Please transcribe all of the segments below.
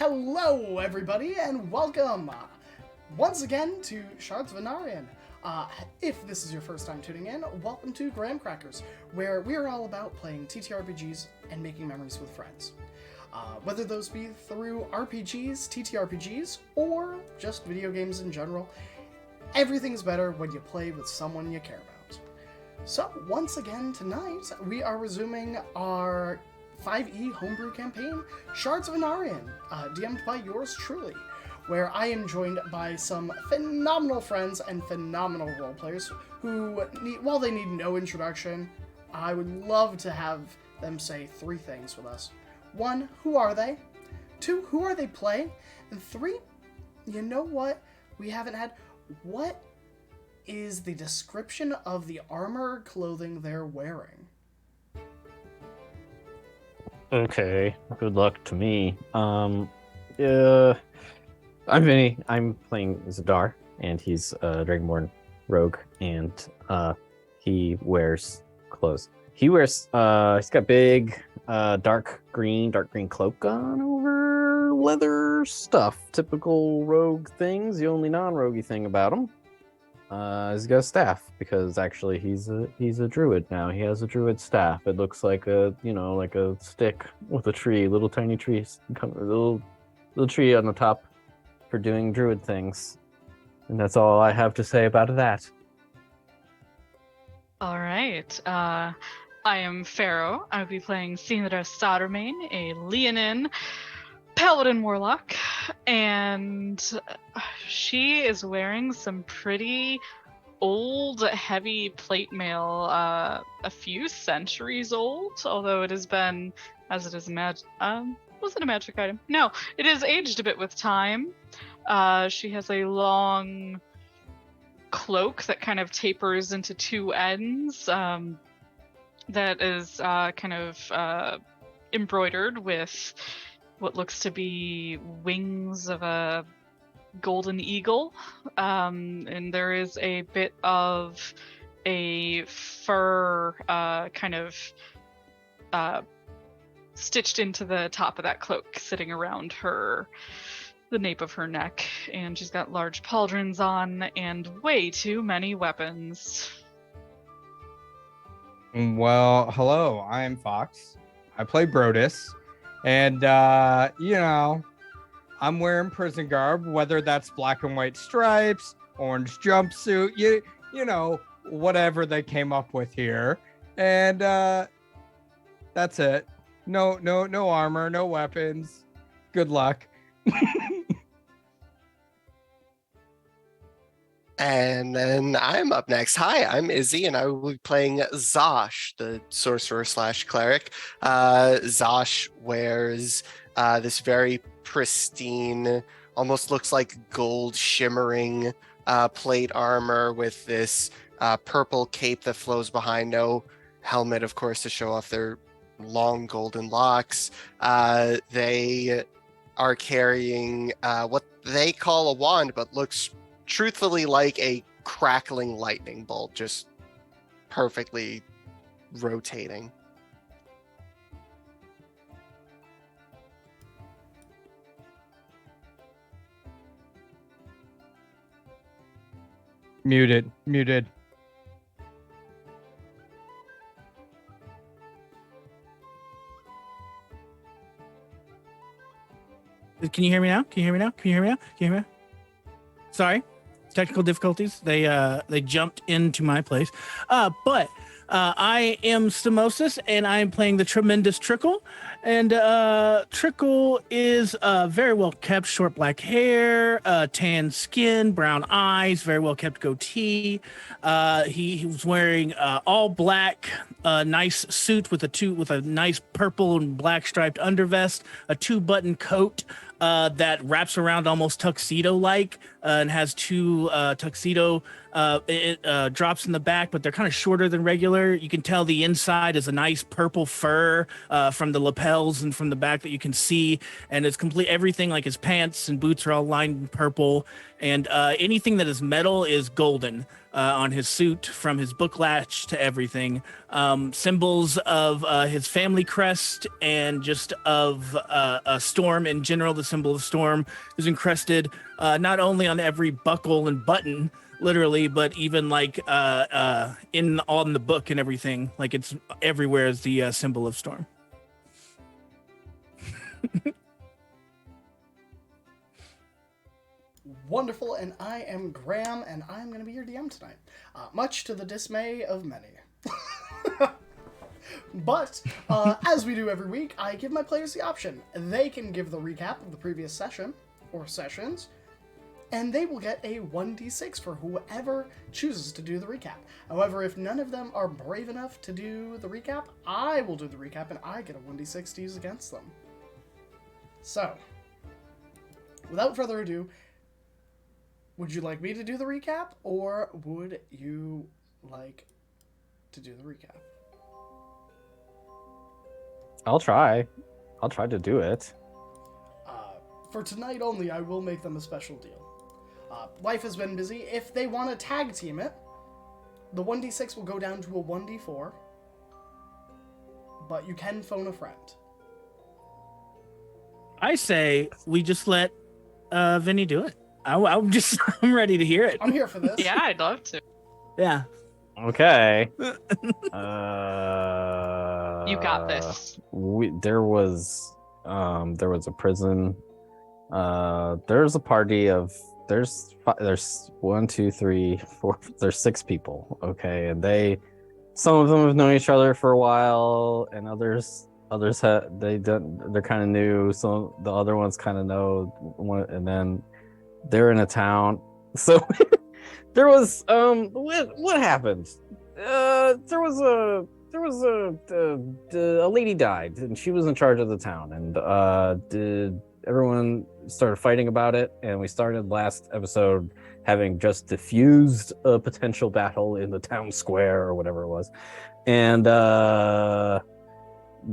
Hello, everybody, and welcome once again to Shards of Anarion. If this is your first time tuning in, welcome to Graham Crackers, where we are all about playing TTRPGs and making memories with friends. Whether those be through RPGs, TTRPGs, or just video games in general, everything's better when you play with someone you care about. So, once again tonight, we are resuming our 5e homebrew campaign, Shards of Anarion, DM'd by yours truly, where I am joined by some phenomenal friends and phenomenal role players who, while they need no introduction, I would love to have them say three things with us. 1, who are they? 2, who are they playing? And 3, you know what we haven't had? What is the description of the armor or clothing they're wearing? Okay, good luck to me. I'm Vinny. I'm playing Zadar, and he's a Dragonborn rogue, and he wears clothes. He's got big, dark green cloak on over leather stuff. Typical rogue things. The only non-roguey thing about him. He's got a staff because actually he's a druid now. He has a druid staff. It looks like a stick with a tree, little tiny tree, little tree on the top for doing druid things. And that's all I have to say about that. All right. I am Pharaoh. I'll be playing Sinra Sautermain, a Leonin Paladin Warlock, and she is wearing some pretty old, heavy plate mail, a few centuries old, although it has been, as it is was it a magic item? No, it has aged a bit with time. She has a long cloak that kind of tapers into two ends, that is kind of embroidered with what looks to be wings of a golden eagle, and there is a bit of a fur kind of stitched into the top of that cloak, sitting around the nape of her neck, and she's got large pauldrons on and way too many weapons. Well, hello, I'm Fox. I play Brodus. And, I'm wearing prison garb, whether that's black and white stripes, orange jumpsuit, you know, whatever they came up with here. And that's it. No armor, no weapons. Good luck. And then I'm up next. Hi, I'm Izzy, and I will be playing Zosh, the sorcerer/cleric. Zosh wears this very pristine, almost looks like gold shimmering plate armor with this purple cape that flows behind. No helmet, of course, to show off their long golden locks. They are carrying what they call a wand, but looks truthfully like a crackling lightning bolt, just perfectly rotating. Muted. Can you hear me now? Sorry, technical difficulties. They jumped into my place. But I am Stimosis, and I am playing the tremendous Trickle. And Trickle is very well kept, short black hair, tan skin, brown eyes, very well kept goatee. He was wearing all black, nice suit with a nice purple and black striped undervest, a 2-button coat that wraps around almost tuxedo-like, and has two tuxedo drops in the back, but they're kind of shorter than regular. You can tell the inside is a nice purple fur from the lapels and from the back that you can see, and it's complete. Everything, like his pants and boots, are all lined in purple, and anything that is metal is golden on his suit, from his book latch to everything. Symbols of his family crest and just of a storm in general. The symbol of storm is encrusted not only on every buckle and button, literally, but even like in on the book and everything. Like it's everywhere is the symbol of storm. Wonderful, and I am Graham, and I'm going to be your DM tonight, much to the dismay of many. But, as we do every week, I give my players the option. They can give the recap of the previous session, or sessions, and they will get a 1d6 for whoever chooses to do the recap. However, if none of them are brave enough to do the recap, I will do the recap, and I get a 1d6 to use against them. So, without further ado, would you like me to do the recap, or would you like to do the recap? I'll try to do it. For tonight only, I will make them a special deal. Life has been busy. If they want to tag team it, the 1d6 will go down to a 1d4, but you can phone a friend. I say we just let Vinny do it. I'm ready to hear it. I'm here for this. Yeah, I'd love to. Yeah. Okay. You got this. There was a prison. There's a party of there's 1, 2, 3, 4. There's 6 people. Okay, and some of them have known each other for a while, and others they're kind of new. So the other ones kind of know one, and then they're in a town. So there was what happened? There was a lady died, and she was in charge of the town, and everyone started fighting about it, and we started last episode having just diffused a potential battle in the town square or whatever it was, and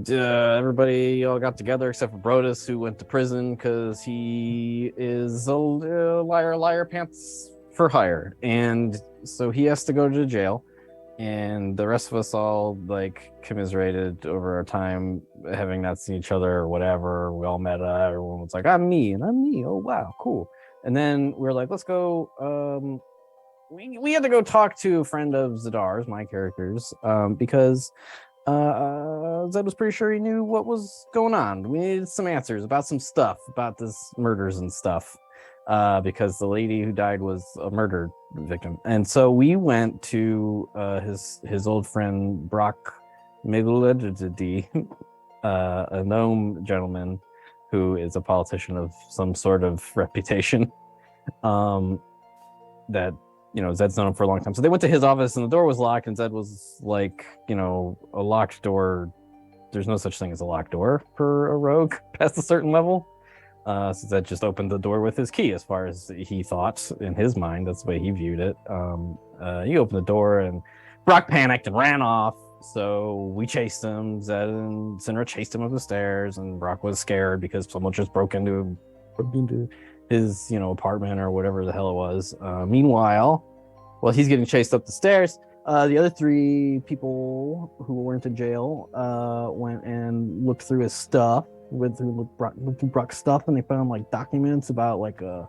everybody all got together except for Brodus, who went to prison because he is a liar pants for hire, and so he has to go to jail. And the rest of us all like commiserated over our time having not seen each other or whatever. We all met up. Everyone was like, I'm me, and I'm me. Oh wow, cool. And then we were like, let's go. We had to go talk to a friend of Zadar's, my character's, because Zed was pretty sure he knew what was going on. We needed some answers about some stuff about this murders and stuff, because the lady who died was a murder victim. And so we went to his old friend Brock Migledi, a gnome gentleman who is a politician of some sort of reputation, that Zed's known him for a long time. So they went to his office, and the door was locked, and Zed was like, a locked door, there's no such thing as a locked door for a rogue past a certain level. So Zed just opened the door with his key, as far as he thought in his mind. That's the way he viewed it. He opened the door, and Brock panicked and ran off. So we chased him. Zed and Sinra chased him up the stairs, and Brock was scared because someone just broke into his apartment or whatever the hell it was. Meanwhile, while he's getting chased up the stairs, the other 3 people who weren't in jail went and looked through his stuff, looked through Brock's stuff, and they found like documents about like a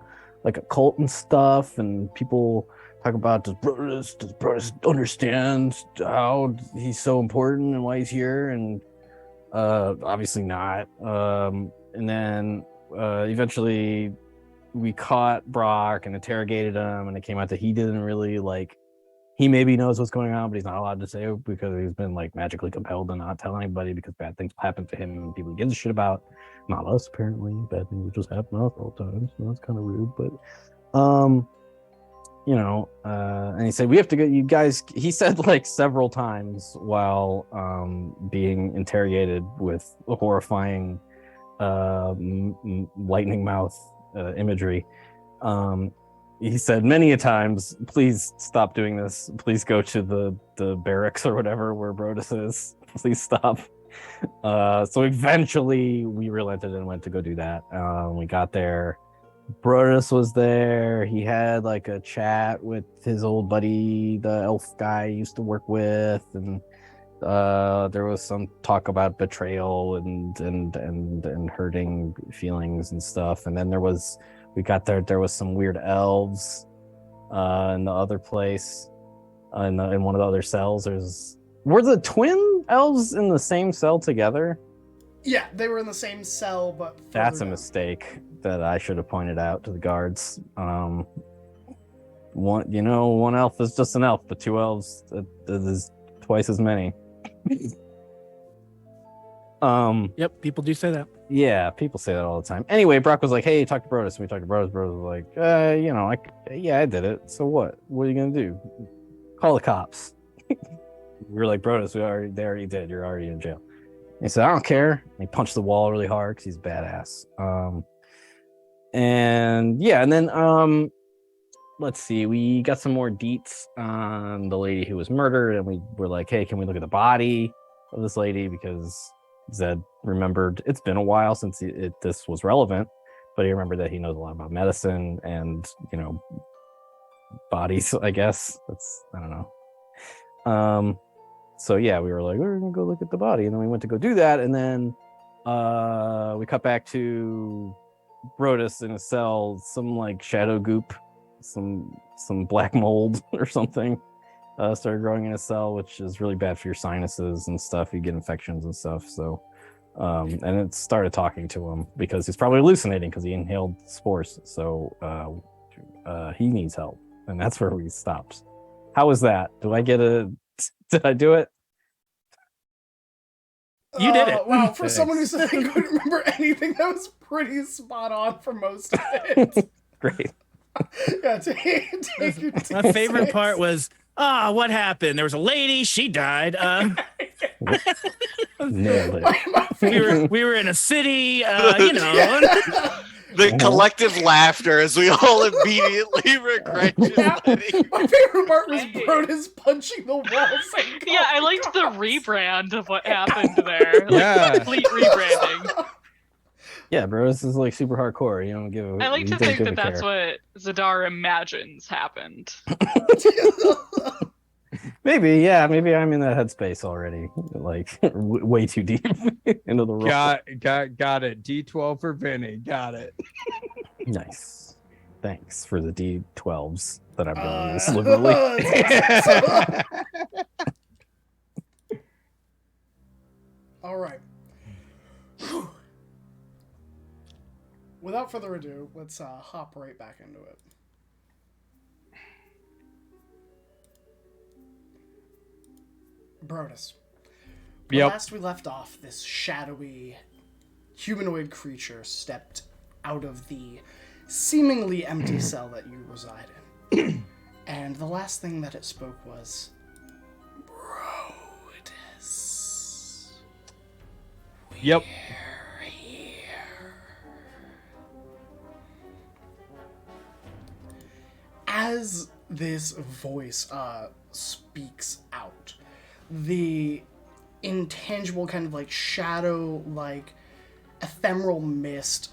cult and stuff, and people talk about does Brodus understand how he's so important and why he's here, and obviously not. And then eventually we caught Brock and interrogated him, and it came out that he didn't really he maybe knows what's going on, but he's not allowed to say it because he's been magically compelled to not tell anybody because bad things happen to him and people he gives a shit about. Not us, apparently. Bad things just happen to us all the time, so that's kind of rude. But and he said we have to go. You guys, he said several times while being interrogated with horrifying lightning mouth imagery. He said many a times, please stop doing this. Please go to the barracks or whatever where Brodus is. Please stop. So eventually we relented and went to go do that. We got there, Brodus was there. He had like a chat with his old buddy, the elf guy he used to work with, and there was some talk about betrayal and hurting feelings and stuff. And then we got there was some weird elves in the other place, in one of the other cells. Were the twin elves in the same cell together? Yeah, they were in the same cell, but That's a further down. mistake that I should have pointed out to the guards. One elf is just an elf, but two elves is twice as many. Yep, people do say that. Yeah, people say that all the time. Anyway, Brock was like, "Hey, talk to Brodus." And we talked to Brodus. Brodus was like, I did it. So what? What are you gonna do? Call the cops." We were like, "Brodus, they already did. You're already in jail." And he said, "I don't care." And he punched the wall really hard because he's badass. And then let's see, we got some more deets on the lady who was murdered, and we were like, "Hey, can we look at the body of this lady?" Because Zed remembered it's been a while since this was relevant, but he remembered that he knows a lot about medicine and bodies. I guess I don't know. So yeah, we were like, we're gonna go look at the body, and then we went to go do that, and then we cut back to Brodus in a cell, some like shadow goop, some black mold or something started growing in a cell, which is really bad for your sinuses and stuff. You get infections and stuff. So and it started talking to him because he's probably hallucinating because he inhaled spores. So he needs help, and that's where we stopped. How was that? Did I do it? You did it. Wow, for someone who said he couldn't remember anything, that was pretty spot on for most of it. Great. Yeah, take your My favorite six. part was, what happened? There was a lady, she died. Nailed it. My favorite. we were in a city, The collective laughter as we all immediately regret just letting My favorite part was Brodus punching the walls. And Yeah, I liked the rebrand of what happened there. Like, Yeah. complete rebranding. Yeah, bro, this is like super hardcore. You don't give a. I like you to don't think give that a that's care. what Zadar imagines happened. Maybe, yeah, maybe I'm in that headspace already, like way too deep into the role. Got it. D12 for Vinny. Got it. Nice. Thanks for the D12s that I'm going to use liberally. All right. Whew. Without further ado, let's hop right back into it. Brodus. Yep. Last we left off, this shadowy humanoid creature stepped out of the seemingly empty cell that you reside in. And the last thing that it spoke was, Brodus. Yep. We're here. As this voice speaks out, the intangible kind of like shadow, like ephemeral mist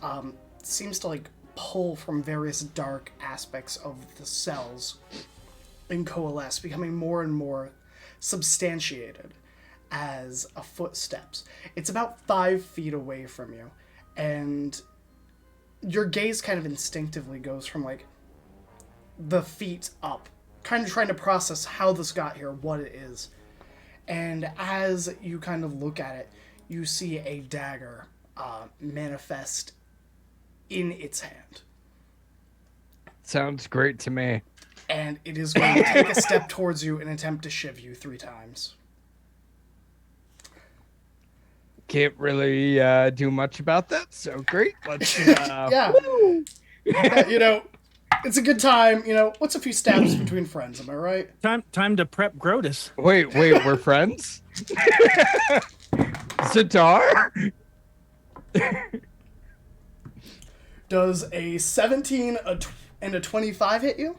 seems to like pull from various dark aspects of the cells and coalesce, becoming more and more substantiated as a footsteps. It's about 5 feet away from you, and your gaze kind of instinctively goes from like the feet up, kind of trying to process how this got here, what it is. And as you kind of look at it, you see a dagger manifest in its hand. Sounds great to me. And it is going to take a step towards you and attempt to shiv you 3 times. Can't really do much about that, so great. Let's Yeah. You know, it's a good time. You know, what's a few stabs between friends, am I right? Time to prep Grotus. Wait, we're friends? Zadar? Does a 17 and a 25 hit you?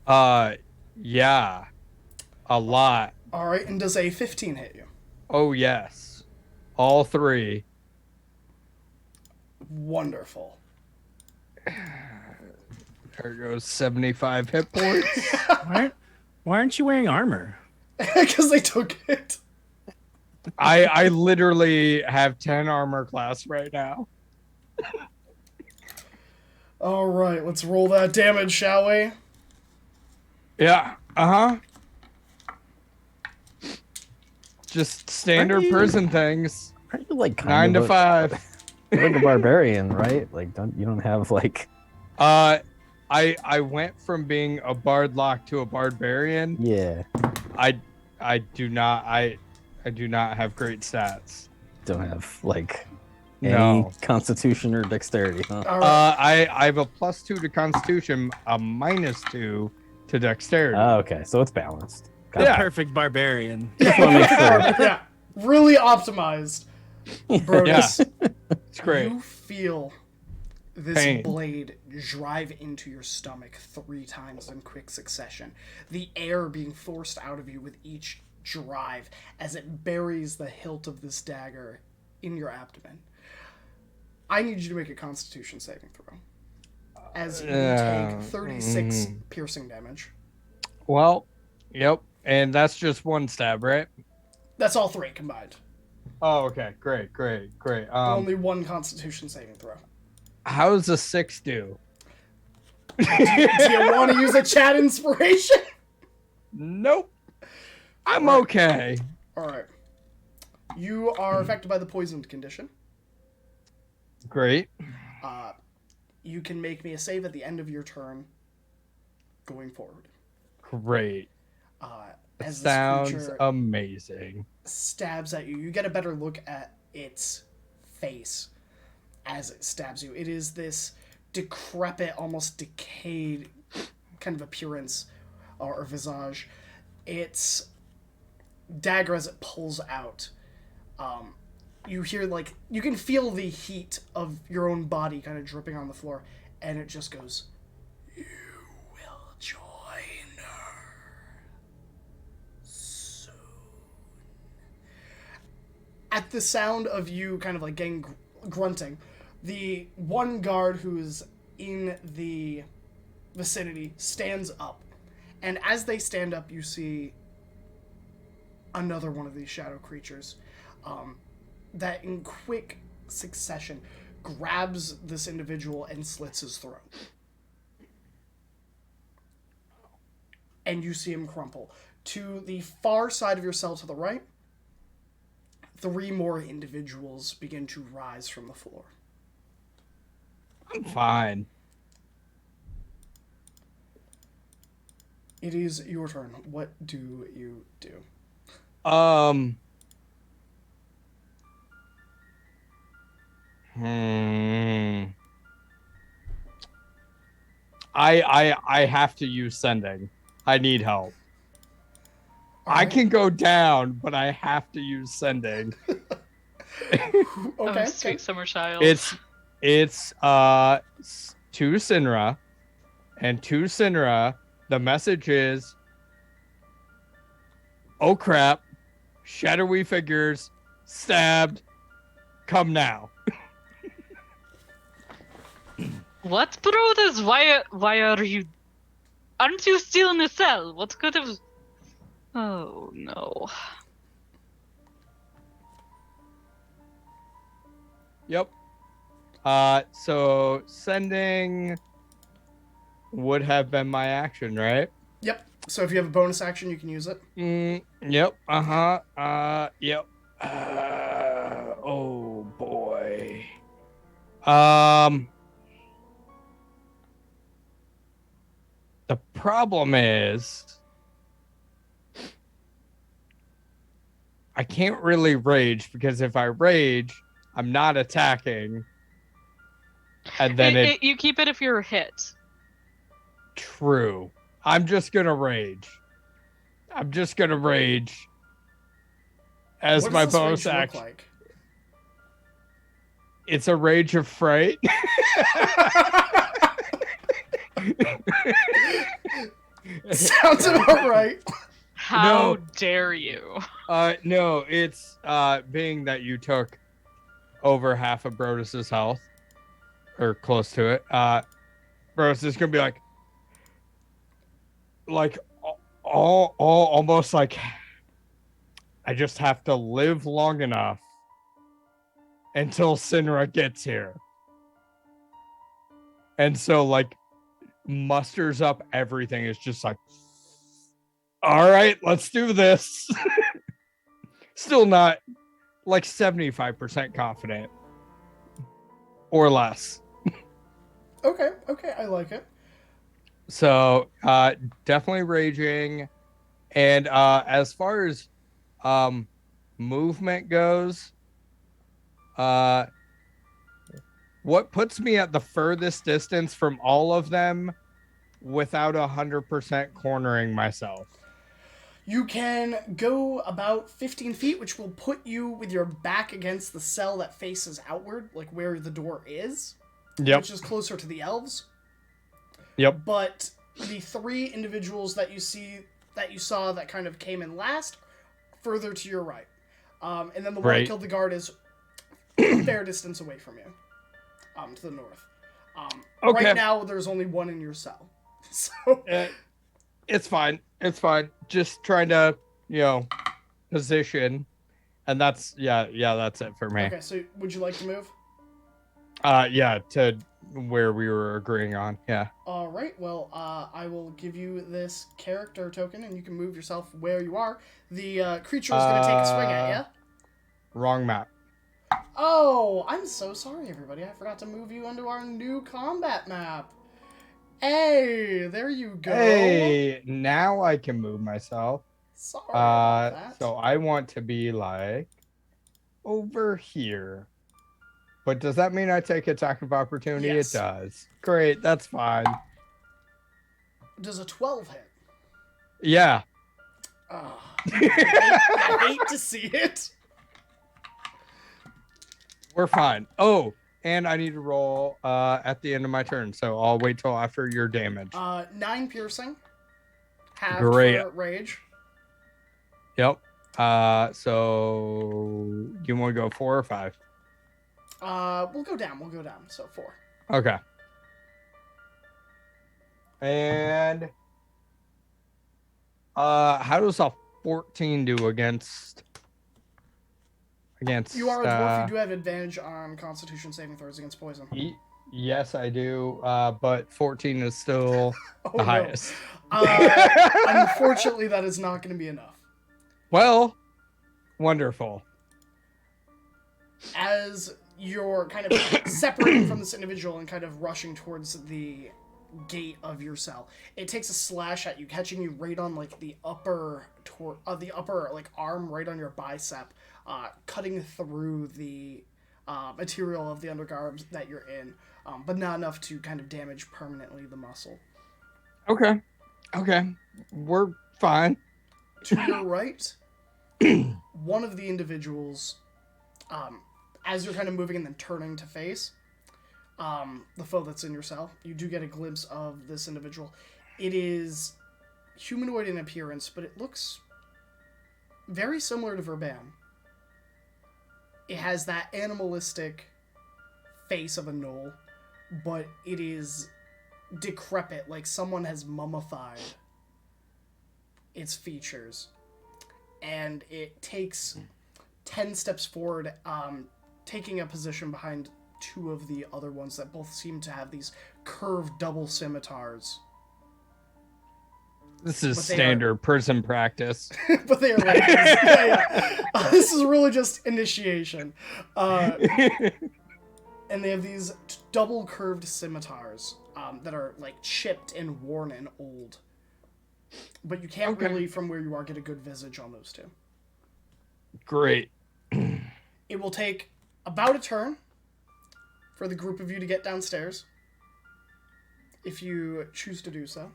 Yeah. A lot. All right, and does a 15 hit you? Oh, yes. All 3. Wonderful. There goes 75 hit points. Why aren't you wearing armor? Because they took it. I literally have 10 armor class right now. All right, let's roll that damage, shall we? Yeah. Uh-huh. Just standard Aren't you- prison things. Aren't you like kind 9 to of 5. you're like a barbarian, right? Like, you don't have like I went from being a bard lock to a barbarian. yeah, I do not have great stats. don't have like any No. constitution or dexterity, huh? All right. I have a +2 to constitution, a -2 to dexterity. Oh, okay, so it's balanced. The Yeah. perfect barbarian. Just want to make sure. Yeah, really optimized. Brodus, It's great. you feel this Pain. blade drive into your stomach 3 times in quick succession. The air being forced out of you with each drive as it buries the hilt of this dagger in your abdomen. I need you to make a constitution saving throw. As you take 36 piercing damage. Well, yep. And that's just one stab, right? That's all 3 combined. Oh, okay. Great. Only 1 constitution saving throw. How does a 6 do? Do you want to use a chat inspiration? Nope. I'm Right. okay. Alright. You are affected by the poisoned condition. Great. You can make me a save at the end of your turn going forward. Great. As this Sounds creature amazing. stabs at you, you get a better look at its face as it stabs you. It is this decrepit, almost decayed kind of appearance or visage. Its dagger, as it pulls out, you hear, like, you can feel the heat of your own body kind of dripping on the floor, and it just goes, "You will join her soon." At the sound of you kind of like getting grunting, the one guard who's in the vicinity stands up. And as they stand up, you see another one of these shadow creatures that in quick succession grabs this individual and slits his throat. And you see him crumple. To the far side of yourself to the right, 3 more individuals begin to rise from the floor. I'm fine. It is your turn. What do you do? I have to use sending. I need help. I Alright. can go down, but I have to use sending. Okay. Sweet summer child. It's to Sinra, and to Sinra, the message is, "Oh crap, shadowy figures, stabbed, come now." What, brothers? Why are you? Aren't you still in the cell? What could have? Oh no. Yep. So sending would have been my action, right? Yep. So if you have a bonus action, you can use it. Yep. Yep. Oh boy. The problem is I can't really rage because if I rage, I'm not attacking. And then You keep it if you're hit. True. I'm just gonna rage. As What my does this bonus rage look action. like? It's a rage of fright. Sounds about right. How No. dare you? No, it's being that you took over half of Brodus's health, or close to it. Bro, it's just gonna be like all almost like I just have to live long enough until Sinra gets here. And so like musters up everything. It's just like, all right, let's do this. Still not like 75% confident or less. Okay, I like it. So definitely raging. And as far as movement goes, what puts me at the furthest distance from all of them without 100% cornering myself? You can go about 15 feet, which will put you with your back against the cell that faces outward, like where the door is, which is closer to the elves. Yep. But the 3 individuals that you saw that kind of came in last, further to your right. And then the one that killed the guard is a fair distance away from you, to the north. Okay. Right now, there's only one in your cell. So it's fine. It's fine. Just trying to, position. And that's, that's it for me. Okay, so would you like to move? Yeah, to where we were agreeing on. Yeah. All right. Well, I will give you this character token, and you can move yourself where you are. The creature is going to take a swing at you. Wrong map. Oh, I'm so sorry, everybody. I forgot to move you onto our new combat map. Hey, there you go. Hey, now I can move myself. Sorry about that. So I want to be like over here. But does that mean I take attack of opportunity? Yes. It does. Great, that's fine. Does a 12 hit? Yeah. I hate to see it. We're fine. Oh, and I need to roll at the end of my turn, so I'll wait till after your damage. 9 piercing. Half Great. for rage. Yep. So you want to go 4 or 5? We'll go down. So 4. Okay. And how does a 14 do against? You are a dwarf. You do have advantage on Constitution saving throws against poison. Yes, I do. But 14 is still the highest. Unfortunately, that is not going to be enough. Well, wonderful. As you're kind of separating from this individual and kind of rushing towards the gate of your cell, it takes a slash at you, catching you right on like the upper like arm, right on your bicep, cutting through the material of the undergarb that you're in, but not enough to kind of damage permanently the muscle. Okay, we're fine. To your right, one of the individuals, as you're kind of moving and then turning to face the foe that's in your cell, you do get a glimpse of this individual. It is humanoid in appearance, but it looks very similar to Verban. It has that animalistic face of a gnoll, but it is decrepit, like someone has mummified its features. And it takes 10 steps forward, taking a position behind 2 of the other ones that both seem to have these curved double scimitars. This is standard prison practice. But they are like, this is really just initiation. And they have these double curved scimitars that are like chipped and worn and old. But you can't really, from where you are, get a good visage on those 2. Great. It will take about a turn for the group of you to get downstairs, if you choose to do so.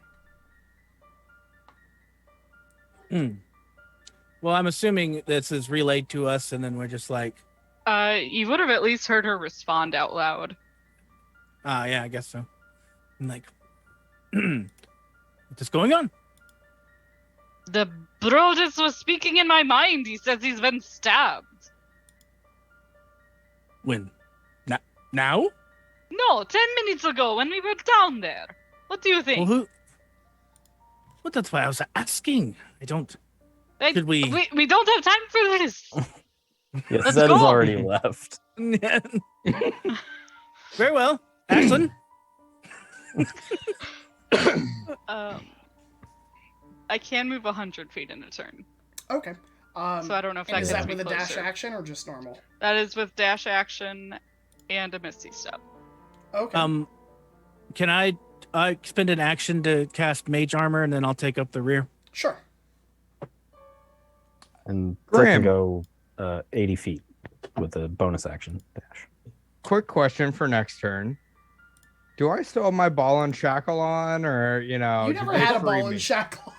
Well, I'm assuming this is relayed to us, and then we're just like... You would have at least heard her respond out loud. Yeah, I guess so. I'm like, what's going on? The bro just was speaking in my mind. He says he's been stabbed. When? Now? No, 10 minutes ago when we were down there. What do you Well, think? who? Well, that's why I was asking. I don't. Like, Should we? we don't have time for this. Yes, Let's Zed has go. already left. Very well, Ashlyn. I can move 100 feet in a turn. Okay. So I don't know if And that is gets that me with a dash closer. action or just normal? That is with dash action and a Misty Step. Okay. Can I spend an action to cast Mage Armor, and then I'll take up the rear? Sure. And Zed can Grim. go 80 feet with a bonus action dash. Quick question for next turn. Do I still have my ball and shackle on, or You did never they had a free ball me? and shackle.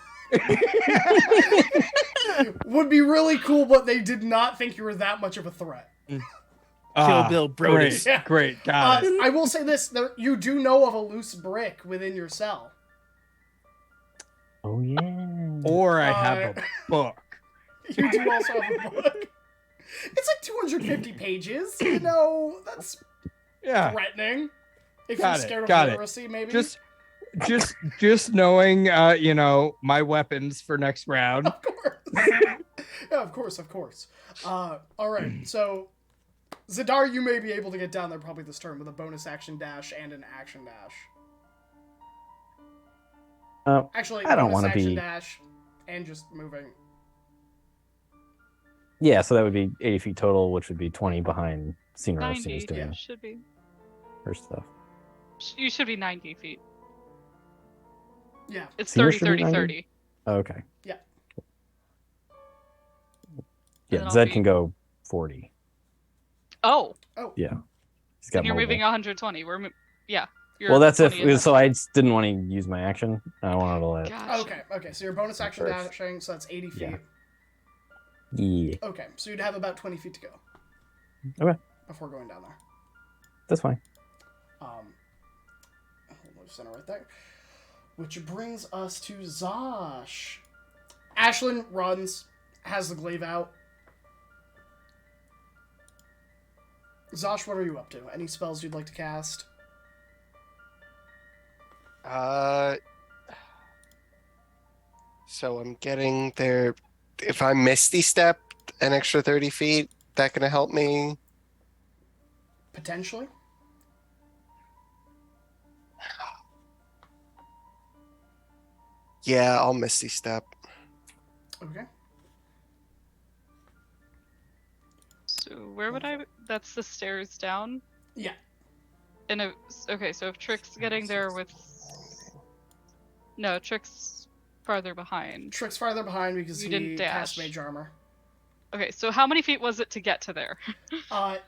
Would be really cool, but they did not think you were that much of a threat. Kill Bill Brodus. Great, great, got it. I will say this: you do know of a loose brick within your cell. Oh, yeah. Or I have a book. You do also have a book. It's like 250 pages. You know, that's Yeah, threatening. If Got you're it, scared of got it. literacy, maybe. just knowing, my weapons for next round. Of course. Yeah, of course. All right, so Zadar, you may be able to get down there probably this turn with a bonus action dash and an action dash. Actually, I don't bonus wanna action be- dash and just moving. Yeah, so that would be 80 feet total, which would be 20 behind Senior 90 is doing should be. her stuff. You should be 90 feet. Yeah. It's Senior 30, should be 30, 90? 30. Okay. Yeah. then Yeah, I'll Zed be- can go 40. Oh, Yeah. He's then got you're mobile. moving 120. Yeah. You're Well, that's 20 in if. So that. I just didn't want to use my action. I wanted to let. Gotcha. Okay, so your bonus action First. dashing, so that's 80 feet. Yeah. Yeah, Okay, so you'd have about 20 feet to go. Okay. Before going down there. that's fine. Hold on, center right there. Which brings us to Zosh. Ashlyn runs, has the glaive out. Zosh, what are you up to? Any spells you'd like to cast? So I'm getting there. If I Misty Step an extra 30 feet, that gonna help me? Potentially. Yeah, I'll Misty Step. Okay. So where would I? That's the stairs down. Yeah. And okay, so if Trick's getting there with, no, Trick's farther behind. Trick's farther behind because You he didn't cast dash. mage armor. Okay, so how many feet was it to get to there?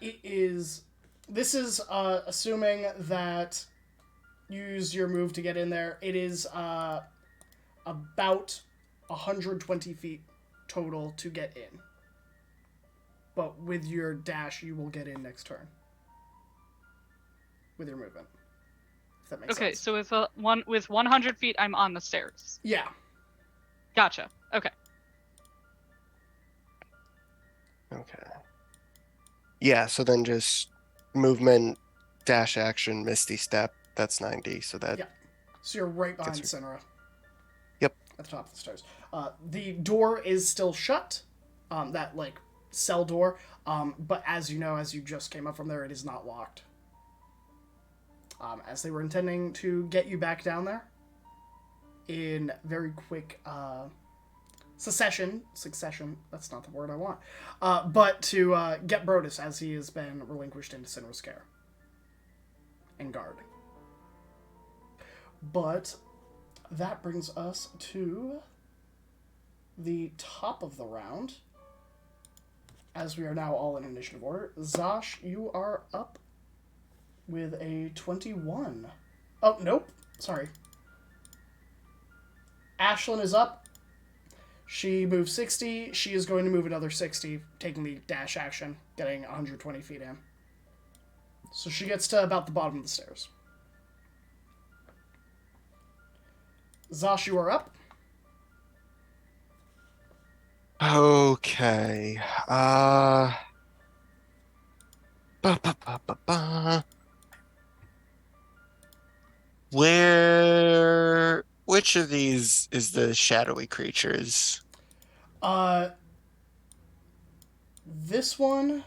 It is. This is assuming that you use your move to get in there. It is about 120 feet total to get in. But with your dash, you will get in next turn. With your movement. If that makes Okay, sense. so with 100 feet, I'm on the stairs. Yeah. Gotcha. Okay. Okay. Yeah, so then just movement, dash action, Misty Step. That's 90. So that Yeah. So you're right behind Gets Cinera. Yep. At the top of the stairs. The door is still shut. That, like, cell door. But as you know, as you just came up from there, it is not locked. As they were intending to get you back down there in very quick succession, that's not the word I want, but to get Brodus as he has been relinquished into Cinera's care and guard. But that brings us to the top of the round, as we are now all in initiative order. Zosh, you are up with a 21. Oh, nope. Sorry. Ashlyn is up. She moves 60. She is going to move another 60, taking the dash action, getting 120 feet in. So she gets to about the bottom of the stairs. Zosh, you are up. Okay. Ba, ba, ba, ba, ba. Which of these is the shadowy creatures? Uh, this one,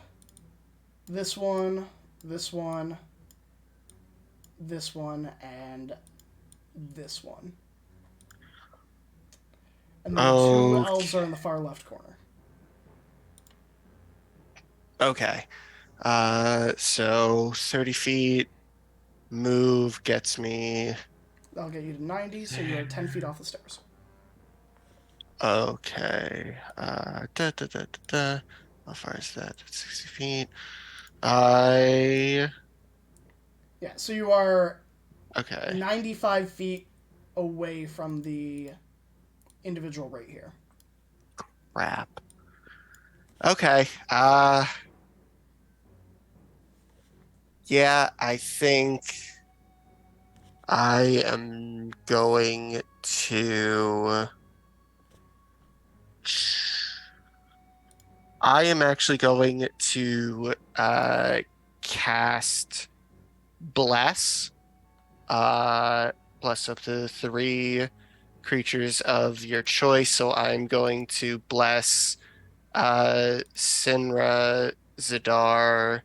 this one, this one, this one, and this one. And then two Oh, elves are in the far left corner. okay. So 30 feet move gets me. That'll get you to 90, so you are 10 feet off the stairs. Okay. Da. How far is that? 60 feet. I. Yeah, so you are Okay. 95 feet away from the individual right here. Crap. Okay. Yeah, I think I am going to. I am actually going to cast Bless. Bless up to 3 creatures of your choice. So I'm going to bless Sinra, Zadar,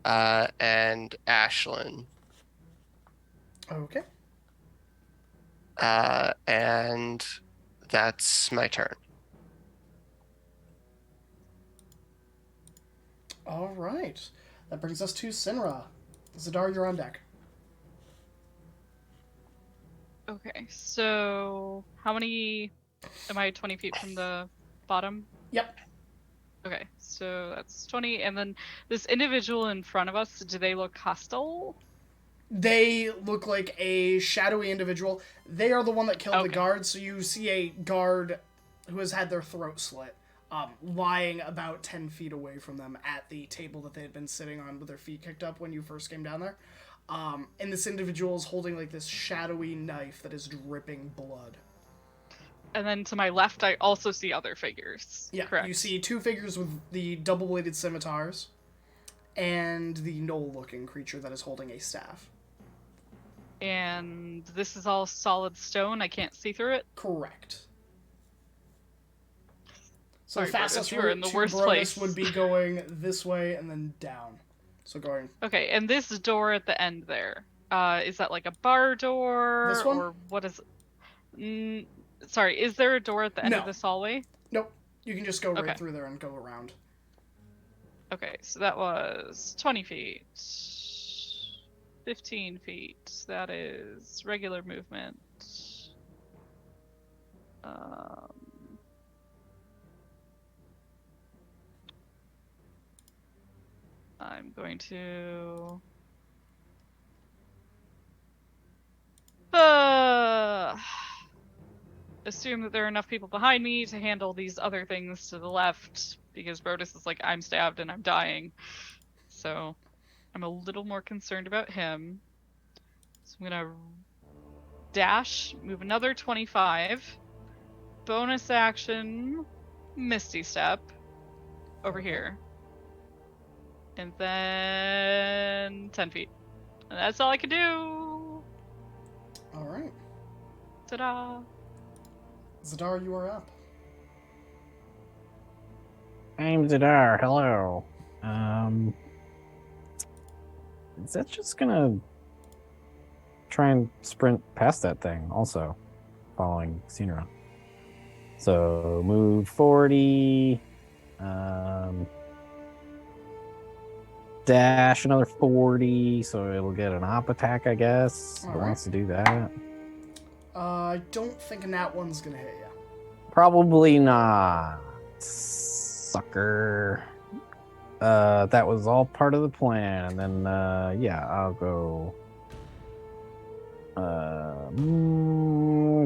and Ashlyn. Okay. And that's my turn. All right. That brings us to Sinra. Zadar, you're on deck. Okay, so how many am I 20 feet from the bottom? Yep. Okay, so that's 20, and then this individual in front of us, do they look hostile? They look like a shadowy individual. They are the one that killed the Okay. guard, so you see a guard who has had their throat slit, lying about 10 feet away from them at the table that they had been sitting on with their feet kicked up when you first came down there. And this individual is holding like this shadowy knife that is dripping blood. And then to my left, I also see other figures. Yeah, Correct. you see 2 figures with the double-bladed scimitars and the gnoll-looking creature that is holding a staff. And this is all solid stone. I can't see through it. Correct. So Sorry, the fastest Brodus, you were route in the to worst Brodus place. would be going this way and then down. So going Okay, and this door at the end there, is that like a bar door? This one? Or what is... sorry, is there a door at the end No. of this hallway? Nope. You can just go right Okay. through there and go around. Okay, so that was 20 feet. 15 feet. That is regular movement. I'm going to... assume that there are enough people behind me to handle these other things to the left, because Brodus is like, I'm stabbed and I'm dying. So I'm a little more concerned about him. So I'm gonna dash, move another 25, bonus action, Misty Step over here, and then 10 feet. And that's all I can do. All right. Ta-da! Zadar, you are up. I'm Zadar. Hello. Is that just gonna try and sprint past that thing? Also, following Sinra. So move 40. Dash another 40, so it'll get an op attack, I guess. It Alright. wants to do that. I don't think a nat 1's gonna hit you. Probably not. Sucker. That was all part of the plan. And then, yeah, I'll go.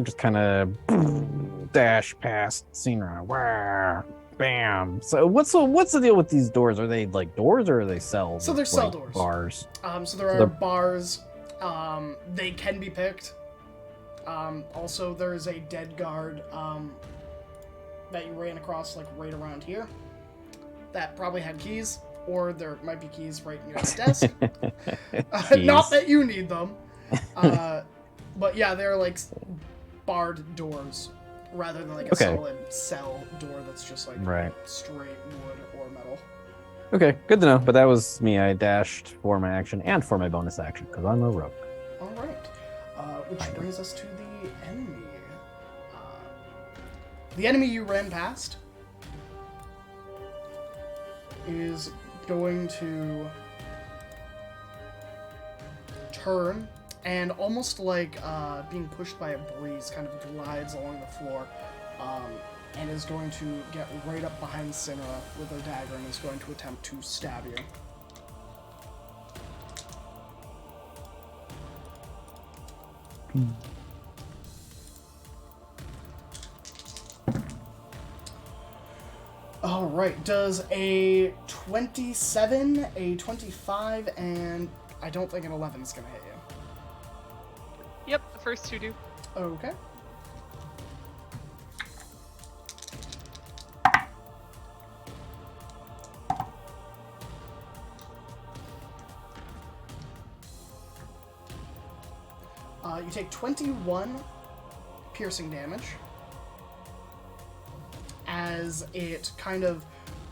Just kind of dash past Sinra. Wow. Bam. So what's the deal with these doors? Are they like doors or are they cells? So they're Like, cell doors. Bars. So there are they're- bars. They can be picked. Also, there is a dead guard that you ran across like right around here. That probably had keys, or there might be keys right near his desk. Not Keys. that you need them. But yeah, they're like barred doors rather than like a Okay. solid cell door that's just like Right. straight wood or metal. Okay, good to know. But that was me. I dashed for my action and for my bonus action because I'm a rogue. All right. Which brings us to the enemy. The enemy you ran past is going to turn and almost like being pushed by a breeze kind of glides along the floor and is going to get right up behind Cinera with her dagger and is going to attempt to stab you. All right, does a 27, a 25, and I don't think an 11 is going to hit you. Yep, the first two do. Okay. You take 21 piercing damage as it kind of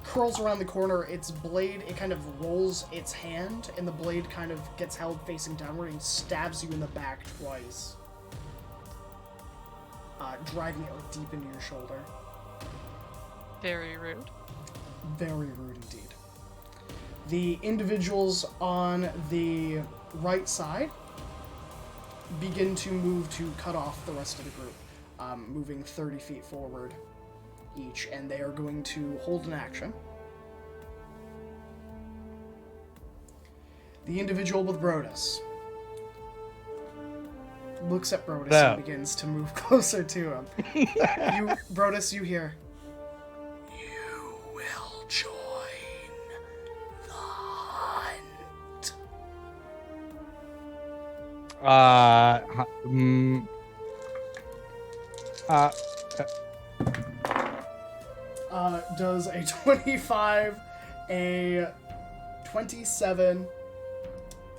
curls around the corner. Its blade, it kind of rolls its hand, and the blade kind of gets held facing downward and stabs you in the back twice, driving it like deep into your shoulder. Very rude. Very rude indeed. The individuals on the right side begin to move to cut off the rest of the group, moving 30 feet forward each, and they are going to hold an action. The individual with Brodus looks at Brodus Yeah. and begins to move closer to him. Brodus, you hear, "You will join the hunt." Does a 25, a 27,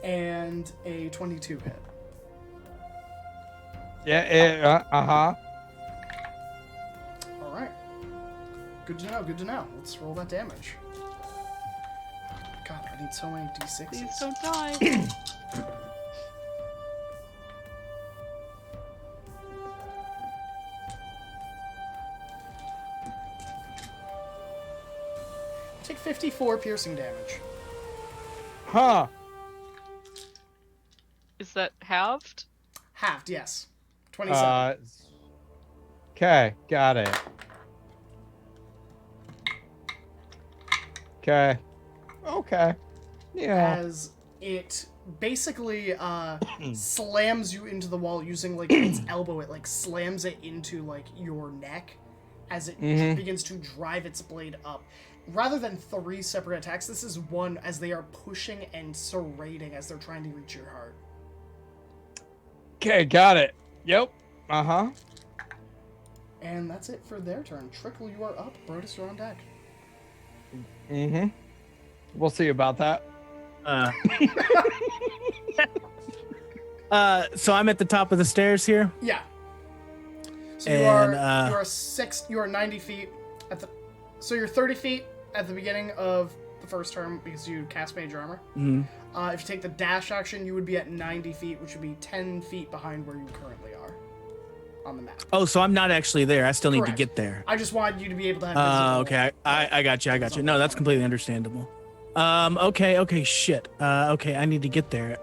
and a 22 hit? Yeah, uh-huh. All right. Good to know, good to know. Let's roll that damage. God, I need so many d6s. Please don't die. Take 54 piercing damage. Huh. Is that halved? Halved, yes. 27. Okay, got it. Okay. Okay. Yeah. As it basically slams you into the wall using like its elbow. It like slams it into like your neck as it begins to drive its blade up. Rather than 3 separate attacks, this is one as they are pushing and serrating as they're trying to reach your heart. Okay, got it. Yep. Uh-huh. And that's it for their turn. Trickle, you are up. Brodus, you're on deck. Mm-hmm. We'll see about that. So I'm at the top of the stairs here. Yeah. So you are 90 feet at the. So you're 30 feet at the beginning of the first turn because you cast Mage Armor. Mhm. If you take the dash action, you would be at 90 feet, which would be 10 feet behind where you currently are on the map. Oh, so I'm not actually there. I still need Correct. to get there. I just wanted you to be able to have visible. Okay. I got you. I got you. No, that's completely understandable. Okay, shit. Okay, I need to get there.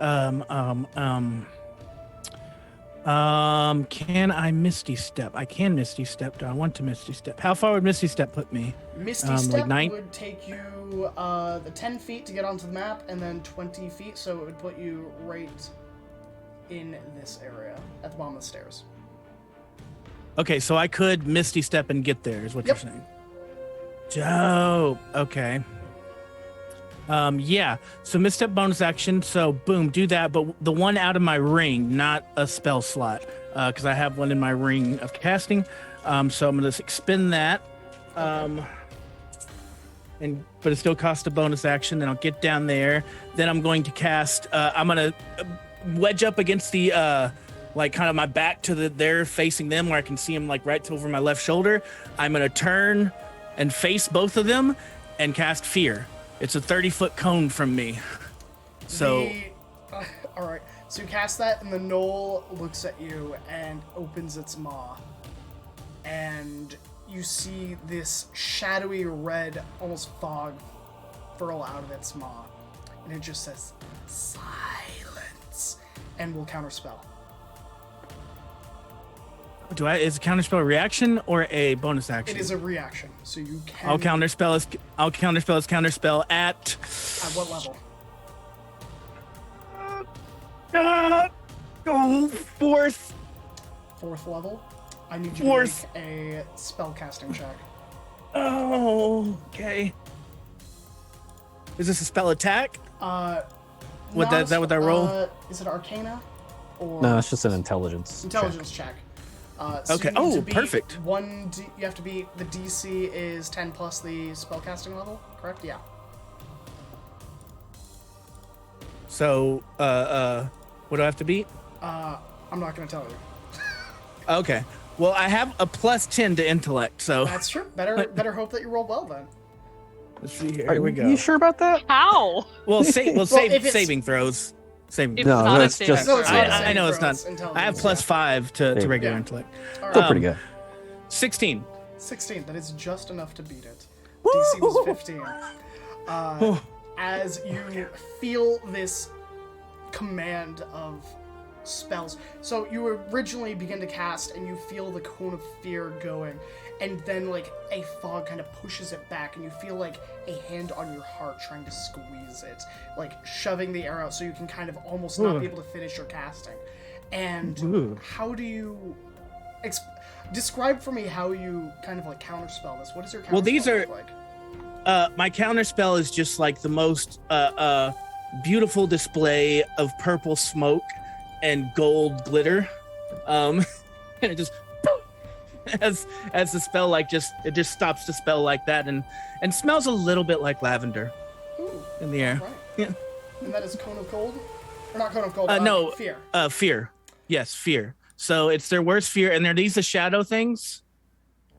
Can I Misty Step? I can Misty Step. Do I want to Misty Step? How far would Misty Step put me? Misty like Step 9? would take you the 10 feet to get onto the map, and then 20 feet, so it would put you right in this area at the bottom of the stairs. Okay, so I could Misty Step and get there, is what Yep. you're saying. Dope. Okay. Yeah. So misstep bonus action. So boom, do that. But the one out of my ring, not a spell slot, because I have one in my ring of casting. So I'm gonna expend that. But it still costs a bonus action. Then I'll get down there. Then I'm going to cast. I'm gonna wedge up against the like kind of my back to they're facing them where I can see them like right over my left shoulder. I'm gonna turn and face both of them and cast Fear. It's a 30-foot cone from me. So all right. So you cast that, and the knoll looks at you and opens its maw, and you see this shadowy red, almost fog, furl out of its maw, and it just says silence, and will counterspell. is a counterspell a reaction or a bonus action? It is a reaction, so you can. I'll counterspell as counterspell at what level? Fourth. Fourth level. I need you Fourth. to make a spell casting check. Oh, okay. Is this a spell attack? Is that what that roll? Is it Arcana? Or No, it's just an intelligence. intelligence check. So Okay. you need to Oh, beat perfect. You have to beat the DC is 10 plus the spellcasting level, correct? Yeah. So, what do I have to beat? I'm not going to tell you. Okay. Well, I have a plus 10 to intellect, so That's true. Better hope that you roll well then. let's see here. Are Here we go. you sure about that? How? Well, if it's- saving throws. Saving. It's No, not that's a saving just- No, it's throw. not a I saving know it's throw, not. I have intelligence, plus yeah. 5 to regular Yeah. intellect. All Still right. pretty good. 16. 16. That is just enough to beat it. DC was 15. As you feel this command of spells. So you originally begin to cast and you feel the cone of fear going, and then like a fog kind of pushes it back, and you feel like a hand on your heart trying to squeeze it, like shoving the air out so you can kind of almost not be able to finish your casting. And how do you describe for me how you kind of like counterspell this? What is your counterspell Well, these look like? My counterspell is just like the most beautiful display of purple smoke and gold glitter. And it just as the spell like just stops the spell like that and smells a little bit like lavender Ooh, in the air. right. Yeah. And that is Cone of Cold? Or not Cone of Cold, No. Fear. Fear. Yes, fear. So it's their worst fear, and they're these the shadow things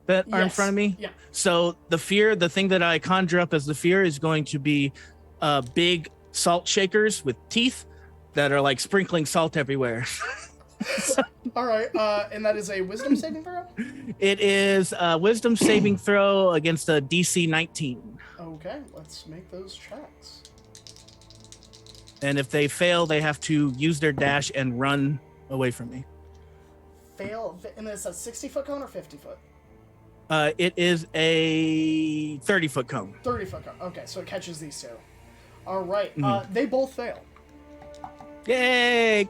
that are in Yes. front of me. Yeah. So the thing that I conjure up as the fear is going to be big salt shakers with teeth that are like sprinkling salt everywhere. All right, and that is a Wisdom saving throw? It is a wisdom saving throw against a DC 19. Okay, let's make those checks. And if they fail, they have to use their dash and run away from me. Fail, and then it's a 60-foot cone or 50-foot? It is a 30-foot cone. 30-foot cone. Okay, so it catches these two. All right, Mm-hmm. they both fail. Yay!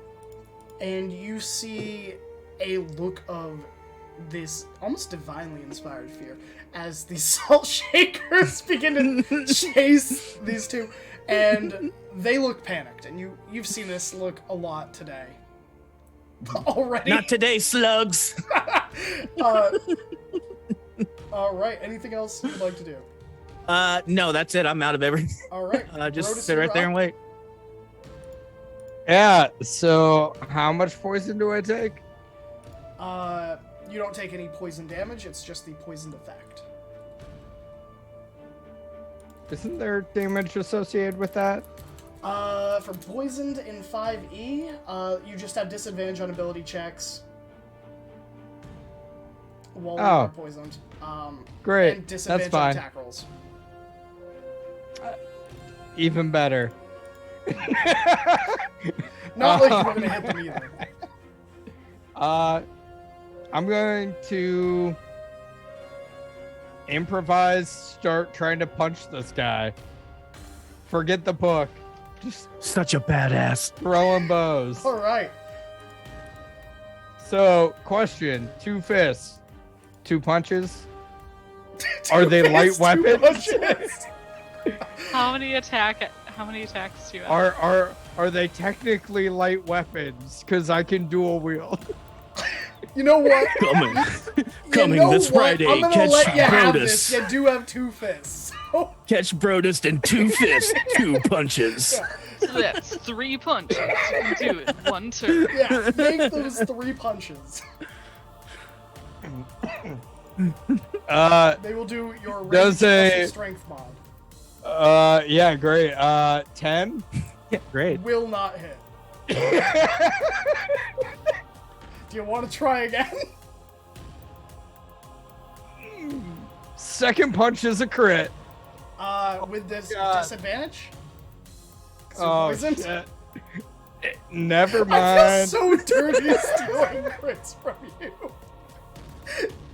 And you see a look of this almost divinely inspired fear as the salt shakers begin to chase these two, and they look panicked. And you've seen this look a lot today already. Not today, slugs. All right. Anything else you'd like to do? No, that's it. I'm out of everything. All right. Just Brodus, sit right you're there up. and wait. Yeah, so how much poison do I take? You don't take any poison damage. It's just the poisoned effect. Isn't there damage associated with that? For poisoned in 5e, you just have disadvantage on ability checks while you are poisoned. Great, And disadvantage that's on fine. attack rolls. Even better. Not like you're gonna hit them either. I'm going to improvise, start trying to punch this guy. Forget the book. Just Such a badass. throwing bows. All right. So, question: 2 fists, 2 punches. Are they light Two weapons? punches. How many attacks do you have? Are they technically light weapons? Because I can dual wield. You know what? Coming You know this what? Friday. I'm gonna Catch let you have this. Brodus. You do have 2 fists. So, Catch Brodus in 2 fists, 2 punches. yeah. So that's 3 punches. You can do it. 1 turn. Yeah, make those 3 punches. They will do your Does range plus a- your strength mod. Yeah, great. 10. Yeah, great. Will not hit. Do you want to try again? Second punch is a crit. With this God. disadvantage? 'Cause you're Oh poisoned? shit. Never I feel mind. so dirty stealing crits from you.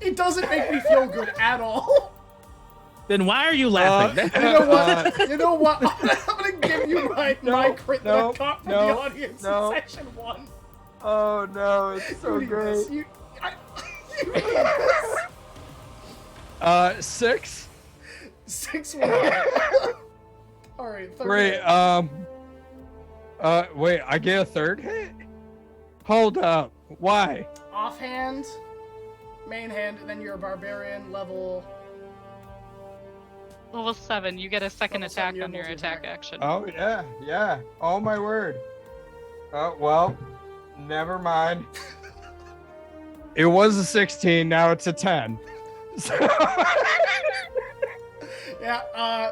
It doesn't make me feel good at all. Then why are you laughing? You know what? You know what? I'm gonna give you my crit that no, I got from no, the audience no. in section 1. Oh no, it's so You need this. great. You need this. 6. 6 1. Alright, Great. Wait, I get a third hit? Hold up. Why? Offhand, main hand, and then you're a barbarian level. Level 7, you get a second Level attack 7, on your you're attack multi-attack. action. Oh yeah, yeah. Oh my word. Well, never mind. It was a 16, now it's a 10. So Yeah,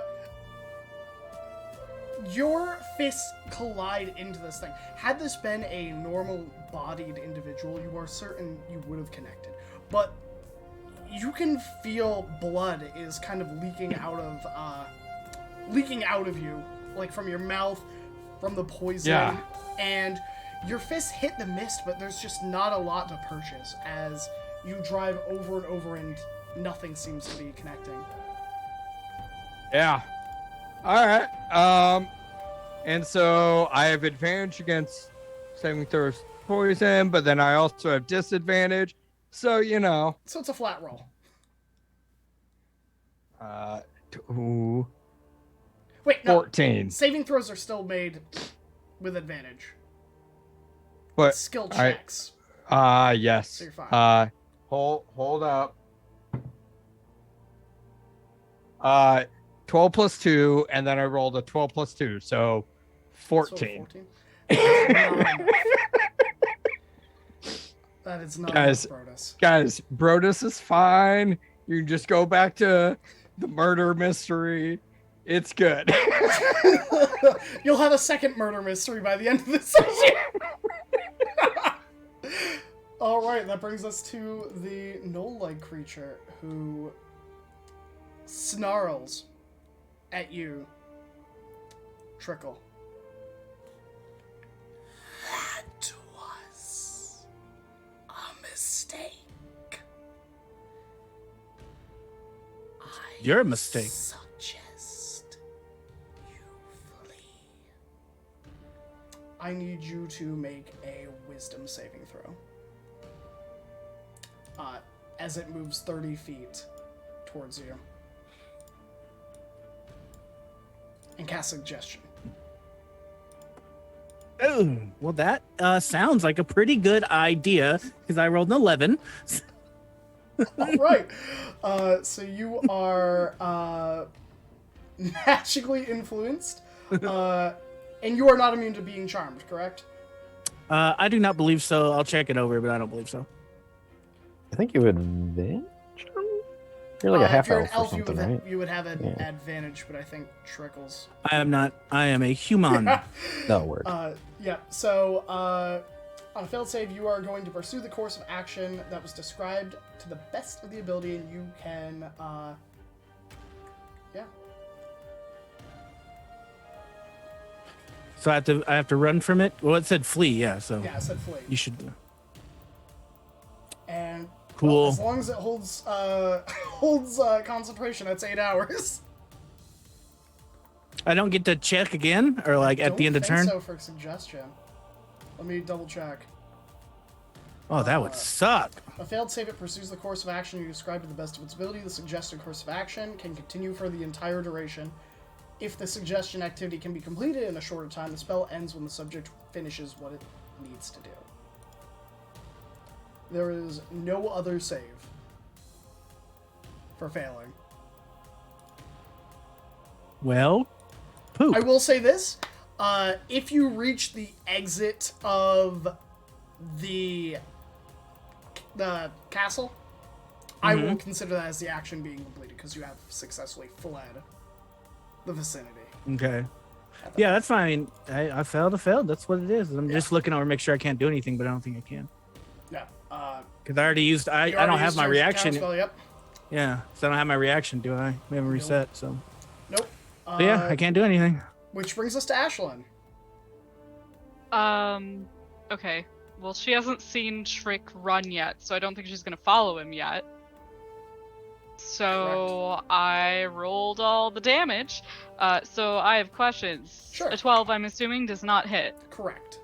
your fists collide into this thing. Had this been a normal-bodied individual, you are certain you would have connected. But you can feel blood is kind of leaking out of you, like from your mouth, from the poison. Yeah. And your fists hit the mist, but there's just not a lot to purchase as you drive over and over and nothing seems to be connecting. yeah. All right. And so I have advantage against saving throws poison, but then I also have disadvantage. So you know. So it's a flat roll. Ooh, Wait, no. 14. Saving throws are still made with advantage. But Skill I- checks. yes. So you're fine. Hold up. 12 plus 2, and then I rolled a 12 plus 2, so 14. So 14? That is not Guys. enough, Brodus. Guys, Brodus is fine. You can just go back to the murder mystery. It's good. You'll have a second murder mystery by the end of this session. Alright, that brings us to the gnoll-like creature who snarls at you. Trickle. That was a mistake. You're a mistake. Suggest you flee. I need you to make a wisdom saving throw. As it moves 30 feet towards you. And cast suggestion. Oh, well, that sounds like a pretty good idea because I rolled an 11. All right. So you are magically influenced, and you are not immune to being charmed, correct? I do not believe so. I'll check it over, but I don't believe so. I think you would advantage him? You're like a half if you're an elf or elf, something, right? you would have an Yeah. advantage, but I think trickles. I am not. I am a human. That'll work. Yeah, so on a failed save, you are going to pursue the course of action that was described to the best of the ability, and you can, yeah. So I have to run from it. Well, it said flee, yeah. So Yeah, I said flee. you should. And Cool. well, as long as it holds concentration, that's 8 hours. I don't get to check again, or like at the end of Don't think turn. so for suggestion. Let me double check. Oh, that would suck. A failed save, it pursues the course of action you described to the best of its ability. The suggested course of action can continue for the entire duration. If the suggestion activity can be completed in a shorter time, the spell ends when the subject finishes what it needs to do. There is no other save for failing. Well, poop. I will say this. If you reach the exit of the castle, I will consider that as the action being completed because you have successfully fled the vicinity. Okay. Yeah, that's fine. I failed. I failed. That's what it is. I'm just looking over, make sure I can't do anything, but I don't think I can. No. Because I already used. I don't have my reaction. Yep. Yeah, so I don't have my reaction, do I? We haven't reset, so. Nope. But yeah, I can't do anything. Which brings us to Ashlyn. Okay. Well, she hasn't seen Shriek run yet, so I don't think she's gonna follow him yet. So I rolled all the damage. So I have questions. Sure. A 12, I'm assuming, does not hit. Correct.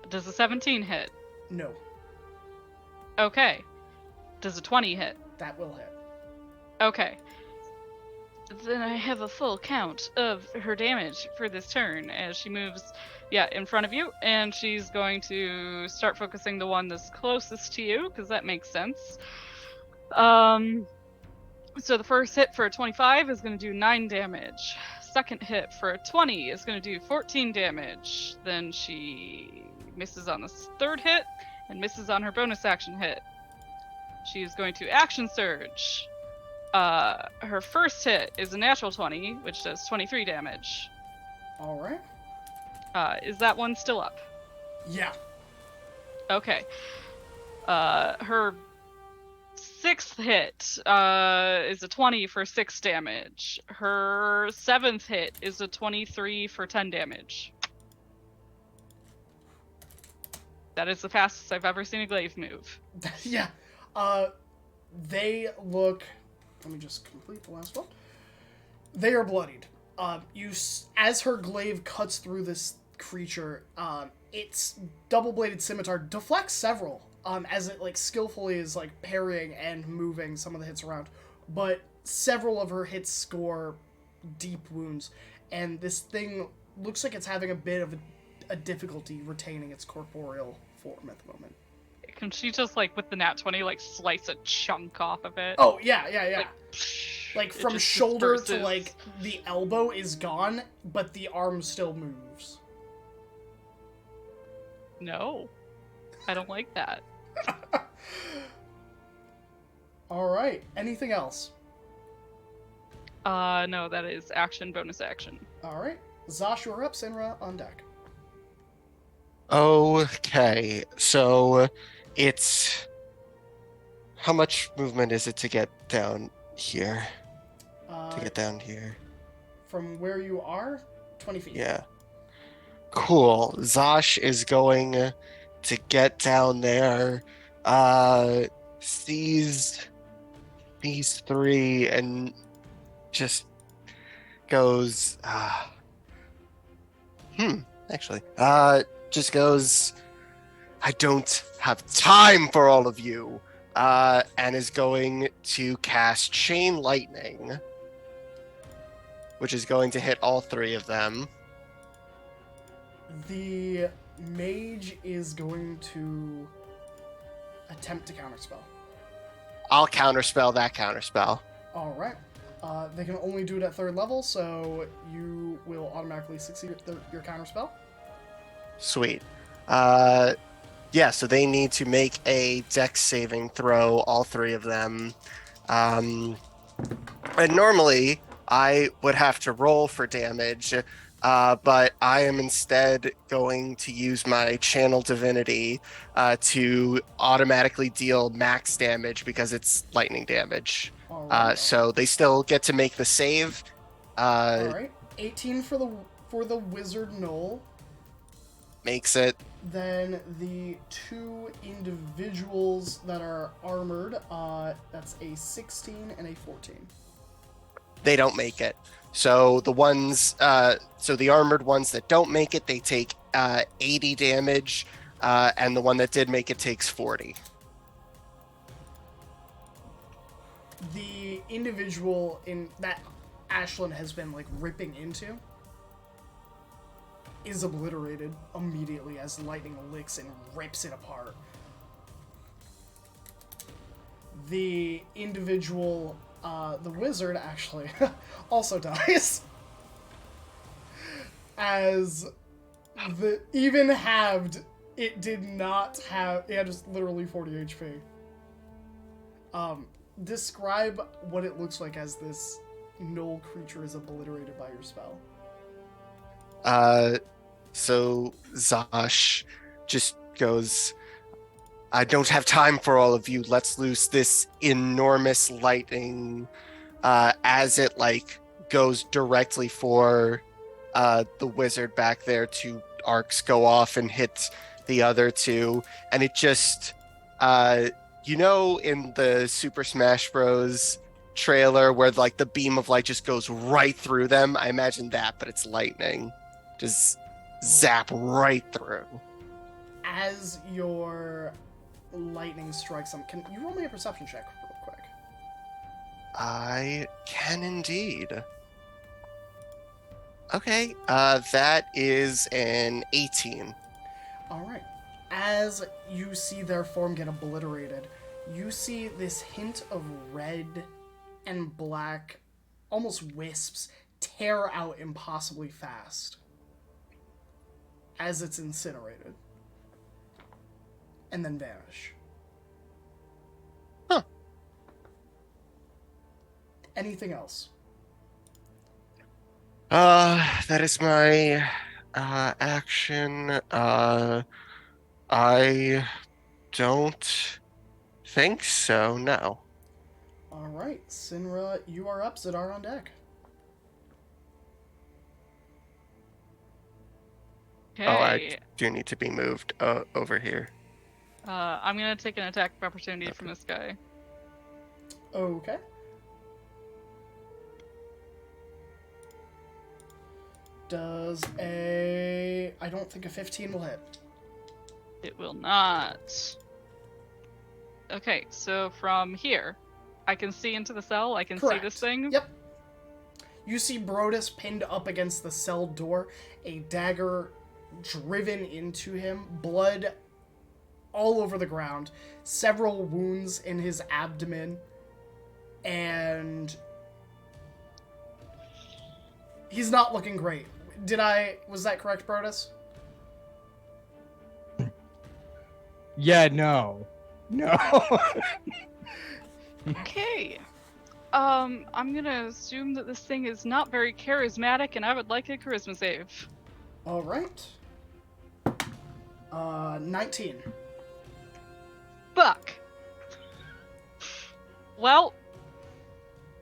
Does a 17 hit? No. Okay. Does a 20 hit? That will hit. Okay. Then I have a full count of her damage for this turn as she moves, in front of you, and she's going to start focusing the one that's closest to you, because that makes sense. So the first hit for a 25 is going to do 9 damage. Second hit for a 20 is going to do 14 damage. Then she misses on the third hit and misses on her bonus action hit. She is going to action surge. Her first hit is a natural 20, which does 23 damage. All right. Is that one still up? Yeah. Okay. Her sixth hit is a 20 for 6 damage. Her seventh hit is a 23 for 10 damage. That is the fastest I've ever seen a glaive move. Yeah. They look... Let me just complete the last one. They are bloodied. As her glaive cuts through this creature, its double-bladed scimitar deflects several, as it skillfully is parrying and moving some of the hits around. But several of her hits score deep wounds, and this thing looks like it's having a bit of a difficulty retaining its corporeal form at the moment. Can she just, with the nat 20, slice a chunk off of it? Oh, yeah. From shoulder disperses. to, the elbow is gone, but the arm still moves. No. I don't like that. Alright, anything else? No, that is action, bonus action. Alright, Zosh, you're up, Sinra on deck. Okay, so it's... How much movement is it to get down here? To get down here? From where you are, 20 feet. Yeah. Cool. Zosh is going to get down there, sees these three, and just goes, just goes, I don't have time for all of you, and is going to cast Chain Lightning, which is going to hit all three of them. The mage is going to attempt to counterspell. I'll counterspell that counterspell. Alright. They can only do it at 3rd level, so you will automatically succeed your counterspell. Sweet. So they need to make a dex saving throw, all three of them. And normally I would have to roll for damage, but I am instead going to use my Channel Divinity to automatically deal max damage because it's lightning damage. Alright. So they still get to make the save. Alright. 18 for the wizard Knoll. Makes it. Then the 2 individuals that are armored, that's a 16 and a 14. They don't make it. So the ones, so the armored ones that don't make it, they take 80 damage, and the one that did make it takes 40. The individual in that Ashlyn has been ripping into is obliterated immediately as lightning licks and rips it apart. The individual, the wizard actually also dies as the even halved, it did not have. It had just literally 40 HP. Describe what it looks like as this gnoll creature is obliterated by your spell. So Zosh just goes, I don't have time for all of you. Let's loose this enormous lightning as it like goes directly for the wizard back there. Two arcs go off and hit the other two, and it just in the Super Smash Bros trailer where like the beam of light just goes right through them. I imagine that, but it's lightning. Just zap right through. As your lightning strikes them, can you roll me a perception check real quick? I can indeed. Okay, that is an 18. All right. As you see their form get obliterated, you see this hint of red and black, almost wisps, tear out impossibly fast as it's incinerated and then vanish. Huh. Anything else? That is my action. I don't think so, no. All right, Sinra, you are up. Zadar on deck. Okay. Oh, I do need to be moved over here. I'm gonna take an attack of opportunity from this guy. Okay. I don't think a 15 will hit. It will not. Okay, so from here, I can see into the cell. I can see this thing. Yep. You see Brodus pinned up against the cell door, a dagger driven into him, blood all over the ground, several wounds in his abdomen, and he's not looking great. Was that correct, Brodus? Yeah, no. Okay. I'm gonna assume that this thing is not very charismatic, and I would like a charisma save. All right. 19. Fuck. Well,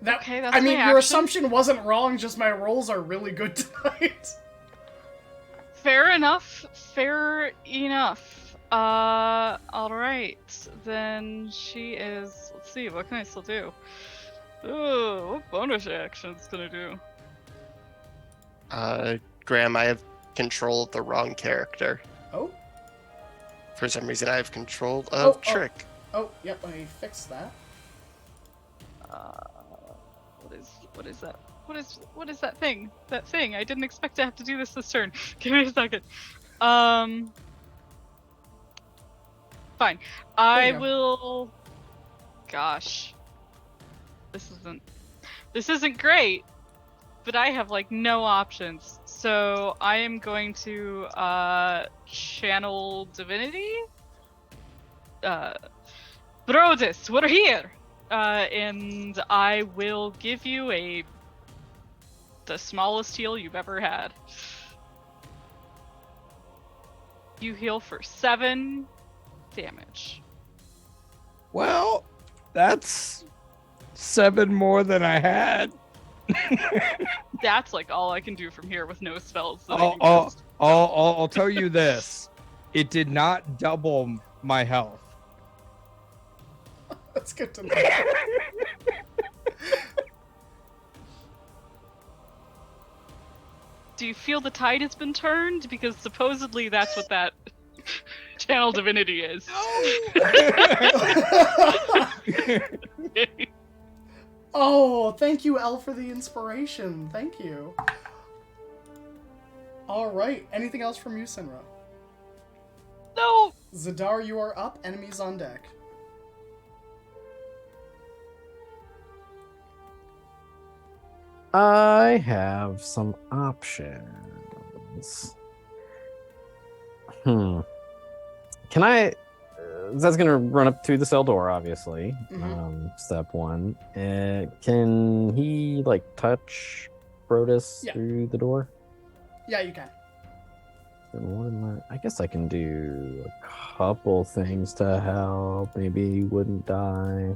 okay, that's my your action. assumption wasn't wrong, just my rolls are really good tonight. Fair enough. Alright. Then she is... Let's see, what can I still do? Ooh, what bonus action's gonna do? Graham, I have control of the wrong character. Oh? For some reason, I have control of Trick. Oh, yep, let me fix that. What is that? What is that thing? That thing. I didn't expect to have to do this turn. Give me a second. Fine. I will. Gosh. This isn't great, but I have like no options. So I am going to channel divinity. Brodus, we're here. And I will give you the smallest heal you've ever had. You heal for 7 damage. Well, that's 7 more than I had. That's like all I can do from here with no spells. That I can cast. I'll tell you this. It did not double my health. That's good to know. Do you feel the tide has been turned? Because supposedly that's what that channel divinity is. Oh, thank you, Elle, for the inspiration. Thank you. All right. Anything else from you, Sinra? No. Zadar, you are up. Enemies on deck. I have some options. ones. Can I? That's gonna run up to the cell door, obviously. Step one. Can he like touch Brodus through the door? Yeah, you can. I guess I can do a couple things to help. Maybe he wouldn't die.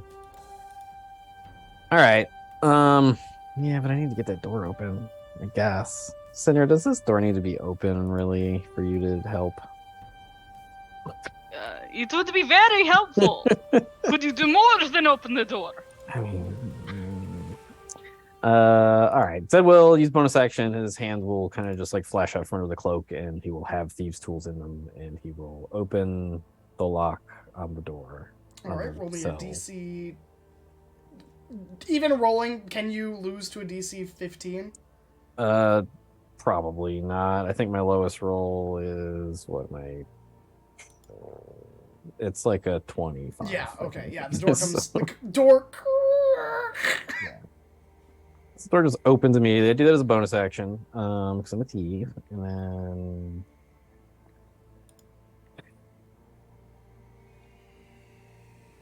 All right. Yeah, but I need to get that door open, I guess. Cinder, does this door need to be open, really, for you to help? It would be very helpful. Could you do more than open the door? I mean... all right. Zed will use bonus action. His hand will kind of just like flash out front of the cloak, and he will have thieves' tools in them, and he will open the lock on the door. All right, roll me a DC. Even rolling, can you lose to a DC 15? Probably not. I think my lowest roll is what my. It's like a 25. Yeah. Okay. Yeah. The door comes. The door. Yeah. The door just opens immediately. I do that as a bonus action because I'm a thief, and then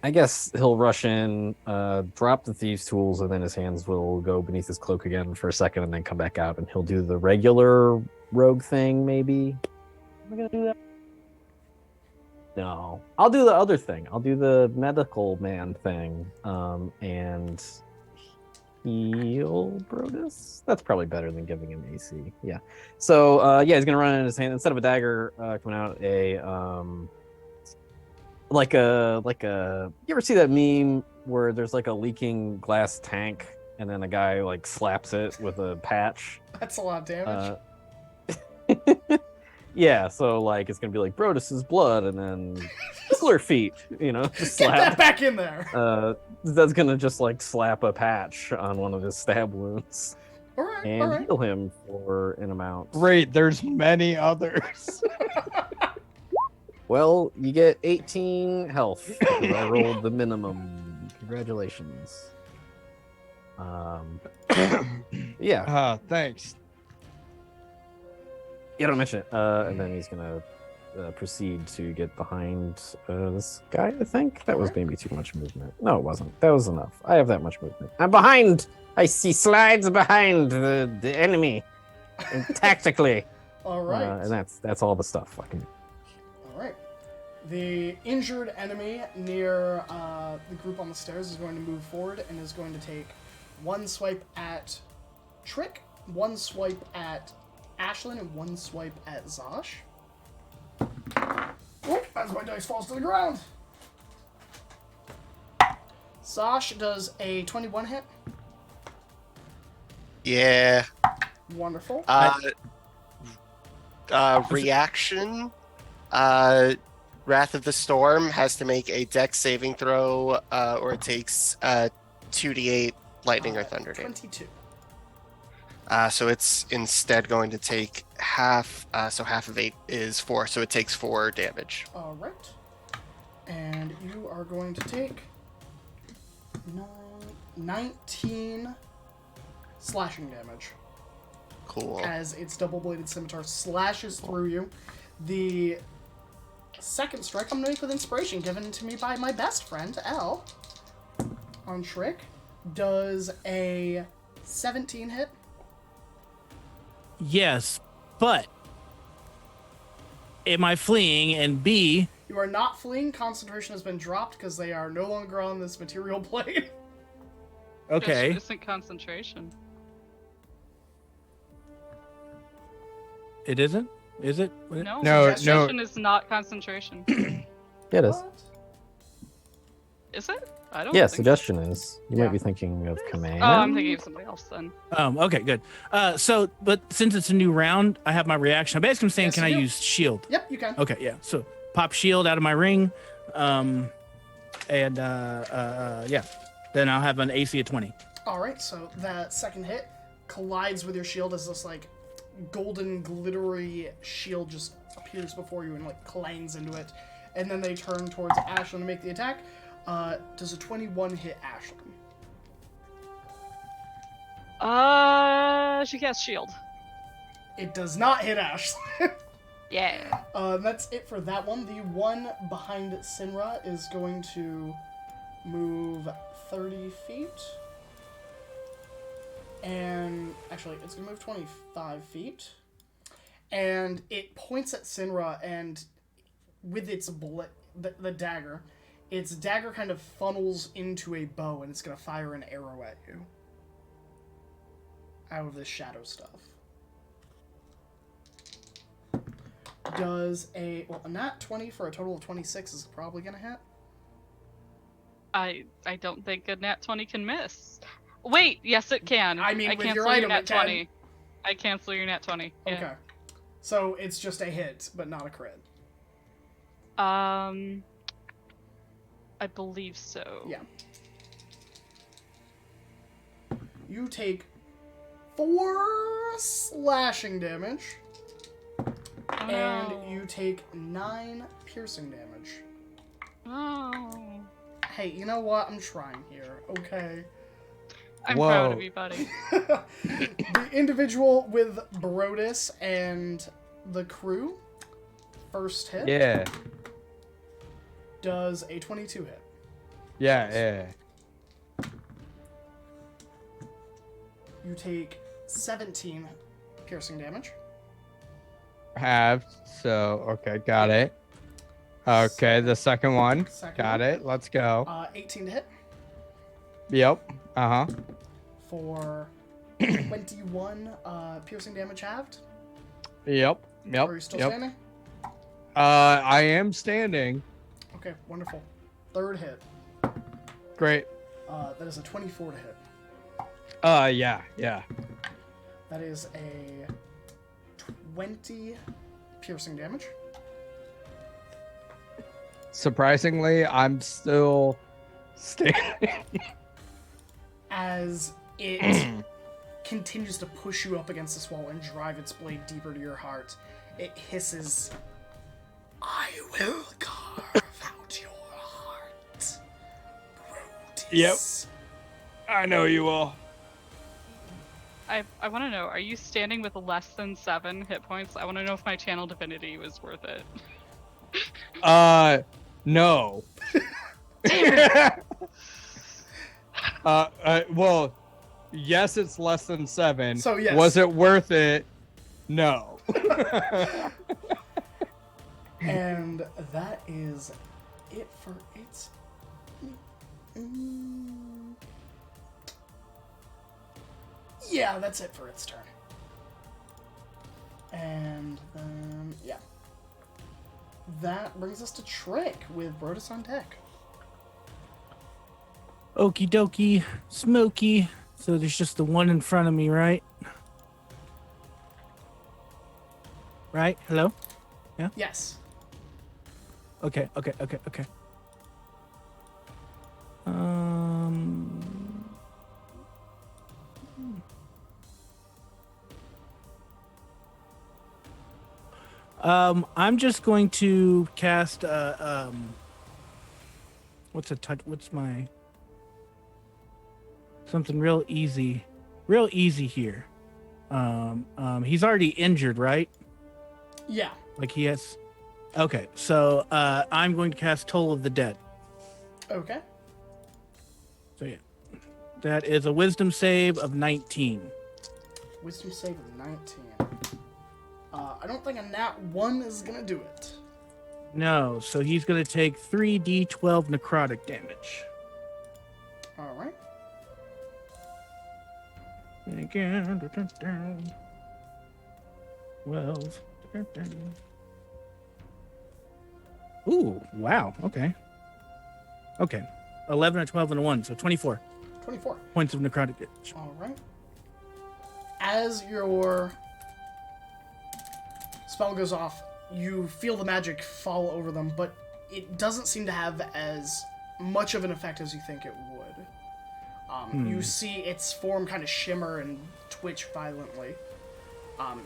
I guess he'll rush in, drop the thieves' tools, and then his hands will go beneath his cloak again for a second, and then come back out, and he'll do the regular rogue thing. Maybe am I gonna do that? No, I'll do the other thing. I'll do the medical man thing, and heal Brodus. That's probably better than giving him AC. Yeah. So yeah, he's gonna run in his hand instead of a dagger coming out. Like a. You ever see that meme where there's like a leaking glass tank, and then a guy like slaps it with a patch? That's a lot of damage. Yeah, so like it's gonna be like Brodus's blood, and then clear feet, just Get slap. that back in there. That's gonna just like slap a patch on one of his stab wounds All right. and All right. heal him for an amount. Great, there's many others. Well, you get 18 health because I rolled the minimum. Congratulations. Yeah. Thanks. Yeah, don't mention it. And then he's gonna proceed to get behind this guy. I think that was maybe too much movement. No, it wasn't. That was enough. I have that much movement. I'm behind. I see slides behind the enemy, and tactically. All right. And that's all the stuff I can do. All right. The injured enemy near the group on the stairs is going to move forward and is going to take one swipe at Trick, one swipe at Ashlyn, and one swipe at Zosh. Oh, as my dice falls to the ground. Zosh does a 21 hit. Yeah. Wonderful. Reaction. Wrath of the Storm has to make a dex saving throw, or it takes 2d8 lightning or thunder damage. 22. So it's instead going to take half. So half of 8 is 4, so it takes 4 damage. All right. And you are going to take 19 slashing damage. Cool. As its double-bladed scimitar slashes through you. The second strike I'm going to make with inspiration given to me by my best friend, Elle, on Trick, does a 17 hit. Yes, but am I fleeing? And B, You are not fleeing. Concentration has been dropped because they are no longer on this material plane. okay. It isn't concentration. It isn't? Is it? No, No, concentration is not concentration. Yeah, it is. What? Is it? I don't Yeah, think suggestion is. You Yeah. might be thinking of command. so. Oh, I'm thinking of somebody else then. Okay, good. But since it's a new round, I have my reaction. Basically, I'm saying, Yes, can I you do. use shield? Yep, you can. Okay, yeah. So pop shield out of my ring, yeah. Then I'll have an AC of 20. All right, so that second hit collides with your shield as this like golden glittery shield just appears before you and like clangs into it, and then they turn towards Ashlyn to make the attack. Does a 21 hit Ashlyn? She casts shield. It does not hit Ashley. Yeah. That's it for that one. The one behind Sinra is going to move 30 feet. And actually, it's going to move 25 feet. And it points at Sinra, and with its bullet, the dagger, its dagger kind of funnels into a bow, and it's going to fire an arrow at you. Out of this shadow stuff. Does a nat 20 for a total of 26 is probably going to hit. I don't think a nat 20 can miss. Wait, yes it can. I mean, with cancel your item, nat it can. 20. I cancel your nat 20. Yeah. Okay. So it's just a hit, but not a crit. I believe so. Yeah. You take 4 slashing damage, Oh, and no. you take 9 piercing damage. Oh. Hey, you know what? I'm trying here, okay? I'm proud Whoa. of you, buddy. The individual with Brodus and the crew, first hit, Yeah. does a 22 hit. Yeah. You take 17 piercing damage. Have. So, okay, got it. Okay, the second one. Second Got one. it. Let's go. 18 to hit Yep. Uh-huh. for 21 piercing damage halved. Yep. Are you still Yep. standing? I am standing. Okay, wonderful. Third hit. Great. That is a 24 to hit. Yeah. That is a 20 piercing damage. Surprisingly, I'm still standing. As it continues to push you up against this wall and drive its blade deeper to your heart, it hisses, "I will carve out your heart, Brutus." I know you will. I want to know, are you standing with less than 7 hit points? I want to know if my channel divinity was worth it. No. Well, yes, it's less than 7. So, yes. Was it worth it? No. And that is it for its... Yeah, that's it for its turn. And then, yeah. That brings us to Trick with Brodus on deck. Okie dokie, smoky. So there's just the one in front of me, right? Right? Hello? Yes. Okay. I'm just going to cast what's my something real easy here. He's already injured, right? Yeah. Like he has. Okay, so I'm going to cast Toll of the Dead. Okay. So yeah, that is a Wisdom save of 19. Wisdom save of 19. I don't think a nat 1 is going to do it. No, so he's going to take 3d12 necrotic damage. All right. And again, 12. Ooh, wow. Okay. 11, a 12, and a 1, so 24 24. points of necrotic damage. All right. As your spell goes off, you feel the magic fall over them, but it doesn't seem to have as much of an effect as you think it would. You see its form kind of shimmer and twitch violently.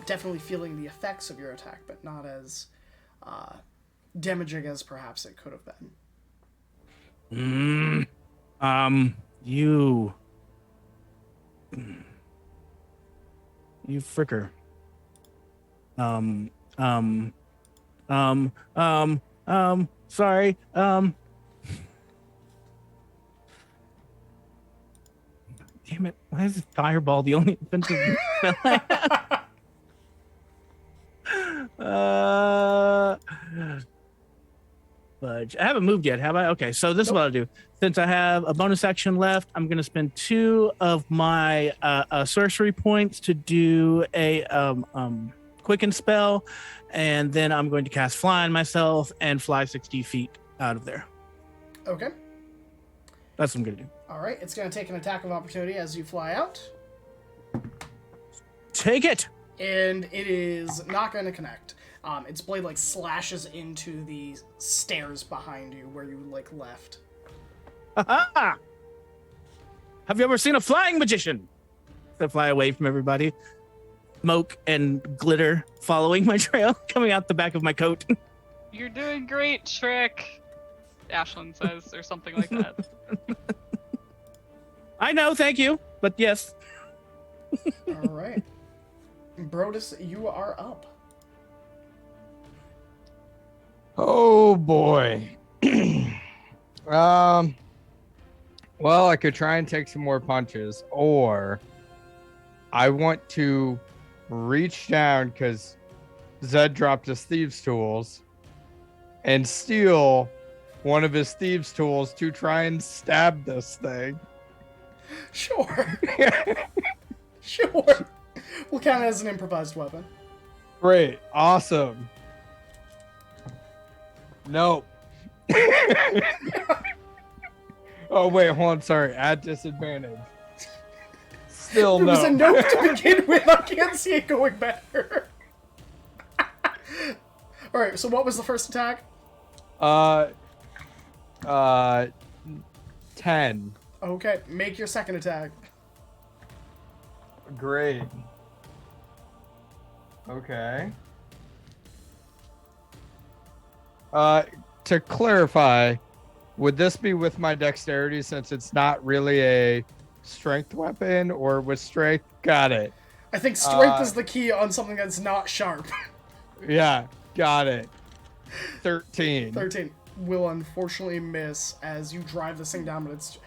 Definitely feeling the effects of your attack, but not as damaging as perhaps it could have been. You fricker. um, sorry. Damn it! Why is fireball the only offensive spell I have? Fudge. I haven't moved yet, have I? Okay, so this is what I'll do. Since I have a bonus action left, I'm going to spend 2 of my sorcery points to do a quicken spell, and then I'm going to cast Fly on myself and fly 60 feet out of there. Okay. That's what I'm going to do. All right. It's going to take an attack of opportunity as you fly out. Take it! And it is not going to connect. Its blade like slashes into the stairs behind you where you like left. Ha-ha! Have you ever seen a flying magician? I fly away from everybody. Smoke and glitter following my trail, coming out the back of my coat. You're doing great, Shrek. Ashlyn says, or something like that. I know, thank you, but yes. All right. Brodus, you are up. Oh boy. Well, I could try and take some more punches, or I want to reach down because Zed dropped his thieves' tools and steal one of his thieves' tools to try and stab this thing. Sure. Sure. We'll count it as an improvised weapon. Great. Awesome. Nope. Oh, wait, hold on. Sorry. At disadvantage. Still It was a no. note to begin with. I can't see it going better. Alright, so what was the first attack? 10. Okay, make your second attack. Great. Okay. To clarify, would this be with my dexterity since it's not really a strength weapon, or with strength? Got it. I think strength is the key on something that's not sharp. Yeah, got it. 13. 13 will unfortunately miss as you drive this thing down, but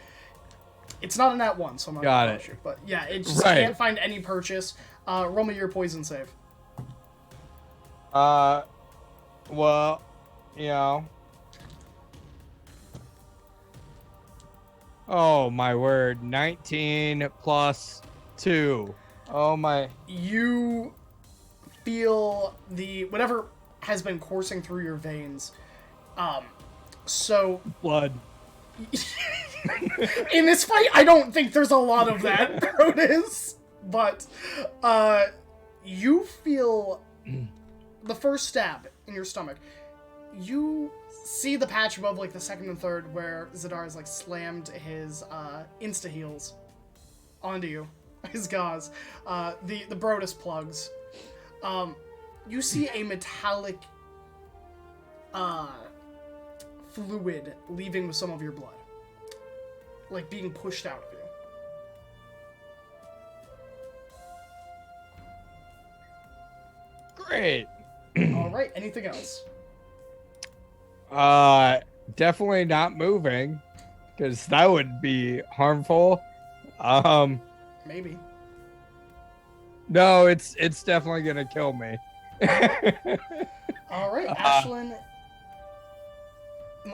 it's not a nat 1, so I'm not Got gonna it. push you. But yeah, it just Right. can't find any purchase. Roll me your poison save. Well, you know. Oh my word, 19 plus 2. Oh my. You feel the whatever has been coursing through your veins. So Blood. in this fight, I don't think there's a lot of that, Brodus. But you feel the first stab in your stomach. You see the patch above like the second and third where Zadar has like slammed his insta heals onto you. His gauze. The Brodus plugs. You see a metallic fluid leaving with some of your blood. Like being pushed out of you. Great. Alright, anything else? Definitely not moving, because that would be harmful. Maybe. No, it's definitely gonna kill me. Alright, Ashlyn.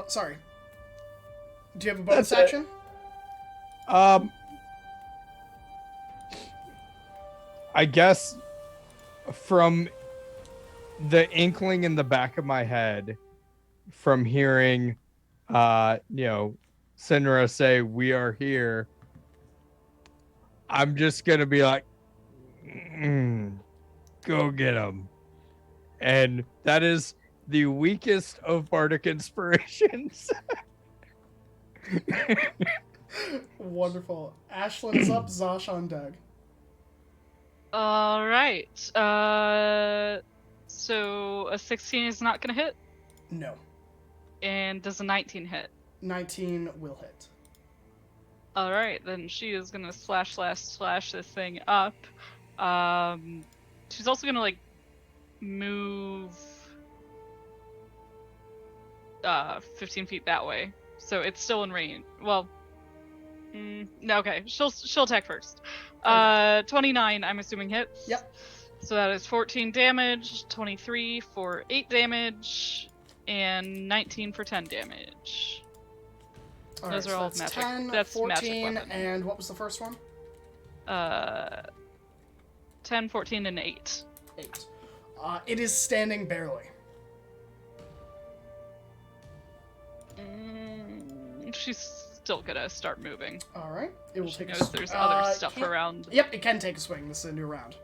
Sorry. Do you have a bonus That's it. action? I guess from the inkling in the back of my head, from hearing, Sinra say, "We are here," I'm just gonna be like, "Go get him," and that is the weakest of bardic inspirations. Wonderful. Ashlyn's up, Zosh on Doug. All right. So a 16 is not gonna hit, No. and does a 19 hit? 19 will hit. All right, then she is gonna slash this thing up. She's also gonna like move 15 feet that way. So it's still in range. Well, no, okay. She'll attack first. 29, I'm assuming hits. Yep. So that is 14 damage, 23 for 8 damage, and 19 for 10 damage. All Those right, are so all that's magic. 10, That's 14, magic weapon. and what was the first one? 10, 14, and 8. 8. It is standing barely. She's still gonna start moving. All right. It will She take a knows swing. there's other stuff around. Yep, it can take a swing. This is a new round.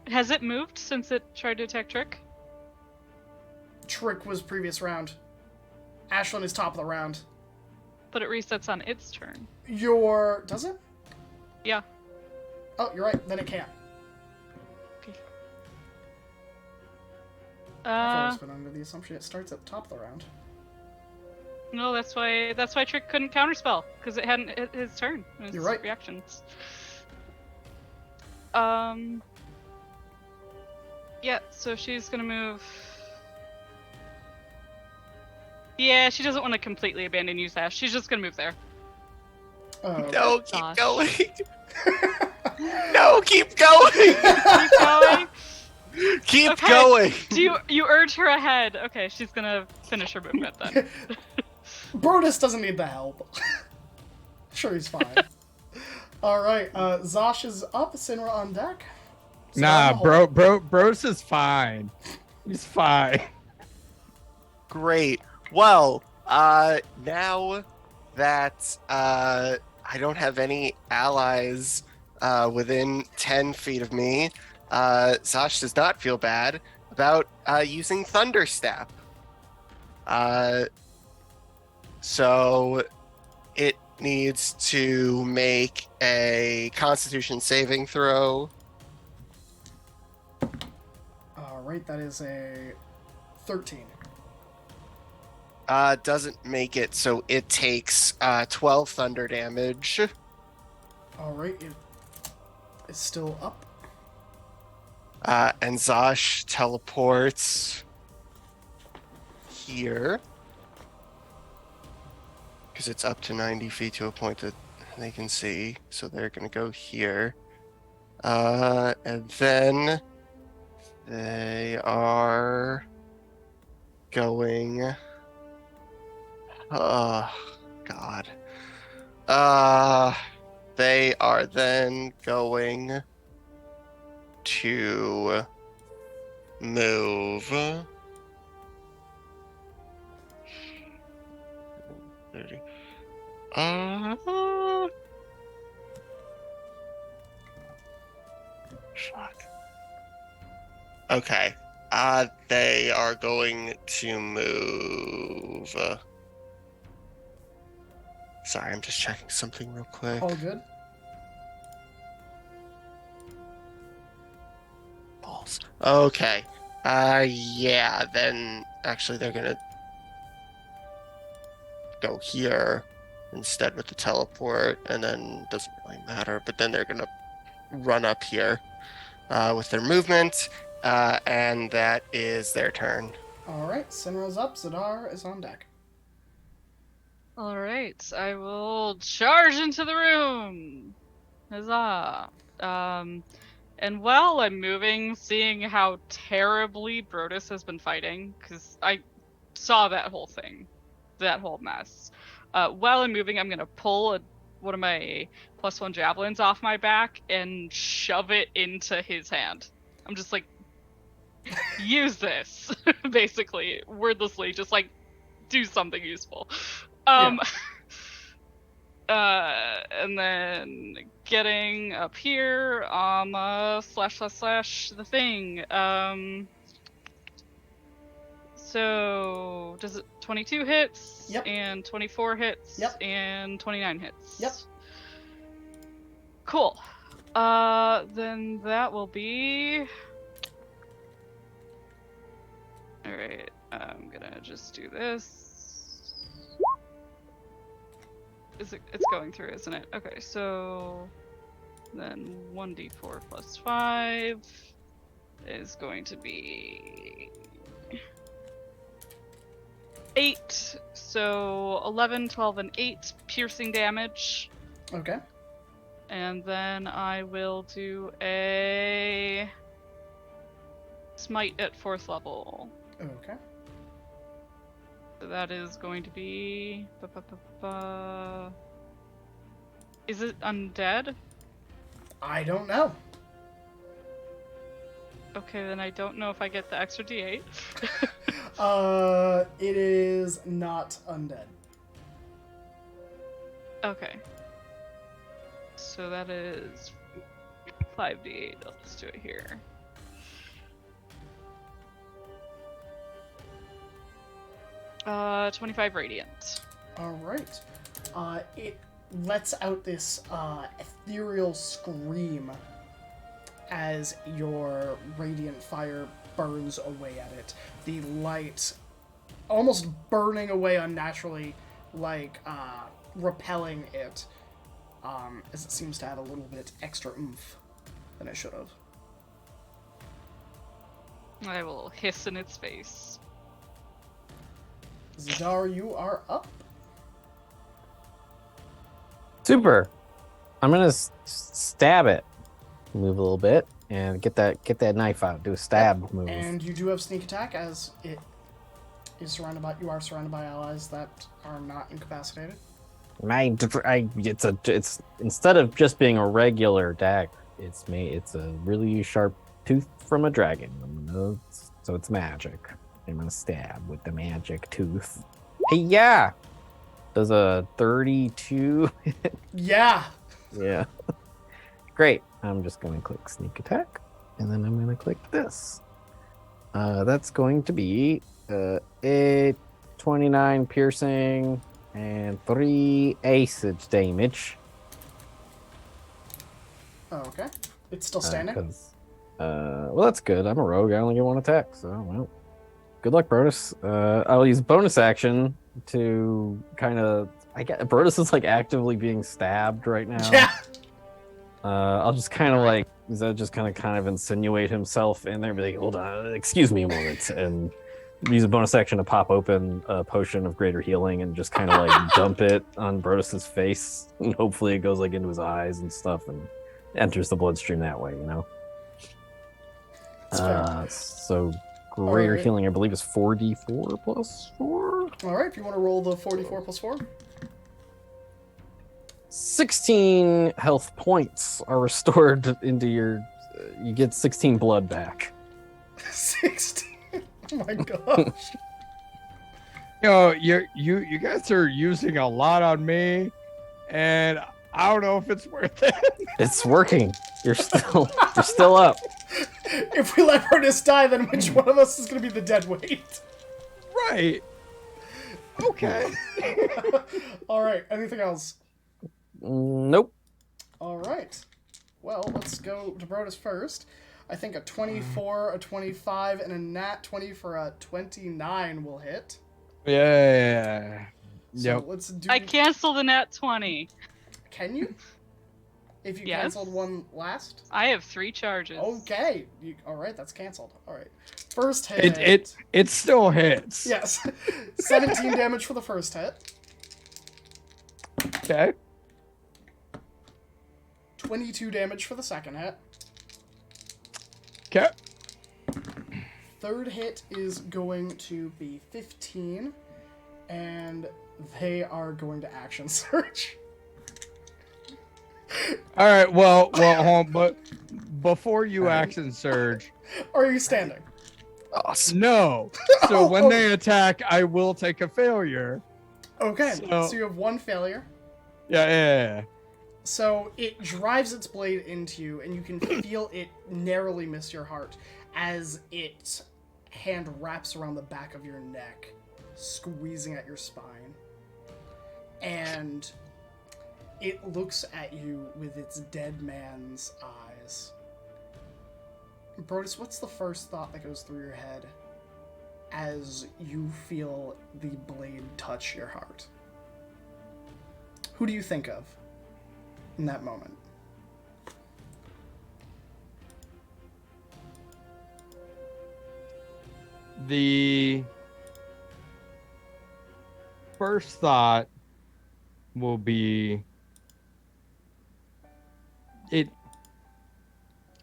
Has it moved since it tried to attack Trick? Trick was previous round. Ashlyn is top of the round. But it resets on its turn. Does it? Yeah. Oh, you're right. Then it can't. Okay. I've always been under the assumption it starts at the top of the round. No, that's why Trick couldn't counterspell, because it hadn't hit his turn. His You're right. Reactions. Yeah, so she's gonna move. Yeah, she doesn't want to completely abandon Usash. She's just gonna move there. No, keep Gosh. going. No, keep going. Keep going. Keep Okay. going. Do you urge her ahead? Okay, she's gonna finish her movement then. Brodus doesn't need the help. Sure, he's fine. All right, Zosh is up. Sinra on deck. So Nah, I'm a hold. Bros is fine. He's fine. Great. Well, now that I don't have any allies within 10 feet of me, Zosh does not feel bad about using Thunderstep. So it needs to make a Constitution saving throw. All right, that is a 13. Doesn't make it, so it takes 12 thunder damage. All right, it is still up. And Zosh teleports here. Because it's up to 90 feet to a point that they can see. So they're going to go here. And then they are going... Oh, God. They are then going to move 30. Fuck. Okay. They are going to move. Sorry, I'm just checking something real quick. All good. Balls. Okay. Yeah, then actually they're gonna go here instead with the teleport, and then doesn't really matter, but then they're gonna run up here with their movement, and that is their turn. All right, Sinra's up. Zadar is on deck. All right, I will charge into the room. Huzzah! And while I'm moving, seeing how terribly Brodus has been fighting, because I saw that whole thing, that whole mess. While I'm moving, I'm gonna pull one of my +1 javelins off my back and shove it into his hand. I'm just like, use this, basically, wordlessly, just like do something useful. And then getting up here, slash the thing. So does it 22 hits? Yep. And 24 hits? Yep. And 29 hits? Yep. Cool. Then that will be... Alright, I'm gonna just do this. It's going through, isn't it? Okay, so then 1d4 plus 5. is going to be 8. So 11, 12, and 8 piercing damage. Okay. And then I will do a smite at 4th level. Okay. So that is going to be... Is it undead? I don't know. Okay, then I don't know if I get the extra d8. It is not undead. Okay. So that is 5d8. I'll just do it here. Uh, 25 radiant. All right. It lets out this ethereal scream as your radiant fire burns away at it. The light almost burning away unnaturally, like repelling it, as it seems to add a little bit extra oomph than it should have. I will hiss in its face. Zadar, you are up. Super. I'm gonna stab it. Move a little bit and get that knife out. Do a stab move. And you do have sneak attack as it is surrounded by. You are surrounded by allies that are not incapacitated. It's instead of just being a regular dagger, it's a really sharp tooth from a dragon. So it's magic. I'm gonna stab with the magic tooth. Hey, yeah. Does a 32? Yeah. Yeah. Great. I'm just going to click sneak attack, and then I'm going to click this. That's going to be a 29 piercing and 3 acid damage. Oh, okay. It's still standing. Well, that's good. I'm a rogue. I only get 1 attack, so well. Good luck, Brodus. I'll use bonus action to kind of. Brodus is like actively being stabbed right now. Yeah. I'll just kind of like Zed just kind of insinuate himself in there, and be like, "Hold on, excuse me a moment," and use a bonus action to pop open a potion of greater healing and just kind of like dump it on Brodus's face, and hopefully it goes like into his eyes and stuff and enters the bloodstream that way, you know. So greater Alright. healing, I believe, is 4d4 plus 4. All right. If you want to roll the 44 plus 4. 16 health points are restored into your. You get 16 blood back. 16. Oh my gosh. You know, you guys are using a lot on me, and I don't know if it's worth it. It's working. You're still up. If we let Ernest die, then which one of us is going to be the dead weight? Right. Okay. All right. Anything else? Nope. All right. Well, let's go to Brodus first. I think a 24, a 25, and a nat 20 for a 29 will hit. Yeah. So Yep. let's do. I cancel the nat 20. Can you? If you Yes. canceled one last? I have 3 charges. Okay. All right, that's canceled. All right. First hit. It still hits. Yes. 17 damage for the first hit. Okay. 22 damage for the second hit. Okay. Third hit is going to be 15, and they are going to action surge. All right. Well, hold on, but before you action surge, Are you standing? Awesome. no. So Oh, when oh. they attack, I will take a failure. Okay, So- so you have one failure. Yeah. So it drives its blade into you, and you can feel it narrowly miss your heart as its hand wraps around the back of your neck, squeezing at your spine. And it looks at you with its dead man's eyes. Brodus, what's the first thought that goes through your head as you feel the blade touch your heart? Who do you think of in that moment? The first thought will be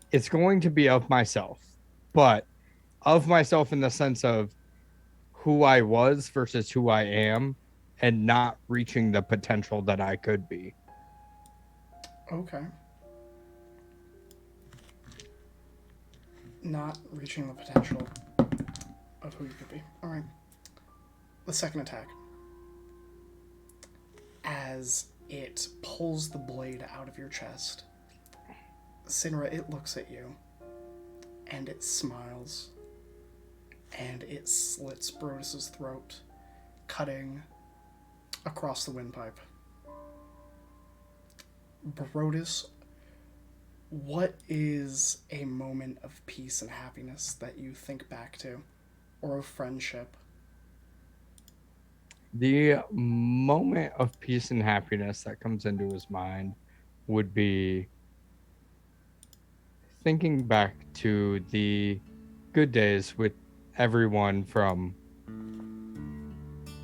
it's going to be of myself, but of myself in the sense of who I was versus who I am and not reaching the potential that I could be. Okay. Not reaching the potential of who you could be. All right. The second attack. As it pulls the blade out of your chest, Sinra, it looks at you, and it smiles, and it slits Brodus's throat, cutting across the windpipe. Brodus, what is a moment of peace and happiness that you think back to, or of friendship? The moment of peace and happiness that comes into his mind would be thinking back to the good days with everyone from,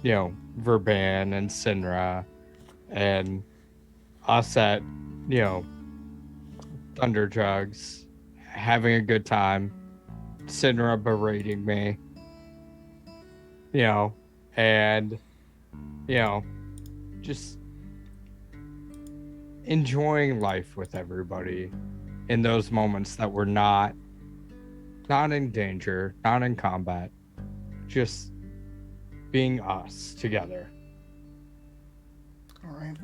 Verban and Sinra and us at, Thunder Jugs, having a good time, Sinra berating me, and, just enjoying life with everybody in those moments that were not in danger, not in combat, just being us together. All right.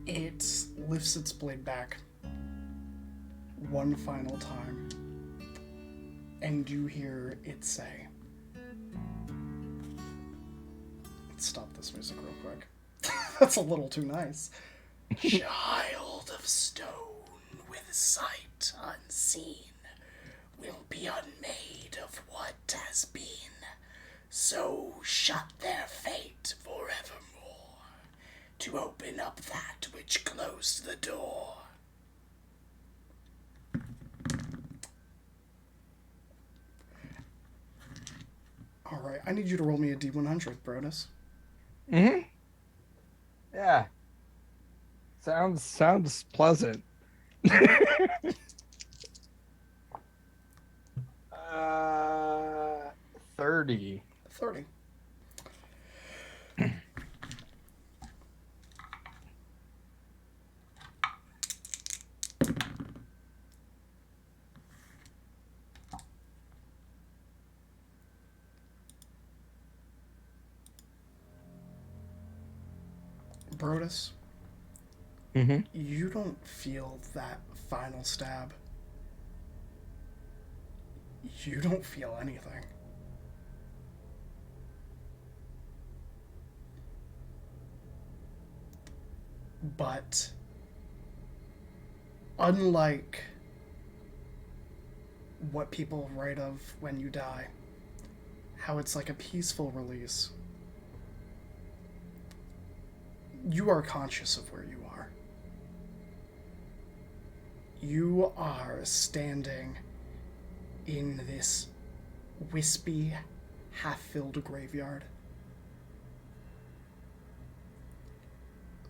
It lifts its blade back one final time, and you hear it say, let's stop this music real quick. That's a little too nice. Child of stone with sight unseen will be unmade of what has been. So shut their fate forevermore to open up that which closed the door. Alright, I need you to roll me a D100, Brodus. Mm-hmm. Yeah. Sounds pleasant. 30. 30. Brodus, Mm-hmm. you don't feel that final stab. You don't feel anything. But unlike what people write of when you die, how it's like a peaceful release, you are conscious of where you are. You are standing in this wispy, half-filled graveyard,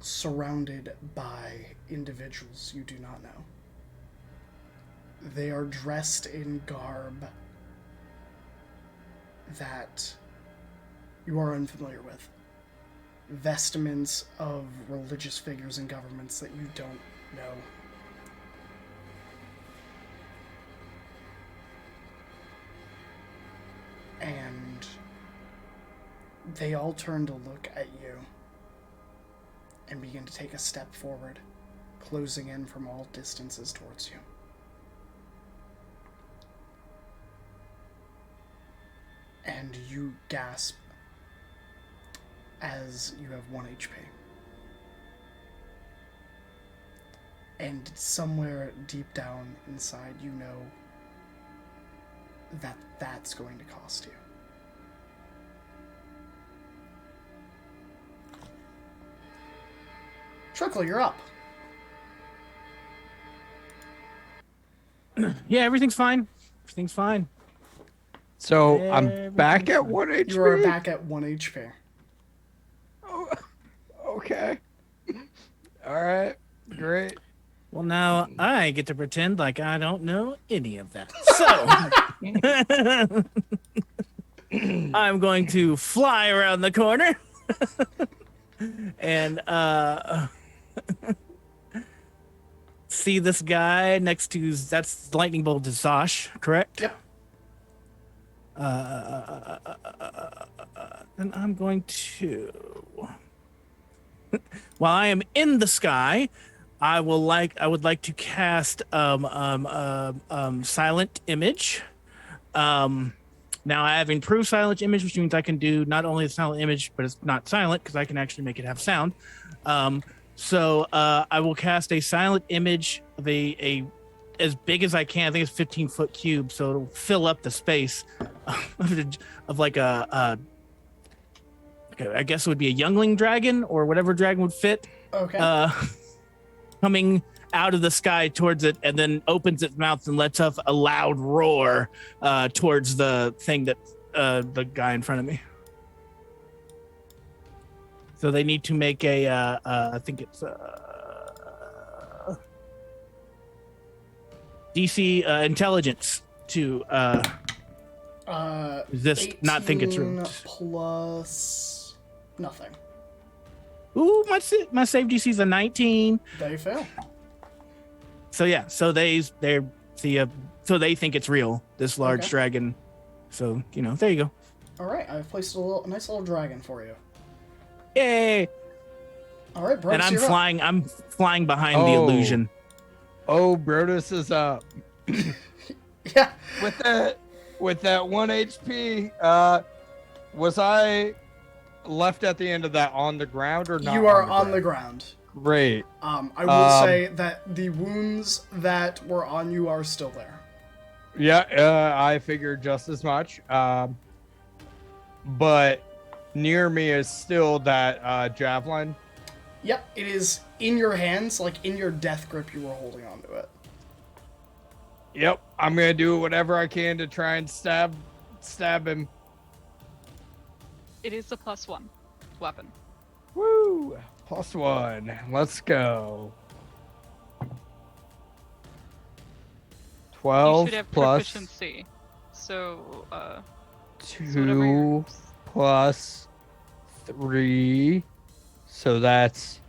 surrounded by individuals you do not know. They are dressed in garb that you are unfamiliar with. Vestments of religious figures and governments that you don't know. And they all turn to look at you and begin to take a step forward, closing in from all distances towards you. And you gasp as you have 1 HP. And somewhere deep down inside, you know that that's going to cost you. Trickle, you're up. Yeah, everything's fine. Everything's fine. So I'm back at 1 HP. You are back at 1 HP. Oh, okay. All right. Great. Well, now I get to pretend like I don't know any of that. So I'm going to fly around the corner and see this guy next to that's lightning bolt to Zosh, correct? Yep. And I'm going to, while I am in the sky, I would like to cast silent image. Now I have improved silent image, which means I can do not only the silent image, but it's not silent because I can actually make it have sound. So I will cast a silent image of a as big as I can. I think it's 15-foot cube, so it'll fill up the space of like I guess it would be a youngling dragon or whatever dragon would fit. Okay. Coming out of the sky towards it, and then opens its mouth and lets off a loud roar towards the thing that the guy in front of me. So they need to make a I think it's DC intelligence to resist, not think it's 18 ruined. plus nothing. Ooh, my save DC is a 19. They fail. So yeah, so they think it's real, this large Okay. dragon. So there you go. All right, I've placed a nice little dragon for you. Yay! All right, Bryce, And I'm you're up. flying. I'm flying behind the Oh. illusion. Oh, Brodus is up. Yeah. With that 1 HP, was I left at the end of that on the ground or not? You are on the ground. Great. I will say that the wounds that were on you are still there. Yeah, I figured just as much. But near me is still that javelin. Yep, it is in your hands, like in your death grip. You were holding onto it. Yep, I'm gonna do whatever I can to try and stab him. It is a +1 weapon. Woo! +1. Let's go. You 12 should have plus proficiency. So, whatever 2 your- plus 3. So that's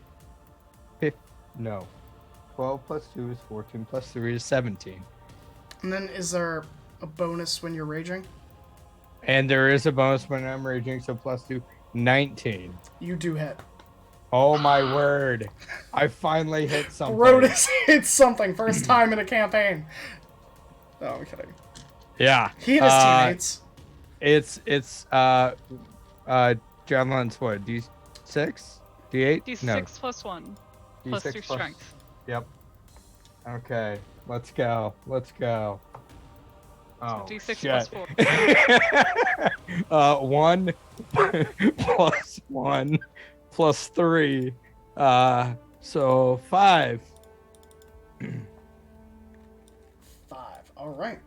12 plus 2 is 14 plus 3 is 17. And then is there a bonus when you're raging? And there is a bonus when I'm raging, so +2, 19. You do hit. Oh my word. I finally hit something. Brodus hits something first time in a campaign. No, I'm kidding. Yeah. He and his teammates. It's javelin's what? D6? D8? D6 No. +1 plus D6 your plus- strength. Yep. Okay. Let's go. Oh, D6 shit. +4. 1 plus 1 plus 3. So 5. 5. All right.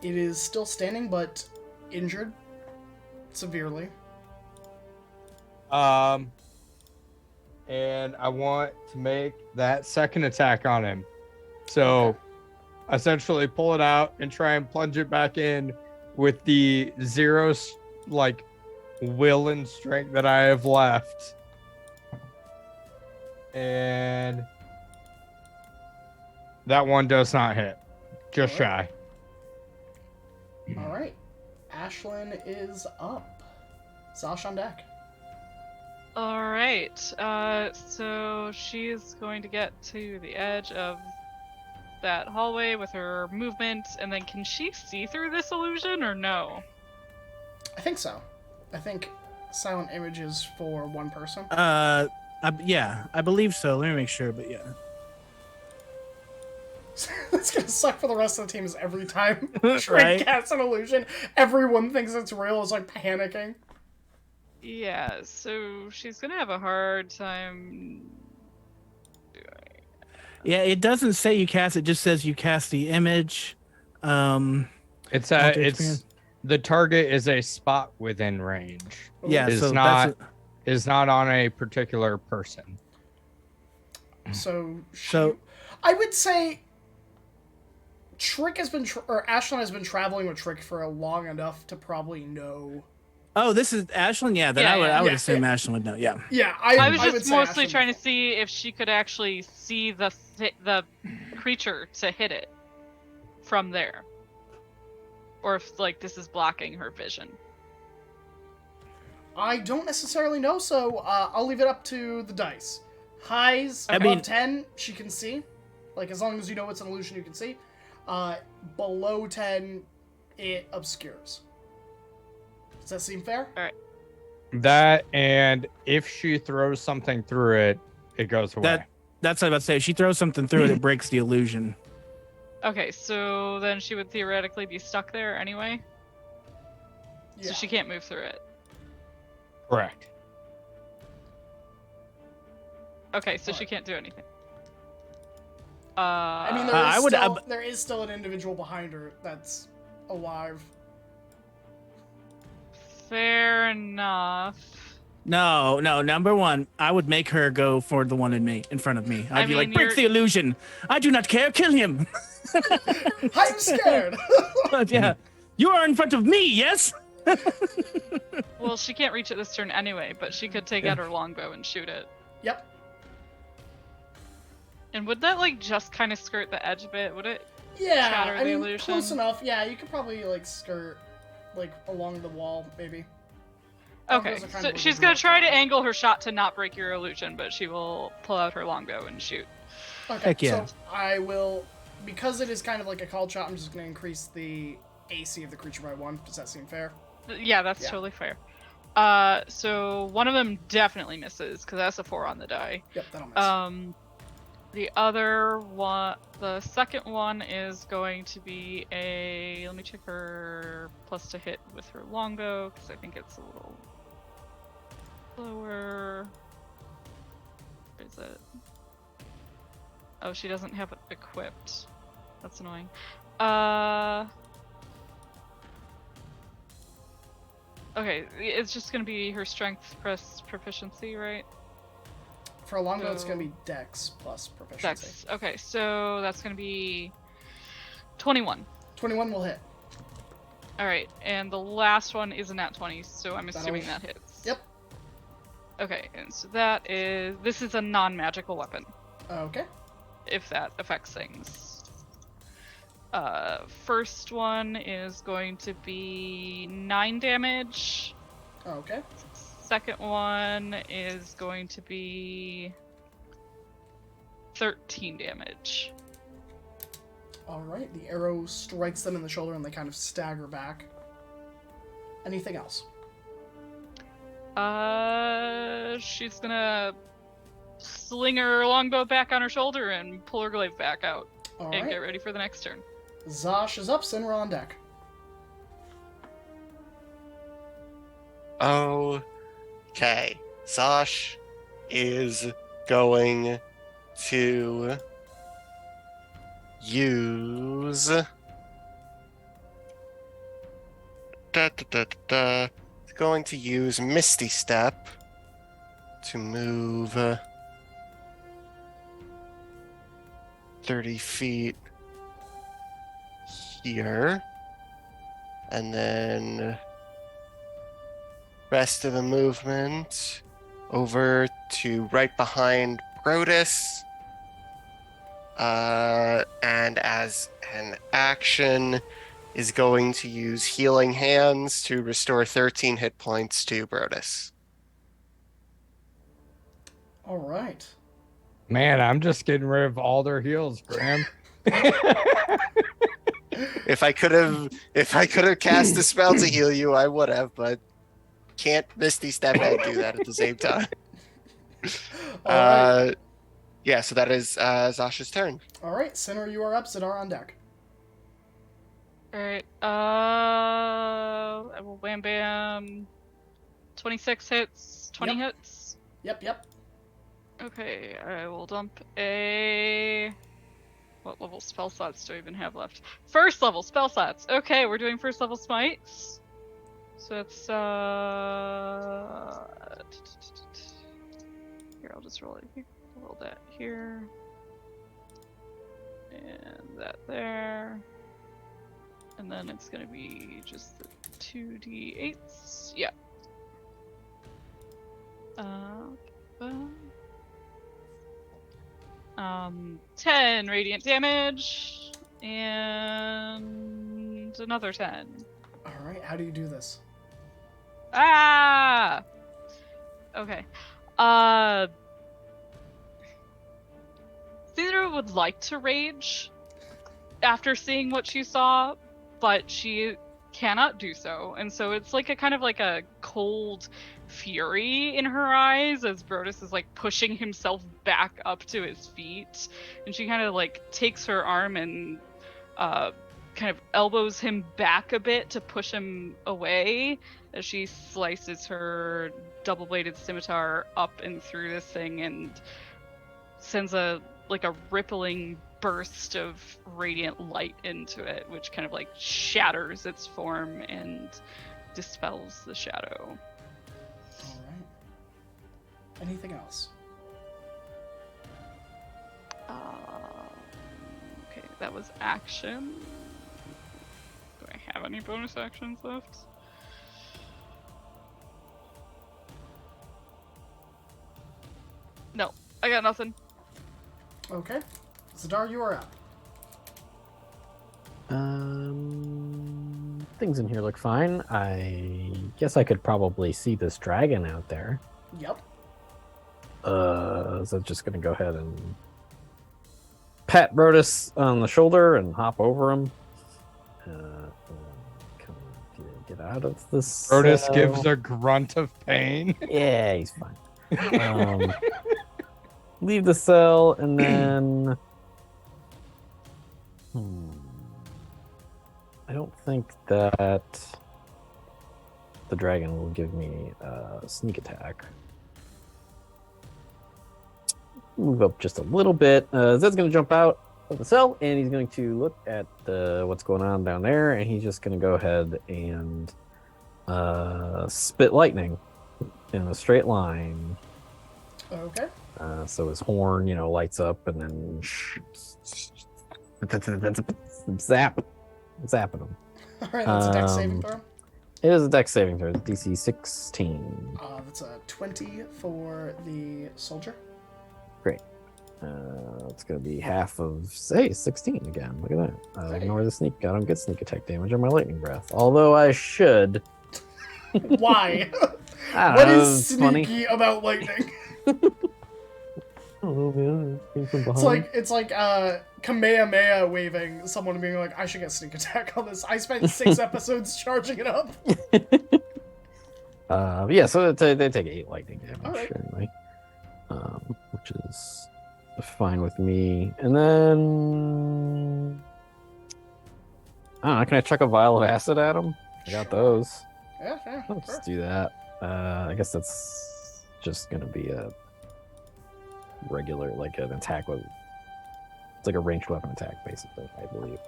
It is still standing, but injured severely. And I want to make that second attack on him. So Okay. essentially pull it out and try and plunge it back in with the 0 will and strength that I have left. And that one does not hit. Just shy. All right. Ashlyn is up. Zosh on deck. All right. So she's going to get to the edge of that hallway with her movement, and then can she see through this illusion or no? I think so. I think silent image is for one person. Yeah, I believe so. Let me make sure, but yeah. It's gonna suck for the rest of the team. Is every time Trey Right? casts an illusion, everyone thinks it's real. Is like panicking. Yeah, so she's gonna have a hard time. Yeah, it doesn't say you cast. It just says you cast the image. It's Alter it's experience. the target is a spot within range. Yeah, Is so not that's is not on a particular person. So, So- I would say Trick has been, or Ashlyn has been traveling with Trick for long enough to probably know. Oh, this is Ashlyn. Yeah, then Yeah, I would yeah. assume Ashlyn would know. Yeah. Yeah, I was would just say mostly Ashlyn trying to before. see if she could actually see the creature to hit it from there, or if like this is blocking her vision. I don't necessarily know, so I'll leave it up to the dice. Highs I above mean- 10, she can see. Like, as long as you know it's an illusion, you can see. Below 10, it obscures. Does that seem fair? That, and if she throws something through it, it goes away. That's what I was about to say. If she throws something through it, it breaks the illusion. Okay, so then she would theoretically be stuck there anyway, Yeah. so she can't move through it. Correct. Okay, so she Alright. can't do anything. I mean, there is still an individual behind her that's alive. Fair enough. No. Number one, I would make her go for the one in front of me. I'd I be like, mean, break the illusion. I do not care. Kill him. I'm scared! But yeah, you are in front of me. Yes. Well, she can't reach it this turn anyway, but she could take Yeah. out her longbow and shoot it. Yep. And would that like just kind of skirt the edge a bit? Would it? Yeah, Shatter I the mean, illusion. close enough. Yeah, you could probably, like, skirt, like, along the wall, maybe. Okay, Longbows are kind so of she's a gonna direct try to shot. angle her shot to not break your illusion, but she will pull out her longbow and shoot. Okay, Heck yeah. so I will, because it is kind of like a called shot, I'm just going to increase the AC of the creature by 1. Does that seem fair? Yeah, that's Yeah. totally fair. So one of them definitely misses because that's a 4 on the die. Yep, that'll miss. The other one, the second one is going to be a. Let me check her plus to hit with her longbow because I think it's a little lower. Where is it? Oh, she doesn't have it equipped. That's annoying. Okay, it's just gonna be her strength plus proficiency, right? For a longbow, it's going to so- be Dex plus proficiency. Dex. Okay, so that's gonna be 21. 21 will hit. All right, and the last one is a nat 20, so I'm assuming That'll- that hits. Yep. Okay, and so that is. This is a non-magical weapon, Okay. if that affects things. First one is going to be 9 damage. Okay. Second one is going to be 13 damage. Alright, the arrow strikes them in the shoulder and they kind of stagger back. Anything else? She's gonna sling her longbow back on her shoulder and pull her glaive back out and get Alright. ready for the next turn. Zosh is up, Sinra on deck. Okay. Zosh is going to use. It's going to use Misty Step to move 30 feet here. And then rest of the movement over to right behind Brodus. And as an action, is going to use Healing Hands to restore 13 hit points to Brodus. Alright. Man, I'm just getting rid of all their heals, Graham. If I could have cast a spell to heal you, I would have, but can't Misty Step and do that at the same time. Alright. Yeah, so that is Zasha's turn. Alright, Sinra, you are up. Sidar on deck. Alright, I will wham bam. 26 hits, 20 Yep. hits. Yep. Okay, I will dump a. what level spell slots do I even have left? First level spell slots. Okay, we're doing first level smites. So it's here. I'll just roll it here. Roll that here, and that there, and then it's gonna be just the 2d8s. Yeah. 10 radiant damage, and another 10. All right, how do you do this? Ah! Okay. Theodora would like to rage after seeing what she saw, but she cannot do so. And so it's like a kind of like a cold fury in her eyes as Brodus is like pushing himself back up to his feet. And she kind of like takes her arm and kind of elbows him back a bit to push him away as she slices her double-bladed scimitar up and through this thing and sends a rippling burst of radiant light into it, which kind of like shatters its form and dispels the shadow. All right. Anything else? Okay, that was action. Do I have any bonus actions left? No, I got nothing. Okay. Zadar, you are up. Things in here look fine. I guess I could probably see this dragon out there. Yep. So I'm just gonna go ahead and pat Brodus on the shoulder and hop over him. Come get out of this. Brodus gives a grunt of pain. Yeah, he's fine. Leave the cell and then. I don't think that the dragon will give me a sneak attack. Move up just a little bit. Zed's going to jump out of the cell and he's going to look at what's going on down there, and he's just going to go ahead and spit lightning in a straight line. Okay. So his horn, lights up and then zapping him. All right, that's a dex saving throw. It is a dex saving throw. DC 16. That's a 20 for the soldier. Great. It's going to be half of, 16 again. Look at that. Ignore the sneak. I don't get sneak attack damage on my lightning breath. Although I should. Why? I don't What know, is it's funny. sneaky about lightning? It's like Kamehameha waving someone being like, I should get sneak attack on this. I spent 6 episodes charging it up. Yeah, so they take 8 lightning damage Alright. anyway, which is fine with me. And then I don't know, can I chuck a vial of acid at him? I got those. Yeah, sure. Let's do that. I guess that's just gonna be a regular, like an attack with. It's like a ranged weapon attack, basically, I believe.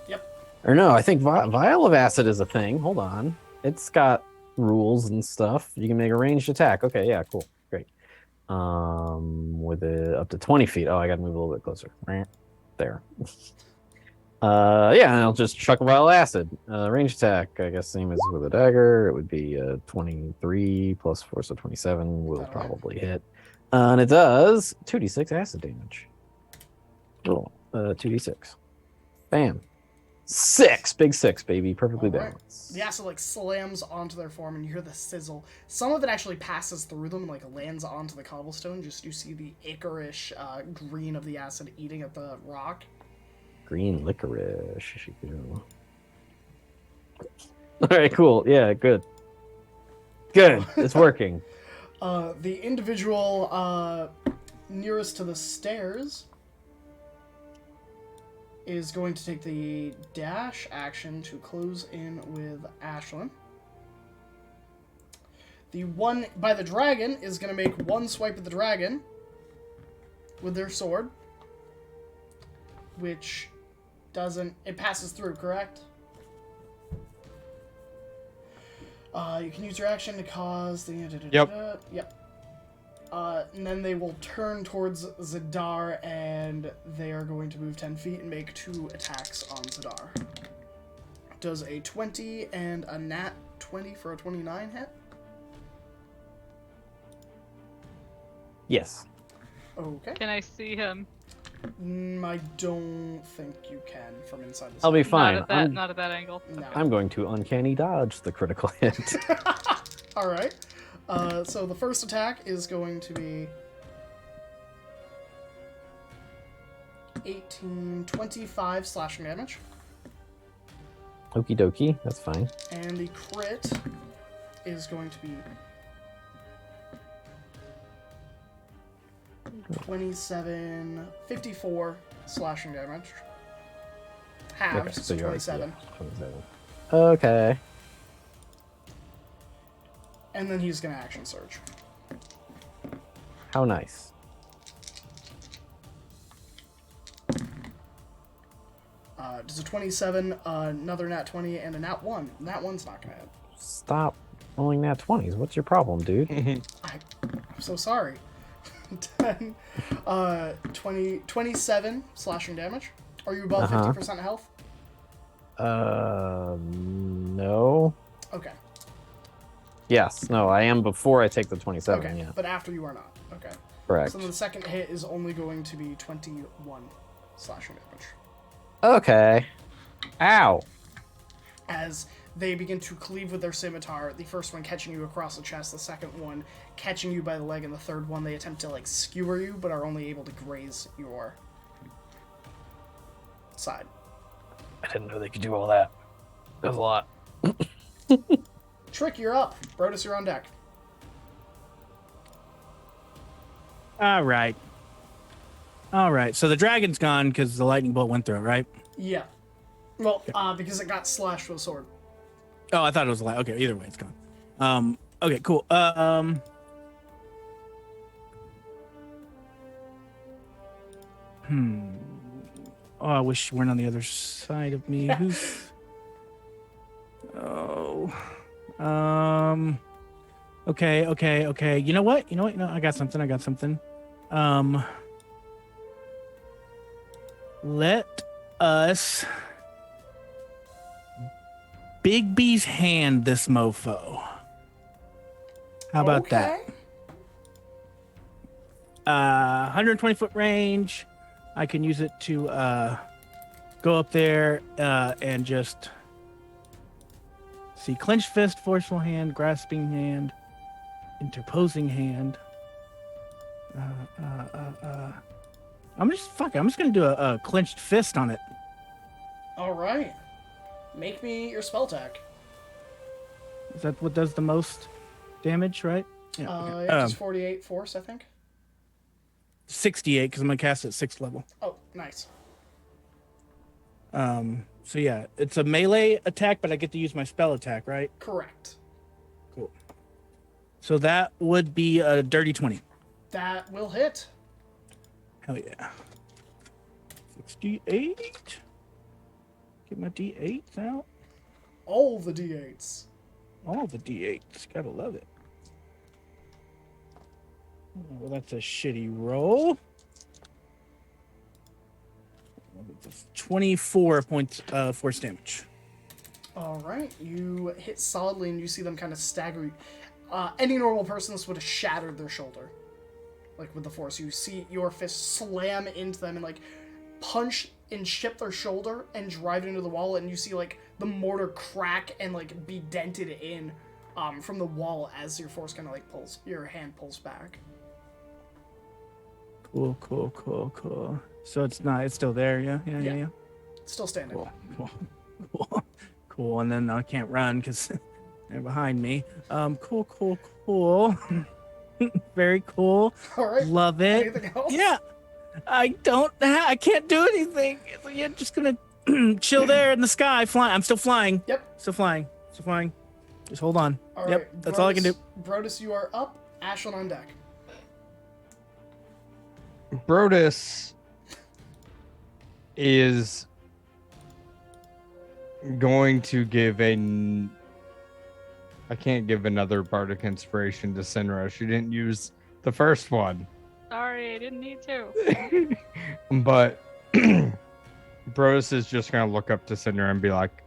Yep. Or no, I think vial of acid is a thing. Hold on, it's got rules and stuff. You can make a ranged attack. Okay, yeah, cool, great. With it up to 20 feet. Oh, I got to move a little bit closer. Right there. Yeah, and I'll just chuck a vial of acid. Range attack, I guess, same as with a dagger. It would be 23 plus 4, so 27 will That'll probably hit. And it does 2d6 acid damage. Roll 2d6. Bam. 6, big 6, baby, perfectly All right. balanced. The acid like slams onto their form, and you hear the sizzle. Some of it actually passes through them, like lands onto the cobblestone. Just you see the ichorish green of the acid eating at the rock. Green licorice. All right, cool. Yeah, good. Good. It's working. The individual nearest to the stairs is going to take the dash action to close in with Ashlyn. The one by the dragon is going to make 1 swipe at the dragon with their sword. which doesn't... It passes through, correct? You can use your action to cause the... Yep. Yep. And then they will turn towards Zadar, and they are going to move 10 feet and make 2 attacks on Zadar. Does a 20 and a nat 20 for a 29 hit? Yes. Okay. Can I see him? I don't think you can from inside the I'll be cell. fine. Not at that angle. No. I'm going to uncanny dodge the critical hit. All right. So the first attack is going to be 18, 25 slashing damage. Okie dokie, that's fine. And the crit is going to be 27, 54 slashing damage. Halves, so you're 27. yeah, 27. Okay. And then he's going to action surge. How nice. Does a 27, another nat 20, and a nat 1. Nat 1's not going to hit. Stop rolling nat 20s. What's your problem, dude? I'm so sorry. 10, 27 slashing damage. Are you above 50% health? No. Okay. Yes, no, I am before I take the 27, Okay. yeah. But after you are not. Okay. Correct. So then the second hit is only going to be 21 slashing damage. Okay. Ow. As they begin to cleave with their scimitar, the first one catching you across the chest, the second one catching you by the leg, and the third one they attempt to like skewer you, but are only able to graze your side. I didn't know they could do all that. That was a lot. Trick, you're up. Brodus, you're on deck. All right. All right. So the dragon's gone because the lightning bolt went through it, right? Yeah. Well, because it got slashed with a sword. Oh, I thought it was light. Okay, either way, it's gone. Okay, cool. Oh, I wish you weren't on the other side of me. Who's? Oh. Okay. You know what? No, I got something. Let us Big B's hand this mofo. How about that? 120-foot range. I can use it to go up there and just see clenched fist, forceful hand, grasping hand, interposing hand. I'm just gonna do a clenched fist on it. All right. Make me your spell attack. Is that what does the most damage, right? Yeah, just 48 force, I think. 68 because I'm gonna cast it at 6th level. Oh, nice. So yeah, it's a melee attack, but I get to use my spell attack, right? Correct. Cool. So that would be a dirty 20. That will hit. Hell yeah. 68. Get my D8s out. All the d8s. All the D8s. Gotta love it. Well, that's a shitty roll. 24 points force damage. All right. You hit solidly, and you see them kind of stagger. Any normal person, this would have shattered their shoulder. Like, with the force. You see your fist slam into them and, like, punch and chip their shoulder and drive it into the wall, and you see, like, the mortar crack and, like, be dented in from the wall as your force kind of, like, pulls. Your hand pulls back. Cool. So it's still there, yeah? Yeah. Still standing. Cool. And then I can't run because they're behind me. Cool. Very cool. All right. Love it. Anything else? Yeah. I can't do anything. So you're just gonna chill there in the sky, flying. I'm still flying. Yep. Still flying. Just hold on. All yep. right. That's all I can do. Brodus, you are up. Ashlyn on deck. Brodus is going to give I can't give another bardic inspiration to Sinra. She didn't use the first one. Sorry, I didn't need to. But Brodus is just going to look up to Sinra and be like,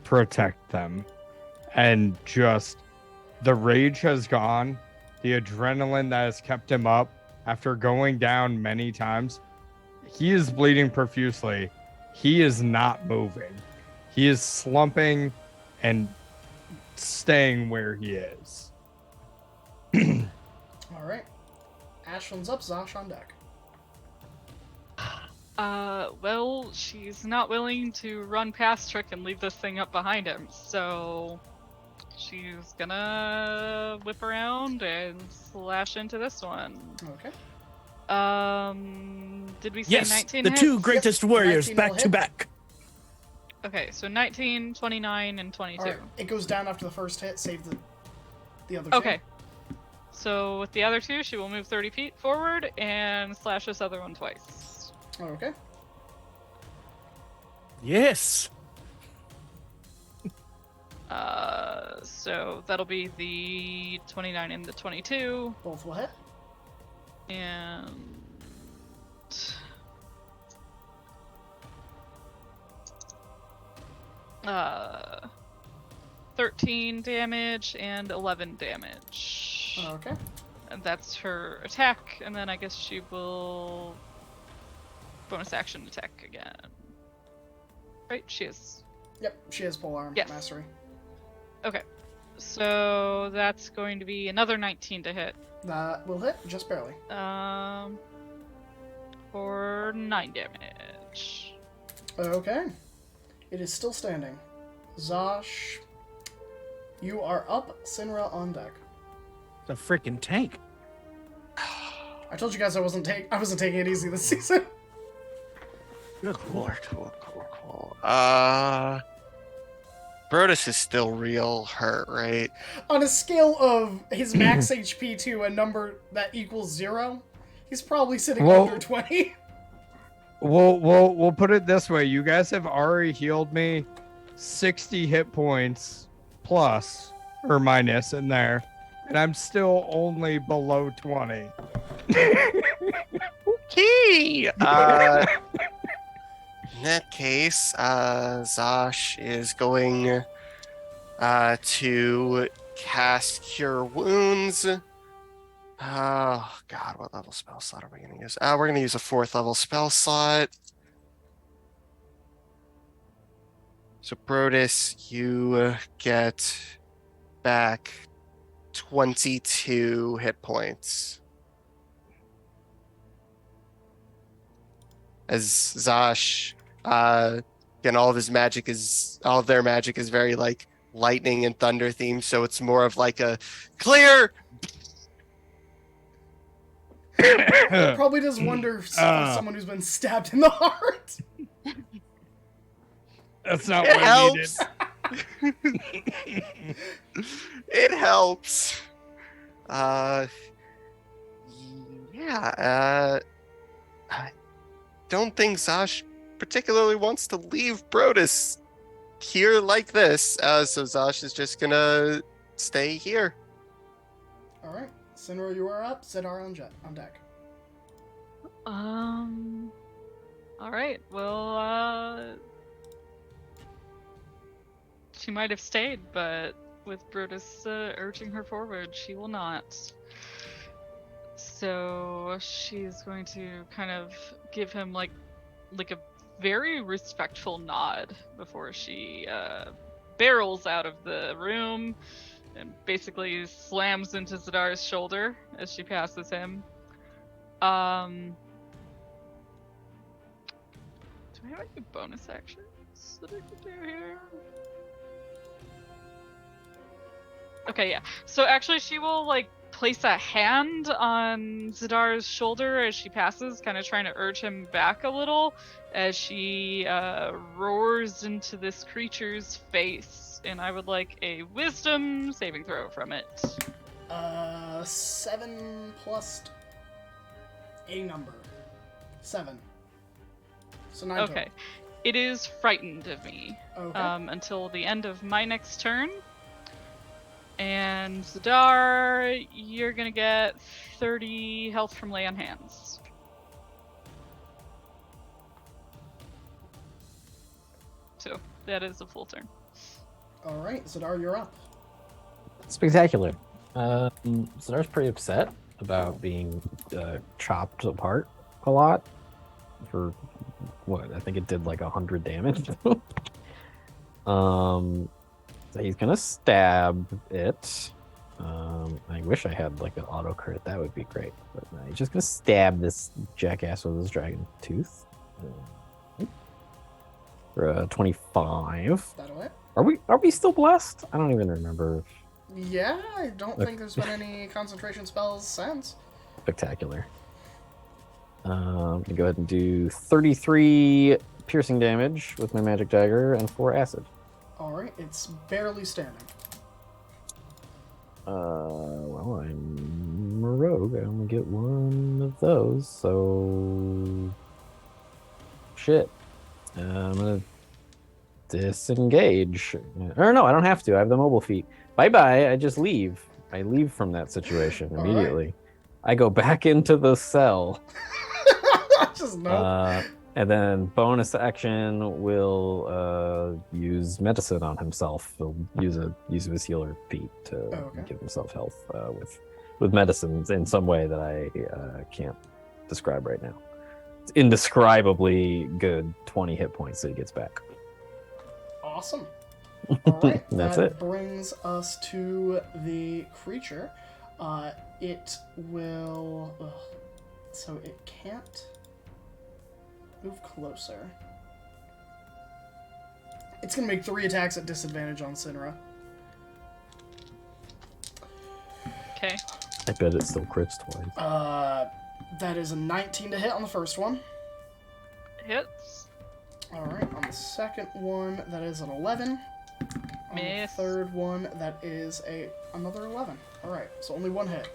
protect them. And just, the rage has gone. The adrenaline that has kept him up after going down many times. He is bleeding profusely. He is not moving. He is slumping and staying where he is. All right. Ashland's up, Zosh on deck. Well, she's not willing to run past Trick and leave this thing up behind him, so she's gonna whip around and slash into this one. Okay. Did we say Yes, 19 the hits? two greatest warriors 19 will back to hit. back. Okay, so 19, 29, and 22. All right. It goes down after the first hit. Save the other two. Okay. So with the other two, she will move 30 feet forward and slash this other one twice. Okay. Yes. So that'll be the 29 and the 22, Both will hit. and 13 damage and 11 damage. Okay. And that's her attack, and then I guess she will bonus action attack again. Right? She is. Yep. She has polearm Yes. mastery. Okay. So that's going to be another 19 to hit. That will hit just barely. For 9 damage. Okay. It is still standing. Zosh, you are up. Sinra on deck. The freaking tank. I told you guys I wasn't taking it easy this season. Good lord. Cool. Brodus is still real hurt, right? On a scale of his max HP to a number that equals 0, he's probably sitting Well- under 20. We'll put it this way. You guys have already healed me 60 hit points plus or minus in there, and I'm still only below 20. Okay. In that case, Zosh is going to cast Cure Wounds. Oh God, what level spell slot are we going to use? We're going to use a 4th level spell slot. So Brodus, you get back 22 hit points. As Zosh, again, all of their magic is very like lightning and thunder themed, so it's more of like a clear. It probably does wonders for someone who's been stabbed in the heart. That's not It what helps. I needed. It helps. Yeah. I don't think Zosh particularly wants to leave Brodus here like this. So Zosh is just gonna stay here. All right, Sinra, you are up. Sidar on deck. All right. Well, she might have stayed, but with Brutus urging her forward, she will not. So she's going to kind of give him like a very respectful nod before she barrels out of the room and basically slams into Zidar's shoulder as she passes him. Do I have any bonus actions that I can do here? Okay, yeah. So actually she will like place a hand on Zidar's shoulder as she passes, kind of trying to urge him back a little as she roars into this creature's face. And I would like a wisdom saving throw from it. 7 plus a number. 7. So 9 Okay. It is frightened of me total. Okay. until the end of my next turn. And Zadar, you're gonna get 30 health from lay on hands. So that is a full turn. All right, Zadar, you're up. Spectacular. Zadar's pretty upset about being chopped apart a lot for what I think it did like 100 damage. So he's gonna stab it. I wish I had like an auto crit. That would be great. But no, he's just gonna stab this jackass with his dragon tooth. For 25. That'll hit. Are we still blessed? I don't even remember. Yeah, I don't think there's been any concentration spells since. Spectacular. I'm gonna go ahead and do 33 piercing damage with my magic dagger and 4 acid. All right, it's barely standing. Well, I'm a rogue. I only get one of those, so shit. I'm gonna disengage. Or no, I don't have to. I have the mobile feat. Bye bye. I just leave. I leave from that situation All right. immediately. I go back into the cell. Just no. And then bonus action will use medicine on himself. He'll use his healer feat to okay. give himself health with medicines in some way that I can't describe right now. It's indescribably good 20 hit points that he gets back. Awesome. All right, That's that it. brings us to the creature. It will. So it can't move closer. It's gonna make 3 attacks at disadvantage on Sinra. Okay. I bet it still crits twice. That is a 19 to hit on the first one. Hits. All right, on the second one, that is an 11. On Miss. the third one, that is another 11. All right, so only 1 hit.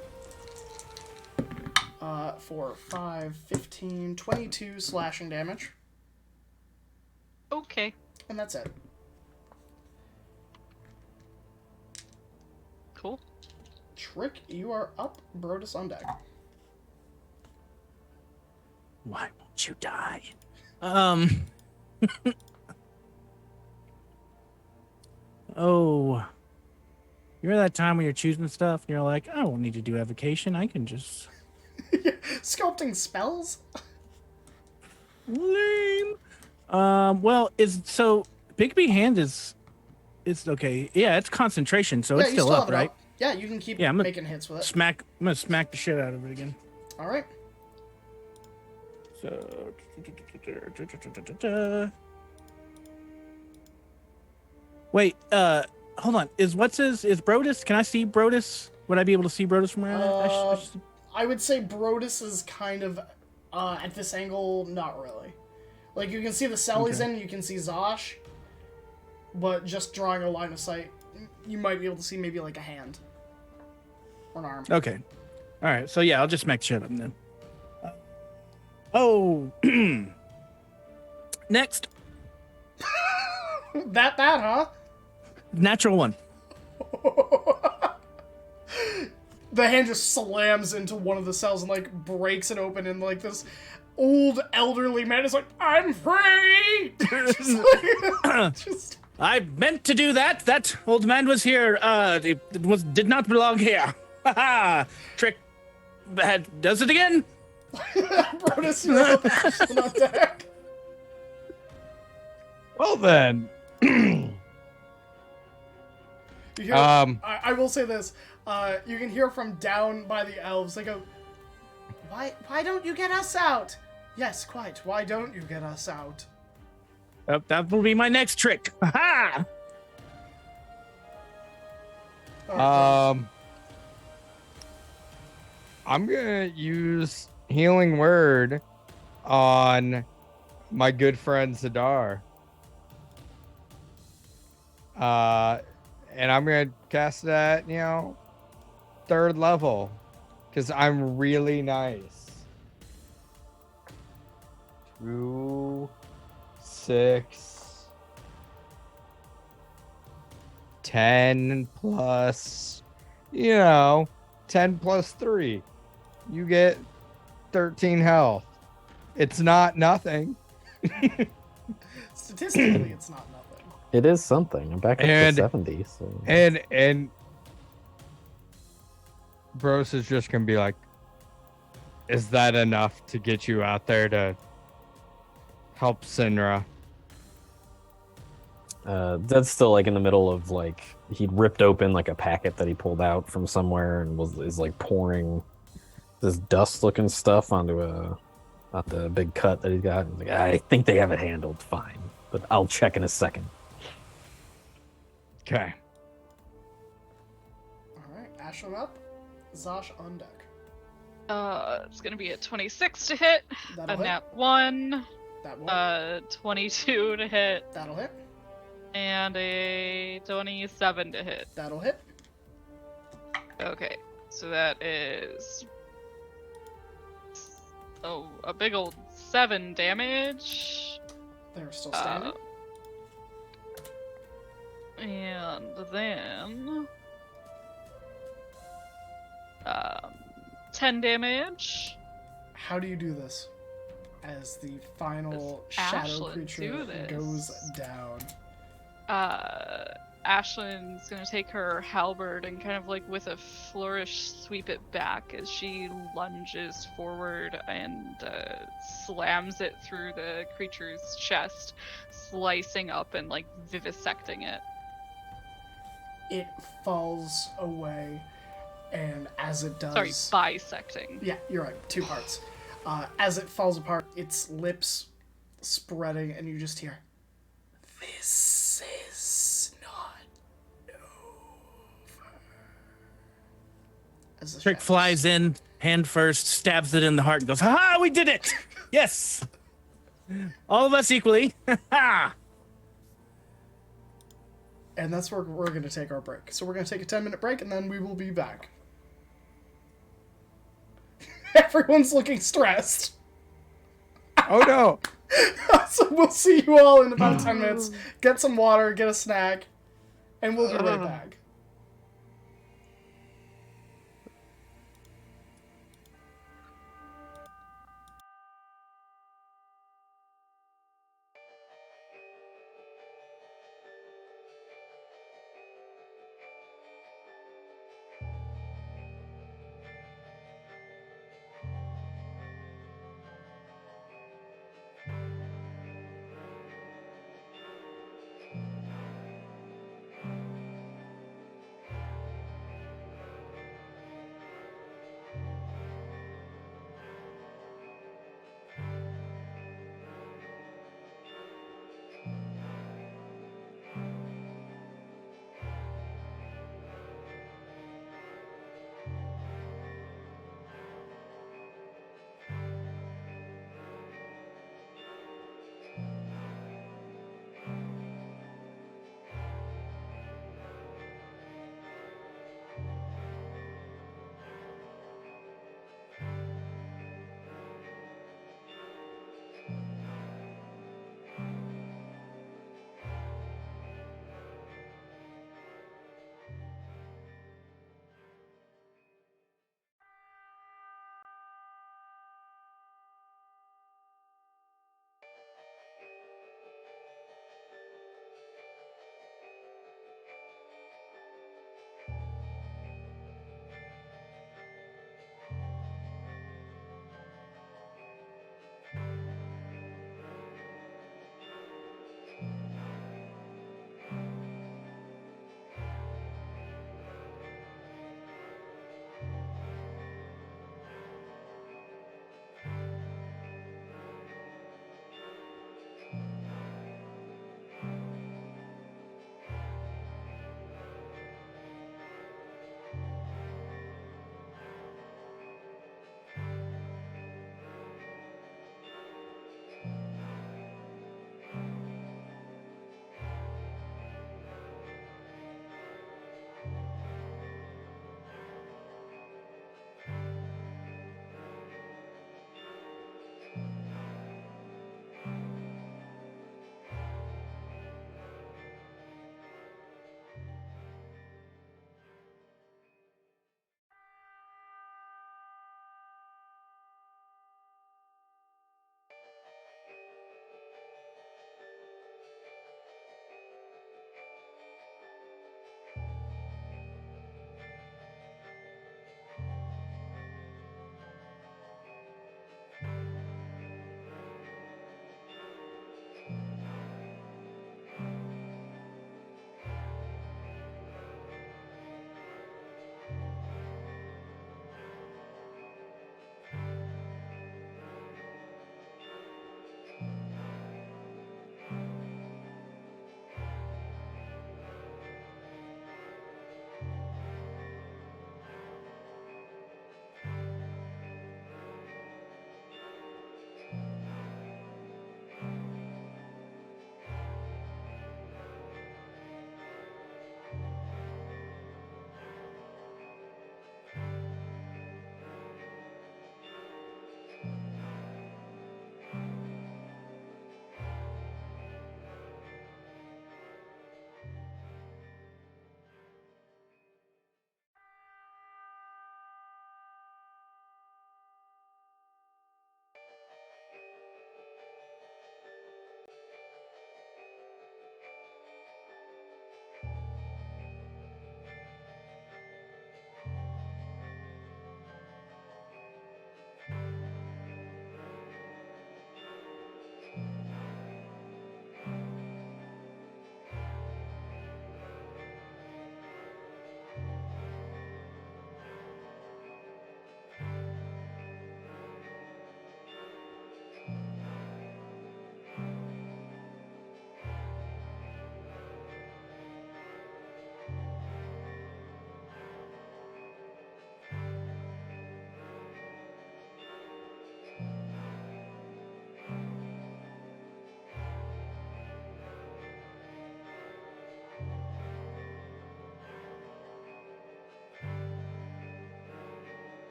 4, 5, 15, 22 slashing damage. Okay. And that's it. Cool. Trick, you are up. Brodus on deck. Why won't you die? Oh. You're that time when you're choosing stuff and you're like, I don't need to do evocation. I can just Sculpting spells? lame. Well, Bigby hand is okay. Yeah, it's concentration, so Yeah, it's you still have up, it right? Yeah, you can keep Yeah, making hits with it. I'm gonna smack the shit out of it again. All right. So wait, hold on. Is Brodus? Can I see Brodus? Would I be able to see Brodus from where I would say Brodus is kind of at this angle, not really. Like, you can see the cell he's in, you can see Zosh, but just drawing a line of sight, you might be able to see maybe like a hand or an arm. Okay. All right. So yeah, I'll just smack shit up then. Oh. Next. That bad, huh? Natural one. The hand just slams into one of the cells and like breaks it open, and like this old elderly man is like, "I'm free." just I meant to do that. That old man was here. Did not belong here. Ha Trick. Does it again? Brodus, you're up. Action on deck. Well then. You hear, I will say this. You can hear from down by the elves. They go, Why don't you get us out? Yes, quite. Why don't you get us out? That will be my next trick. Ha I'm gonna use healing word on my good friend Zadar. And I'm gonna cast that, 3rd level, because I'm really nice to 6, 10 plus, 10 plus 3. You get 13 health. It's not nothing. Statistically, it's not nothing. It is something. I'm back up And- to 70. So. And Bros is just gonna be like, is that enough to get you out there to help Sinra? That's still like in the middle of like he'd ripped open like a packet that he pulled out from somewhere and is like pouring this dust looking stuff onto a big cut that he's got. He's like, I think they have it handled fine, but I'll check in a second. Okay. All right, Ashlyn up, Zosh on deck. It's gonna be a 26 to hit, That'll a hit. nat 1, That will. 22 to hit, That'll hit. and a 27 to hit. That'll hit. Okay, so that is a big old 7 damage. They're still standing. And then 10 damage. How do you do this? As the final Does shadow Ashlyn creature do this? goes down. Ashlyn's gonna take her halberd and kind of like with a flourish sweep it back as she lunges forward and slams it through the creature's chest, slicing up and like vivisecting it. It falls away, and as it does... Sorry, bisecting. Yeah, you're right. 2 parts. As it falls apart, its lips spreading, and you just hear, "This is not over." As the Trick shadows- flies in, hand first, stabs it in the heart, and goes, "Ha ha! We did it! Yes, all of us equally." Ha! And that's where we're going to take our break. So we're going to take a 10-minute break, and then we will be back. Everyone's looking stressed. Oh no. So we'll see you all in about 10 minutes. Get some water, get a snack, and we'll be right back.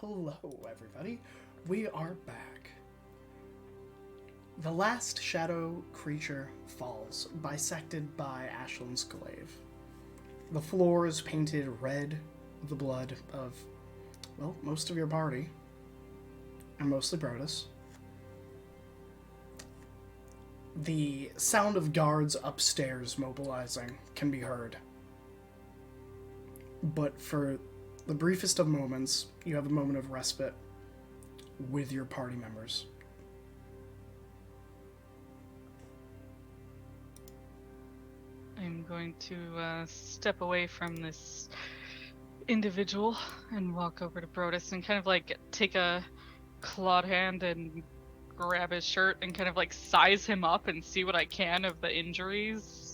Hello, everybody. We are back. The last shadow creature falls, bisected by Ashland's glaive. The floor is painted red with the blood of, well, most of your party, and mostly Brodus. The sound of guards upstairs mobilizing can be heard. But for the briefest of moments, you have a moment of respite with your party members. I'm going to step away from this individual and walk over to Brodus and kind of like take a clawed hand and grab his shirt and kind of like size him up and see what I can of the injuries.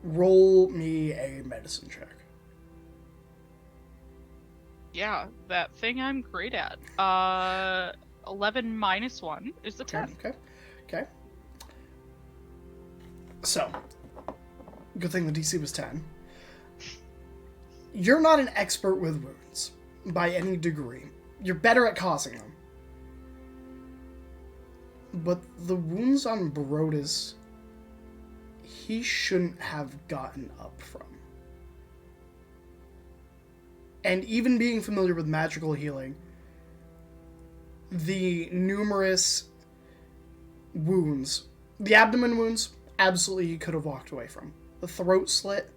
Roll me a medicine check. Yeah, that thing I'm great at. 11 minus 1 is the 10. Okay. So, good thing the DC was 10. You're not an expert with wounds, by any degree. You're better at causing them. But the wounds on Brodus, he shouldn't have gotten up from. And even being familiar with magical healing, the numerous wounds, the abdomen wounds, absolutely he could have walked away from. The throat slit,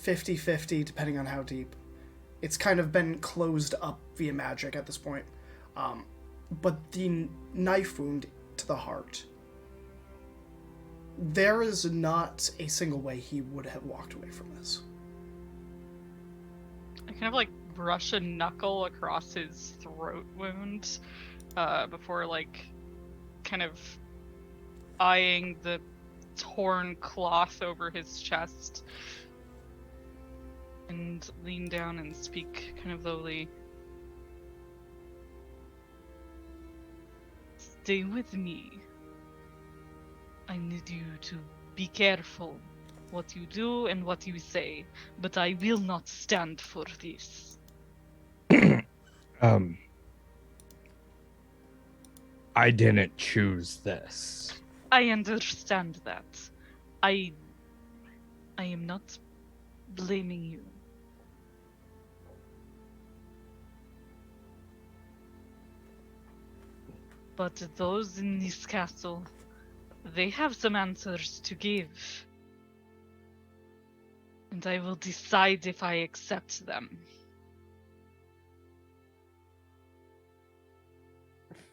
50-50, depending on how deep. It's kind of been closed up via magic at this point. But the knife wound to the heart, there is not a single way he would have walked away from this. I kind of like brush a knuckle across his throat wound before like kind of eyeing the torn cloth over his chest and lean down and speak kind of lowly. Stay with me. I need you to be careful what you do and what you say, but I will not stand for this. I didn't choose this. I understand that. I am not blaming you. But those in this castle, they have some answers to give. And I will decide if I accept them.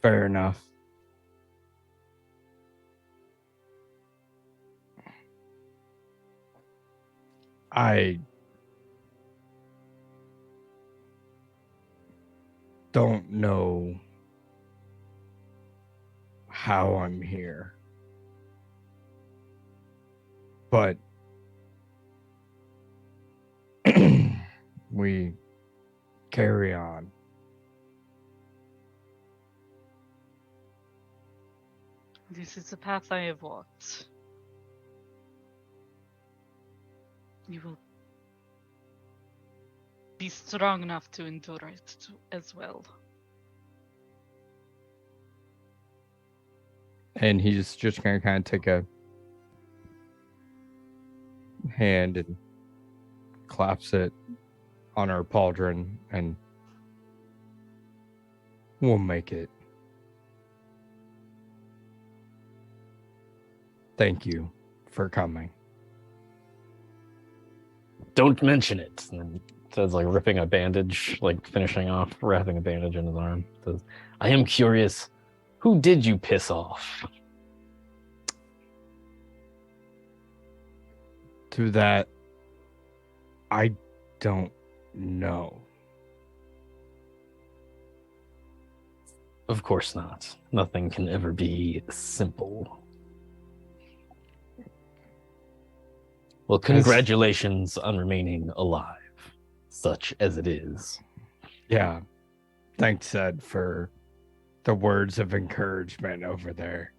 Fair enough. I don't know how I'm here, but we carry on. This is the path I have walked. You will be strong enough to endure it as well. And he's just gonna kind of take a hand and claps it on her pauldron, and we'll make it. Thank you for coming. Don't mention it. And says, like, ripping a bandage, like finishing off, wrapping a bandage in his arm. Says, I am curious, who did you piss off? To that, I don't know. Of course not. Nothing can ever be simple. Well, congratulations on remaining alive, such as it is. Yeah. Thanks, Ed, for the words of encouragement over there.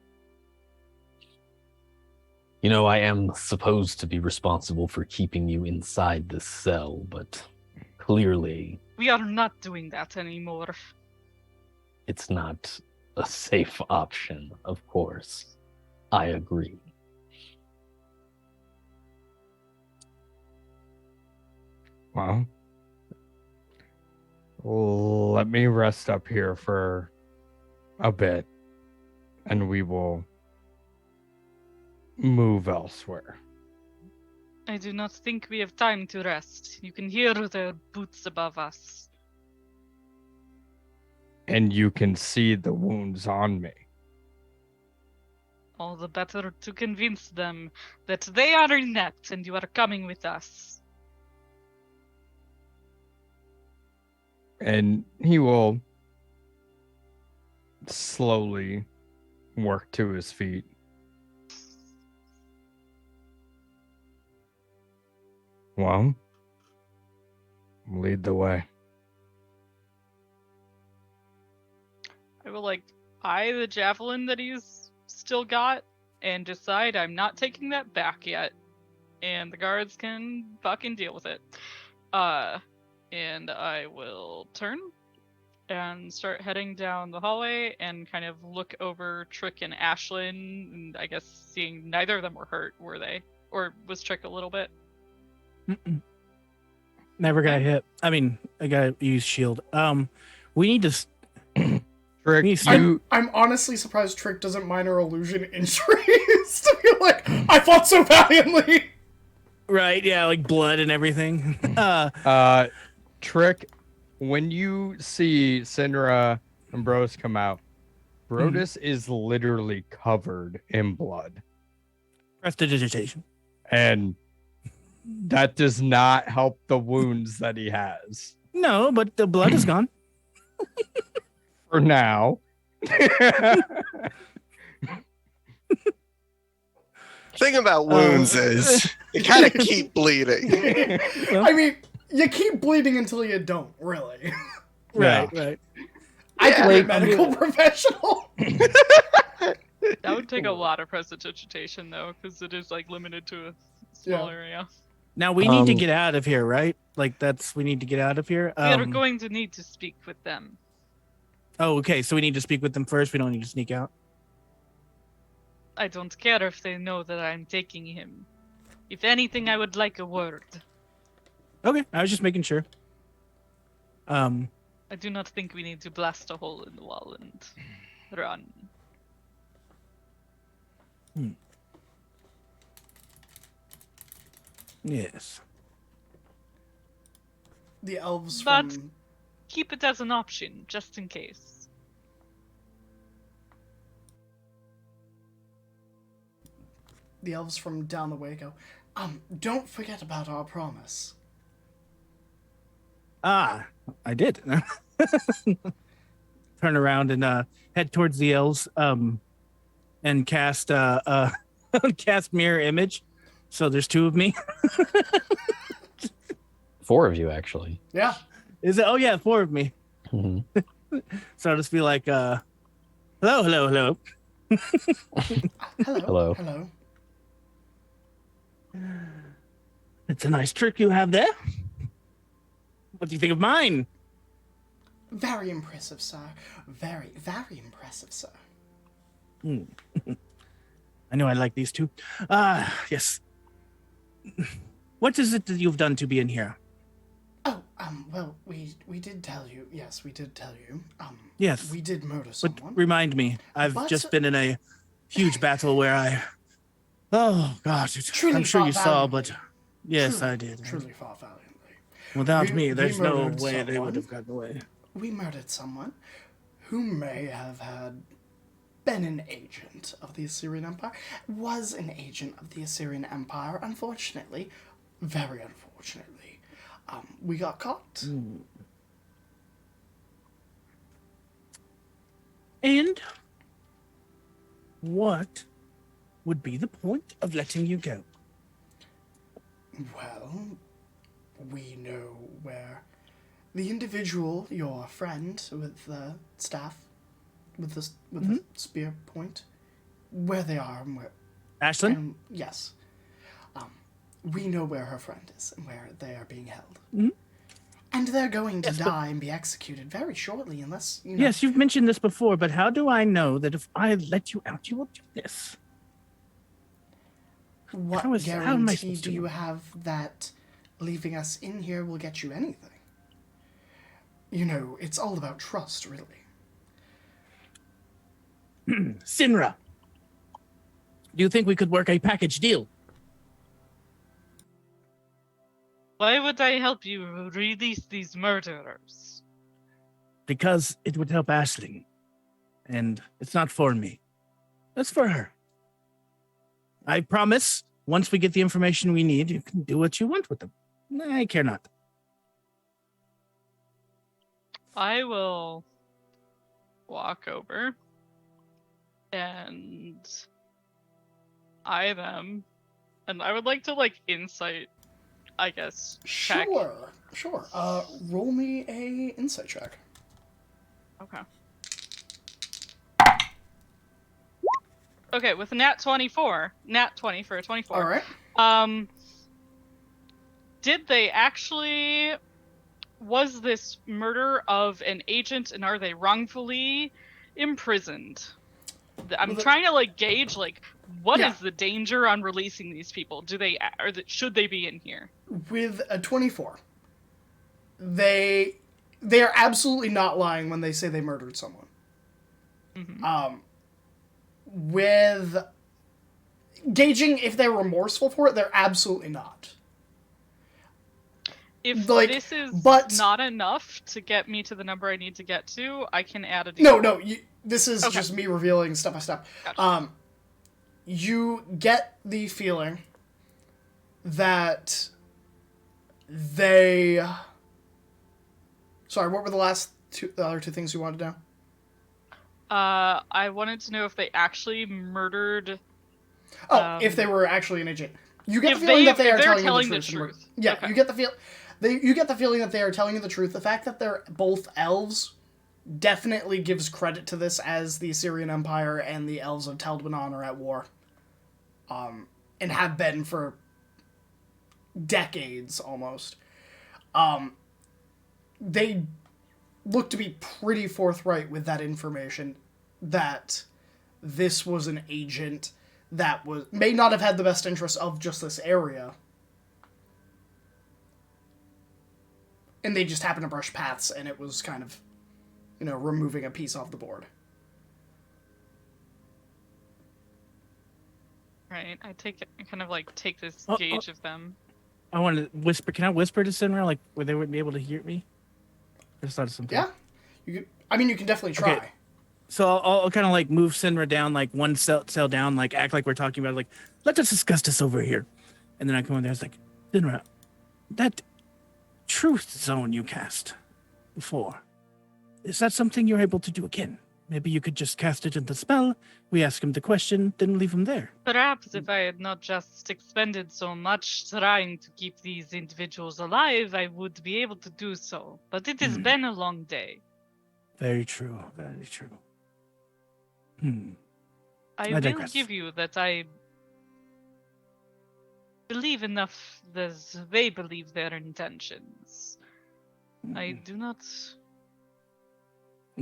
You know, I am supposed to be responsible for keeping you inside this cell, but Clearly, We are not doing that anymore. it's not a safe option, of course. I agree. Well, let me rest up here for a bit, and we will move elsewhere. I do not think we have time to rest. You can hear their boots above us. And you can see the wounds on me. All the better to convince them that they are inept and you are coming with us. And he will slowly work to his feet. Well, lead the way. I will eye the javelin that he's still got and decide I'm not taking that back yet. And the guards can fucking deal with it. And I will turn and start heading down the hallway and kind of look over Trick and Ashlyn, and I guess seeing neither of them were hurt, were they? Or was Trick a little bit? Mm-mm. Never got hit. I mean, I gotta use shield. We need to. Trick, You- I'm honestly surprised Trick doesn't minor illusion injuries to be like, I fought so valiantly. Right, yeah, like blood and everything. Trick, when you see Syndra and Brodus come out, Brodus is literally covered in blood. Prestidigitation. And that does not help the wounds that he has. No, but the blood is gone. For now. Thing about wounds is they kind of keep bleeding. Well, I mean, you keep bleeding until you don't, really. right. I could be a Like, medical professional. That would take a lot of prestidigitation, though, because it is limited to a small Yeah. area. Now we need to Um, get out of here, right? We need to get out of here. We are going to need to speak with them. Oh, okay. So we need to speak with them first. We don't need to sneak out. I don't care if they know that I'm taking him. If anything, I would like a word. Okay, I was just making sure. I do not think we need to blast a hole in the wall and run. Yes. The elves But- from Keep it as an option, just in case. down the way go, don't forget about our promise. Ah, I did. Turn around and head towards the elves. And cast cast mirror image. So there's two of me. 4 of you, actually. Yeah. Is it? Oh yeah, 4 of me. Mhm. So I'll just be like, hello. Hello. Hello. Hello. It's a nice trick you have there. What do you think of mine? Very impressive, sir. Very, very impressive, sir. I know I like these two. Yes. What is it that you've done to be in here? Oh, well, we did tell you. Yes, we did tell you. Yes. We did murder But someone. remind me, I've But- just been in a huge battle where I. Oh gosh, Truly I'm sure you fought saw, valiantly. but yes, Truly- I did. Truly fought valiantly. Without we- me, we there's no murdered way they someone. would have gotten away. We murdered someone who may have been an agent of the Assyrian Empire, was an agent of the Assyrian Empire, unfortunately, very unfortunately. We got caught. And what would be the point of letting you go? Well, we know where the individual, your friend with the staff, with the spear point, where they are and where. Ashlyn? Yes. We know where her friend is and where they are being held. And they're going to Yes, but- die and be executed very shortly, unless, you know... Yes, you've mentioned this before, but how do I know that if I let you out, you will do this? What how am I guarantee supposed do to you know? have that leaving us in here will get you anything? You know, it's all about trust, really. Sinra, do you think we could work a package deal? Why would I help you release these murderers? Because it would help Aisling. And it's not for me. It's for her. I promise, once we get the information we need, you can do what you want with them. I care not. I will walk over and eye them. And I would like to, like, insight, I guess, check. Sure. Roll me a insight check. Okay. Okay, with a nat 24. Nat 20 for a 24. All right. Did they actually... Was this murder of an agent, and are they wrongfully imprisoned? I'm trying to, like, gauge, like, what is the danger on releasing these people? Do they... Or should they be in here? With a 24, they are absolutely not lying when they say they murdered someone. Mm-hmm. With gauging if they're remorseful for it, they're absolutely not. If Like, this is but- not enough to get me to the number I need to get to, I can add a D. No, this is Okay. just me revealing step by step. Gotcha. You get the feeling that they... Sorry, what were the other two things you wanted to know? I wanted to know if they actually murdered... If they were actually an agent. You get If the feeling that they if are they're telling you the telling truth. the truth. Yeah, Okay. you get the feeling that they are telling you the truth. The fact that they're both elves definitely gives credit to this, as the Assyrian Empire and the elves of Teldwanon are at war. And have been for decades, almost. They look to be pretty forthright with that information, that this was an agent that may not have had the best interests of just this area. And they just happened to brush paths, and it was kind of, removing a piece off the board. Right, I kind of take this Oh, gauge of them. I want to whisper. Can I whisper to Sinra, like, where they wouldn't be able to hear me? I just thought of something. Yeah? You can definitely try. Okay. So I'll kind of, like, move Sinra down, like, one cell down, like, act like we're talking about, like, let's just discuss this over here. And then I come in there, it's like, Sinra, that truth zone you cast before, is that something you're able to do again? Maybe you could just cast it in the spell, we ask him the question, then leave him there. Perhaps if I had not just expended so much trying to keep these individuals alive, I would be able to do so. But it has been a long day. Very true, very true. I I will digress. give you that I believe enough as they believe their intentions. I do not...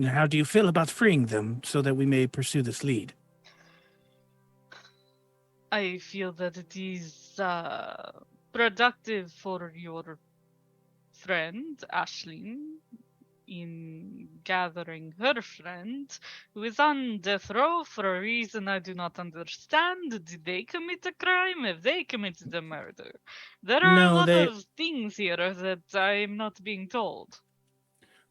How do you feel about freeing them so that we may pursue this lead? I feel that it is productive for your friend, Aisling, in gathering her friend, who is on death row for a reason I do not understand. Did they commit a crime? Have they committed a murder? There are No, a lot they- of things here that I'm not being told.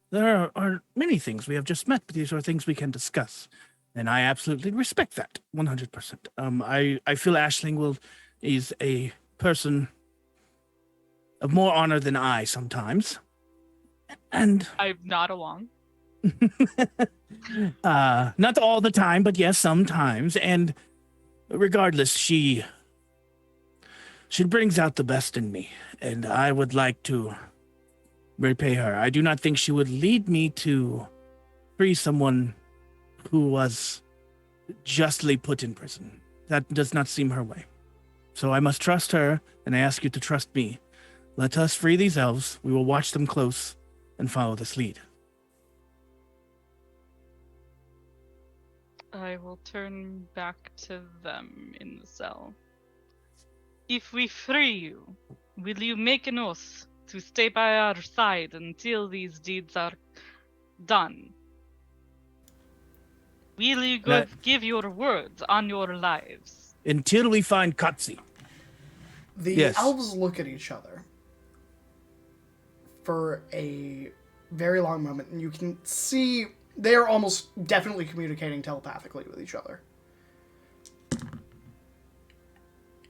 There are many things we have just met, but these are things we can discuss. And I absolutely respect that, 100%. I feel Aisling is a person of more honor than I sometimes. And I'm not along. not all the time, but yes, sometimes. And regardless, she brings out the best in me, and I would like to repay her. I do not think she would lead me to free someone who was justly put in prison. That does not seem her way. So I must trust her, and I ask you to trust me. Let us free these elves. We will watch them close and follow this lead. I will turn back to them in the cell. If we free you, will you make an oath to stay by our side until these deeds are done? Will you give your words on your lives? Until we find Katsi. The Yes. elves look at each other for a very long moment, and you can see they're almost definitely communicating telepathically with each other.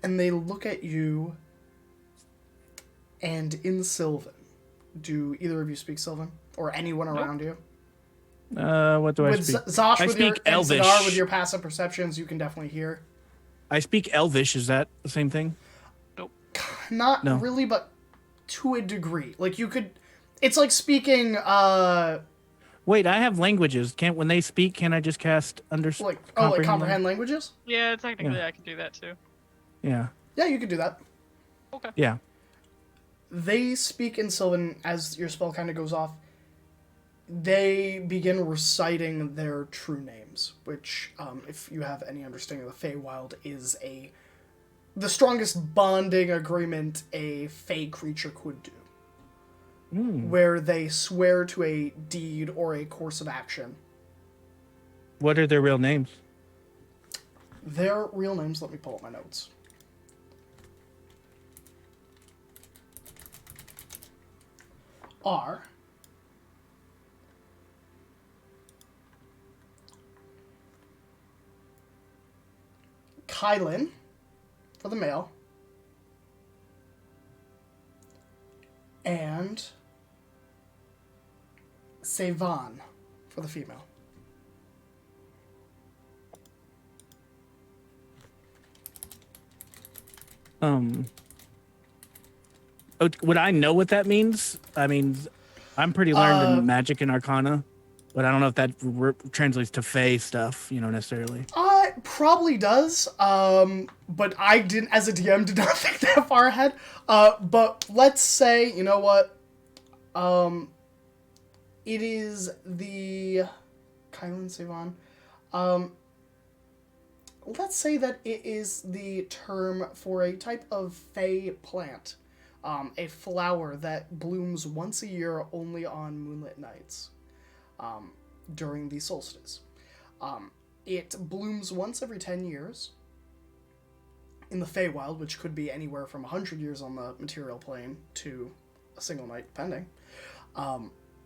And they look at you, and in Sylvan, do either of you speak Sylvan? Or anyone around you? What do I With speak? Zosh, I with your, speak and Elvish. Zadar, with your passive perceptions, you can definitely hear. I speak Elvish. Is that the same thing? Not No. really, but to a degree. Like, you could... It's like speaking, Wait, I have languages. When they speak, can I just cast like comprehend languages? Yeah, technically Yeah. I can do that too. Yeah. Yeah, you could do that. Okay. Yeah. They speak in Sylvan as your spell kind of goes off. They begin reciting their true names, which, if you have any understanding of the Feywild, is the strongest bonding agreement a Fey creature could do. Where they swear to a deed or a course of action. What are their real names? Their real names, let me pull up my notes. Are Kylan for the male and Sevan for the female. Would I know what that means? I mean, I'm pretty learned in magic and arcana, but I don't know if that translates to Fey stuff, necessarily. It probably does, but I didn't, as a DM, did not think that far ahead. But let's say, you know what? It is the Kylan Sevan. Let's say that it is the term for a type of Fey plant. A flower that blooms once a year only on moonlit nights during the solstice. It blooms once every 10 years in the Feywild, which could be anywhere from 100 years on the material plane to a single night, depending.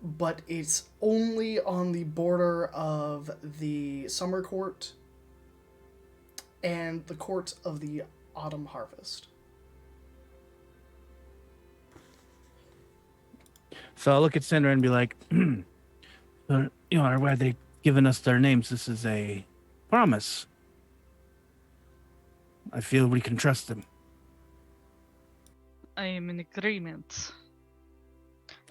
But it's only on the border of the Summer Court and the Court of the Autumn Harvest. So I'll look at Sandra and be like, why they given us their names? This is a promise. I feel we can trust them. I am in agreement.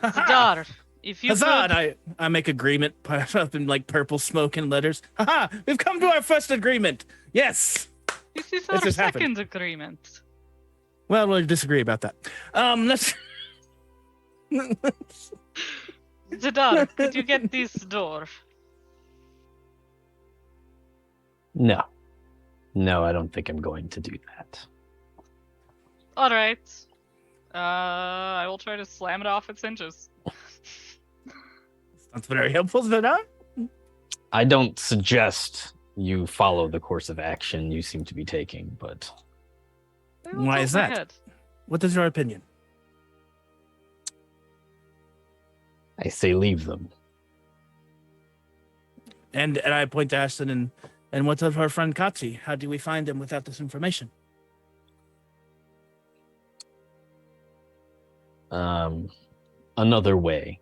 Zadar, if you Hazard! could... I make agreement up in like purple smoke and letters. Haha! We've come to our first agreement. Yes. This is This our has second happened. agreement. Well, we'll disagree about that. Let's. Zadar, could you get this door? No. No, I don't think I'm going to do that. Alright. I will try to slam it off its hinges. That's very helpful, Zadar. I don't suggest you follow the course of action you seem to be taking, but Why is that? What is your opinion? I say leave them. And I point to Ashton and what's of our friend Katsi? How do we find him without this information? Another way.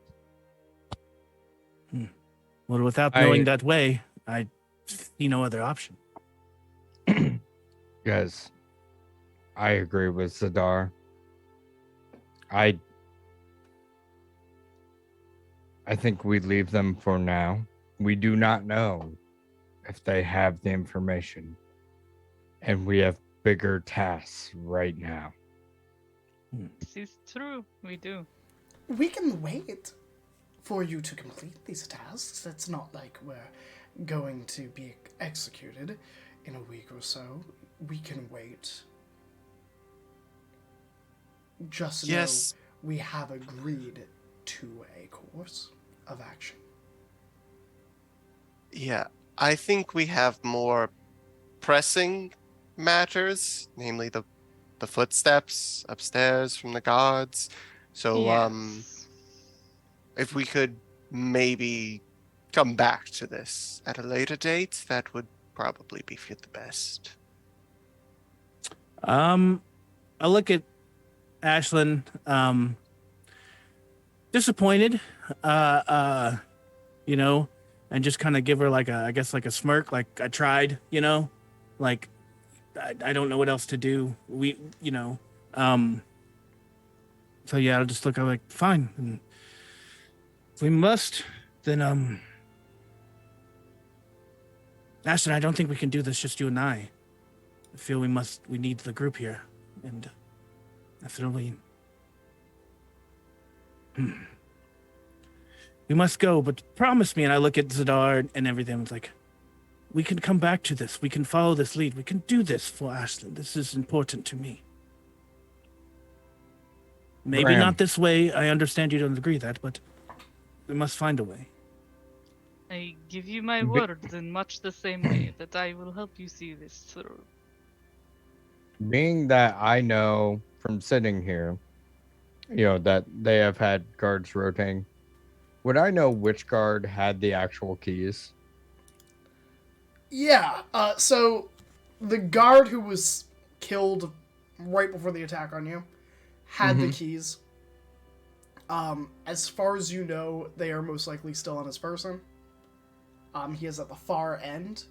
Well, without knowing that way, I see no other option. Guys, I agree with Zadar. I think we leave them for now. We do not know if they have the information. And we have bigger tasks right now. This is true. We do. We can wait for you to complete these tasks. It's not like we're going to be executed in a week or so. We can wait. Just Yes. know we have agreed to a course of action. Yeah, I think we have more pressing matters, namely the footsteps upstairs from the gods. So Yes. if we could maybe come back to this at a later date, that would probably be for the best. I look at Ashlyn, disappointed, you know, and just kind of give her like I guess like a smirk, like I tried, like I don't know what else to do. So yeah, I'll just look. I'm like, fine. And if we must, then Ashlyn, I don't think we can do this just you and I. I feel we need the group here, and after we must go, but promise me. And I look at Zadar and everything. It's like, we can come back to this. We can follow this lead. We can do this for Ashlyn. This is important to me. Maybe Graham. not this way. I understand you don't agree with that, but we must find a way. I give you my Bi- word in much the same way that I will help you see this through. Being that I know from sitting here, that they have had guards rotating, would I know which guard had the actual keys? Yeah, so the guard who was killed right before the attack on you had the keys. As far as you know, they are most likely still on his person. He is at the far end.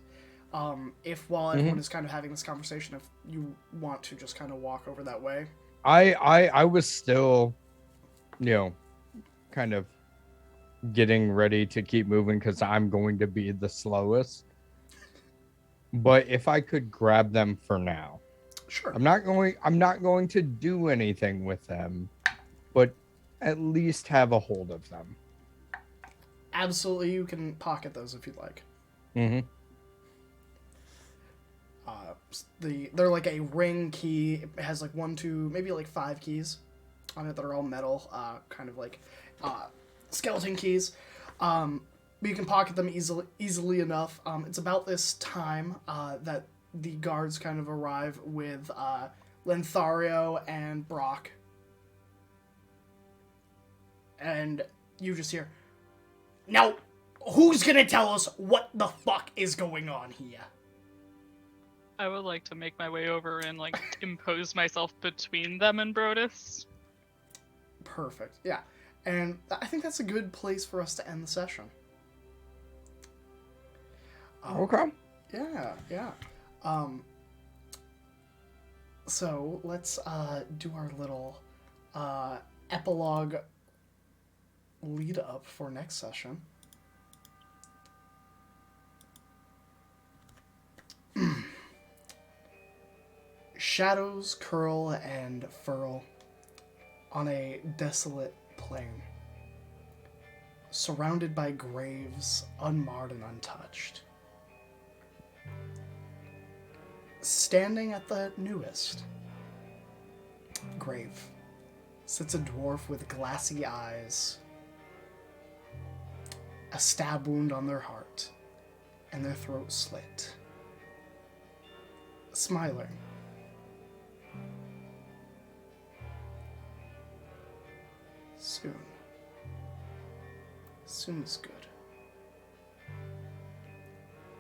If while everyone is kind of having this conversation, if you want to just kind of walk over that way. I was still, kind of getting ready to keep moving because I'm going to be the slowest. But if I could grab them for now, Sure. I'm not going to do anything with them, but at least have a hold of them. Absolutely, you can pocket those if you'd like. Mm-hmm. They're like a ring key. It has like 1, 2, maybe like 5 keys on it that are all metal, kind of like skeleton keys. You can pocket them easily enough. It's about this time that the guards kind of arrive with Lenthario and Brock. And you just hear, now, who's gonna tell us what the fuck is going on here? I would like to make my way over and impose myself between them and Brodus. Perfect. Yeah. And I think that's a good place for us to end the session. Okay. Yeah. So let's do our little epilogue lead up for next session. Shadows curl and furl on a desolate plain, surrounded by graves unmarred and untouched. Standing at the newest grave sits a dwarf with glassy eyes, a stab wound on their heart, and their throat slit. Smiling. Soon is good,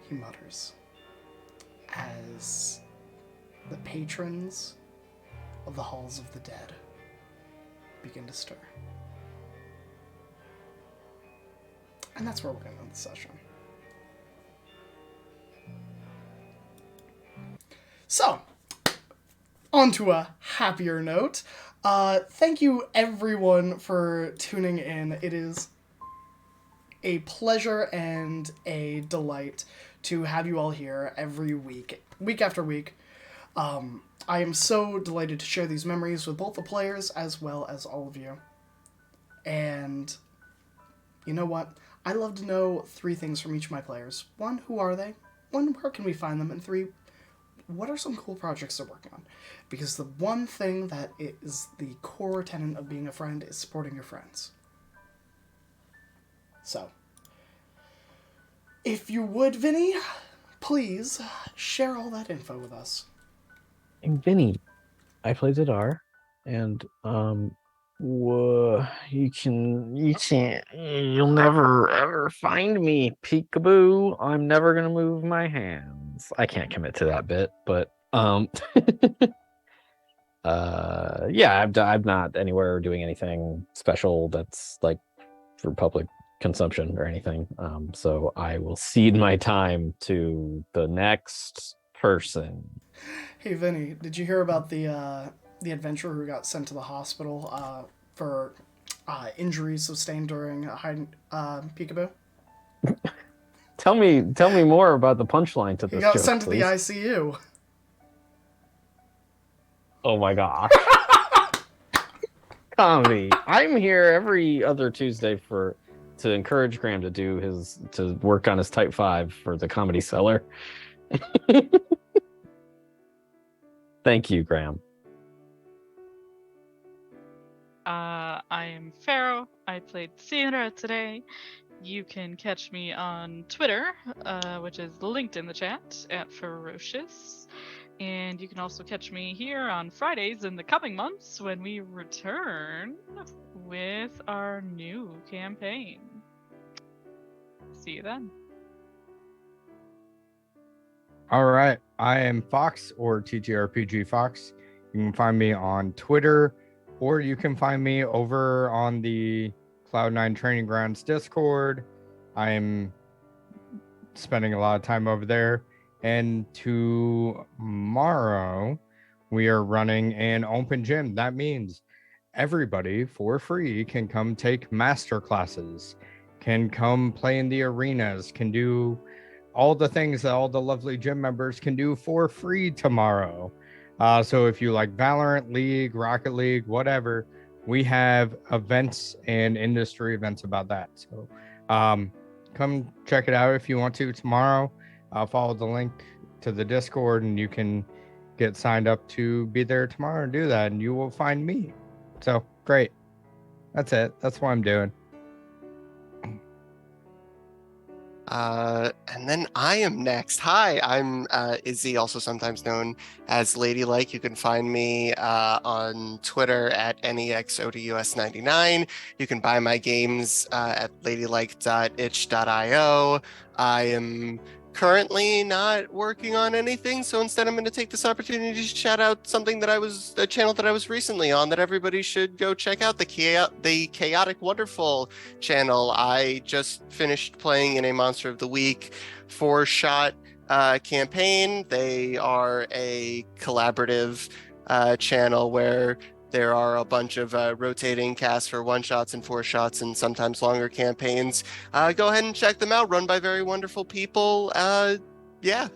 he mutters, as the patrons of the Halls of the Dead begin to stir. And that's where we're going to end the session. So, on to a happier note. Thank you everyone for tuning in. It is a pleasure and a delight to have you all here every week after week. I am so delighted to share these memories with both the players as well as all of you. And you know what? I'd love to know 3 things from each of my players. 1, who are they? 1, where can we find them? And 3, what are some cool projects they're working on? Because the one thing that is the core tenet of being a friend is supporting your friends. So, if you would, Vinny, please share all that info with us. And Vinny, I play Zadar, and you'll never ever find me, peekaboo. I'm never gonna move my hands. I can't commit to that bit, but yeah, I'm not anywhere doing anything special that's like for public consumption or anything. So I will cede my time to the next person. Hey, Vinny, did you hear about the adventurer who got sent to the hospital for injuries sustained during peekaboo? Tell me more about the punchline to He this got joke, sent to the please. ICU. Oh my gosh. Comedy. I'm here every other Tuesday to encourage Graham to work on his type 5 for the Comedy Cellar. Thank you, Graham. I am Pharaoh. I played Sierra today. You can catch me on Twitter, which is linked in the chat, at Ferocious. And you can also catch me here on Fridays in the coming months when we return with our new campaign. See you then. All right. I am Fox, or TTRPG Fox. You can find me on Twitter, or you can find me over on the Cloud9 Training Grounds Discord. I'm spending a lot of time over there. And tomorrow, we are running an open gym. That means everybody for free can come take master classes, can come play in the arenas, can do all the things that all the lovely gym members can do for free tomorrow. So if you like Valorant, League, Rocket League, whatever, we have events and industry events about that. So come check it out if you want to tomorrow. Follow the link to the Discord and you can get signed up to be there tomorrow and do that, and you will find me. So great. That's it. That's what I'm doing. And then I am next. Hi, I'm Izzy, also sometimes known as Ladylike. You can find me on Twitter at NEXODUS99. You can buy my games at ladylike.itch.io. I am currently not working on anything, so instead I'm going to take this opportunity to shout out something a channel that I was recently on that everybody should go check out, the Chaotic Wonderful channel. I just finished playing in a Monster of the Week 4-shot campaign. They are a collaborative channel where there are a bunch of rotating casts for 1-shots and 4-shots and sometimes longer campaigns. Go ahead and check them out, run by very wonderful people. Yeah.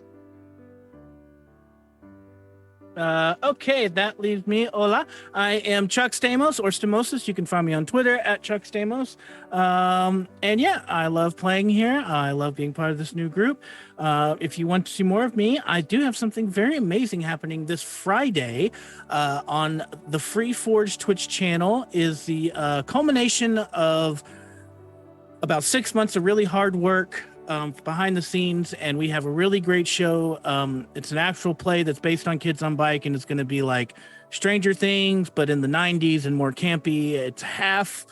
Okay, that leaves me. Hola, I am Chuck Stamos, or Stamosis. You can find me on Twitter at Chuck Stamos. And yeah, I love playing here. I love being part of this new group. If you want to see more of me, I do have something very amazing happening this Friday on the Free Forge Twitch channel. Is the culmination of about 6 months of really hard work behind the scenes, and we have a really great show. It's an actual play that's based on Kids on Bike, and it's going to be like Stranger Things, but in the 90s and more campy. It's half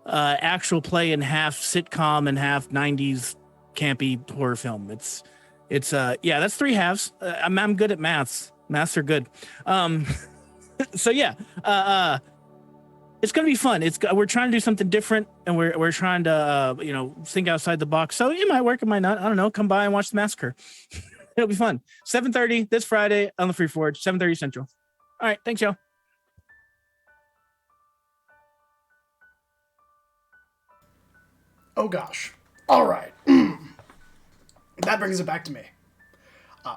actual play and half sitcom and half 90s campy horror film. It's yeah, that's 3 halves. I'm good at maths. Maths are good. So yeah, it's gonna be fun. We're trying to do something different, and we're trying to think outside the box. So it might work, it might not. I don't know. Come by and watch the massacre. It'll be fun. 7:30 this Friday on the Free Forge. 7:30 Central. All right, thanks, y'all. Oh gosh. All right. That brings it back to me.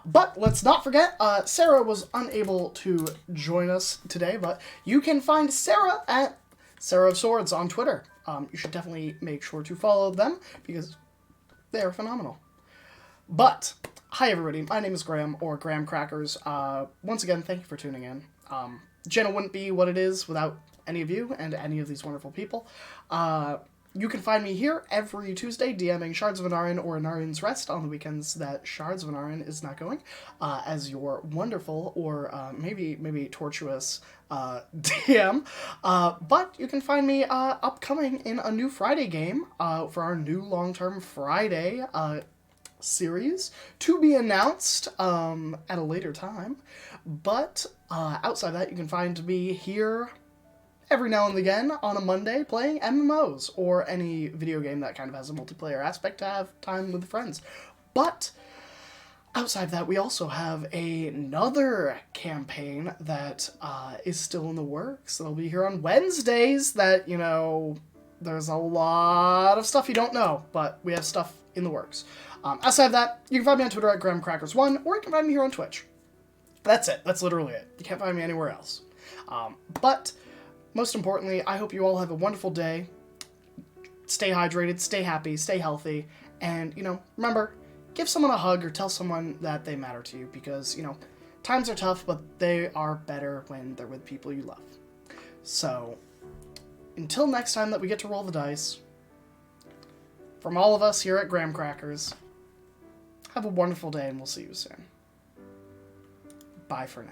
But let's not forget, Sarah was unable to join us today, but you can find Sarah at Sarah of Swords on Twitter. You should definitely make sure to follow them because they are phenomenal. But, hi everybody, my name is Graham, or Graham Crackers. Once again, thank you for tuning in. Jenna wouldn't be what it is without any of you and any of these wonderful people. You can find me here every Tuesday DMing Shards of Anarion or Anarion's Rest on the weekends that Shards of Anarion is not going, as your wonderful or maybe tortuous DM. But you can find me upcoming in a new Friday game for our new long-term Friday series to be announced at a later time. But outside that, you can find me here every now and again on a Monday playing MMOs or any video game that kind of has a multiplayer aspect to have time with friends. But outside of that, we also have another campaign that is still in the works. It'll be here on Wednesdays that, you know, there's a lot of stuff you don't know, but we have stuff in the works. Outside of that, you can find me on Twitter at GrahamCrackers1, or you can find me here on Twitch. That's it. That's literally it. You can't find me anywhere else. But most importantly, I hope you all have a wonderful day. Stay hydrated, stay happy, stay healthy, and, you know, remember, give someone a hug or tell someone that they matter to you because, you know, times are tough, but they are better when they're with people you love. So, until next time that we get to roll the dice, from all of us here at Graham Crackers, have a wonderful day and we'll see you soon. Bye for now.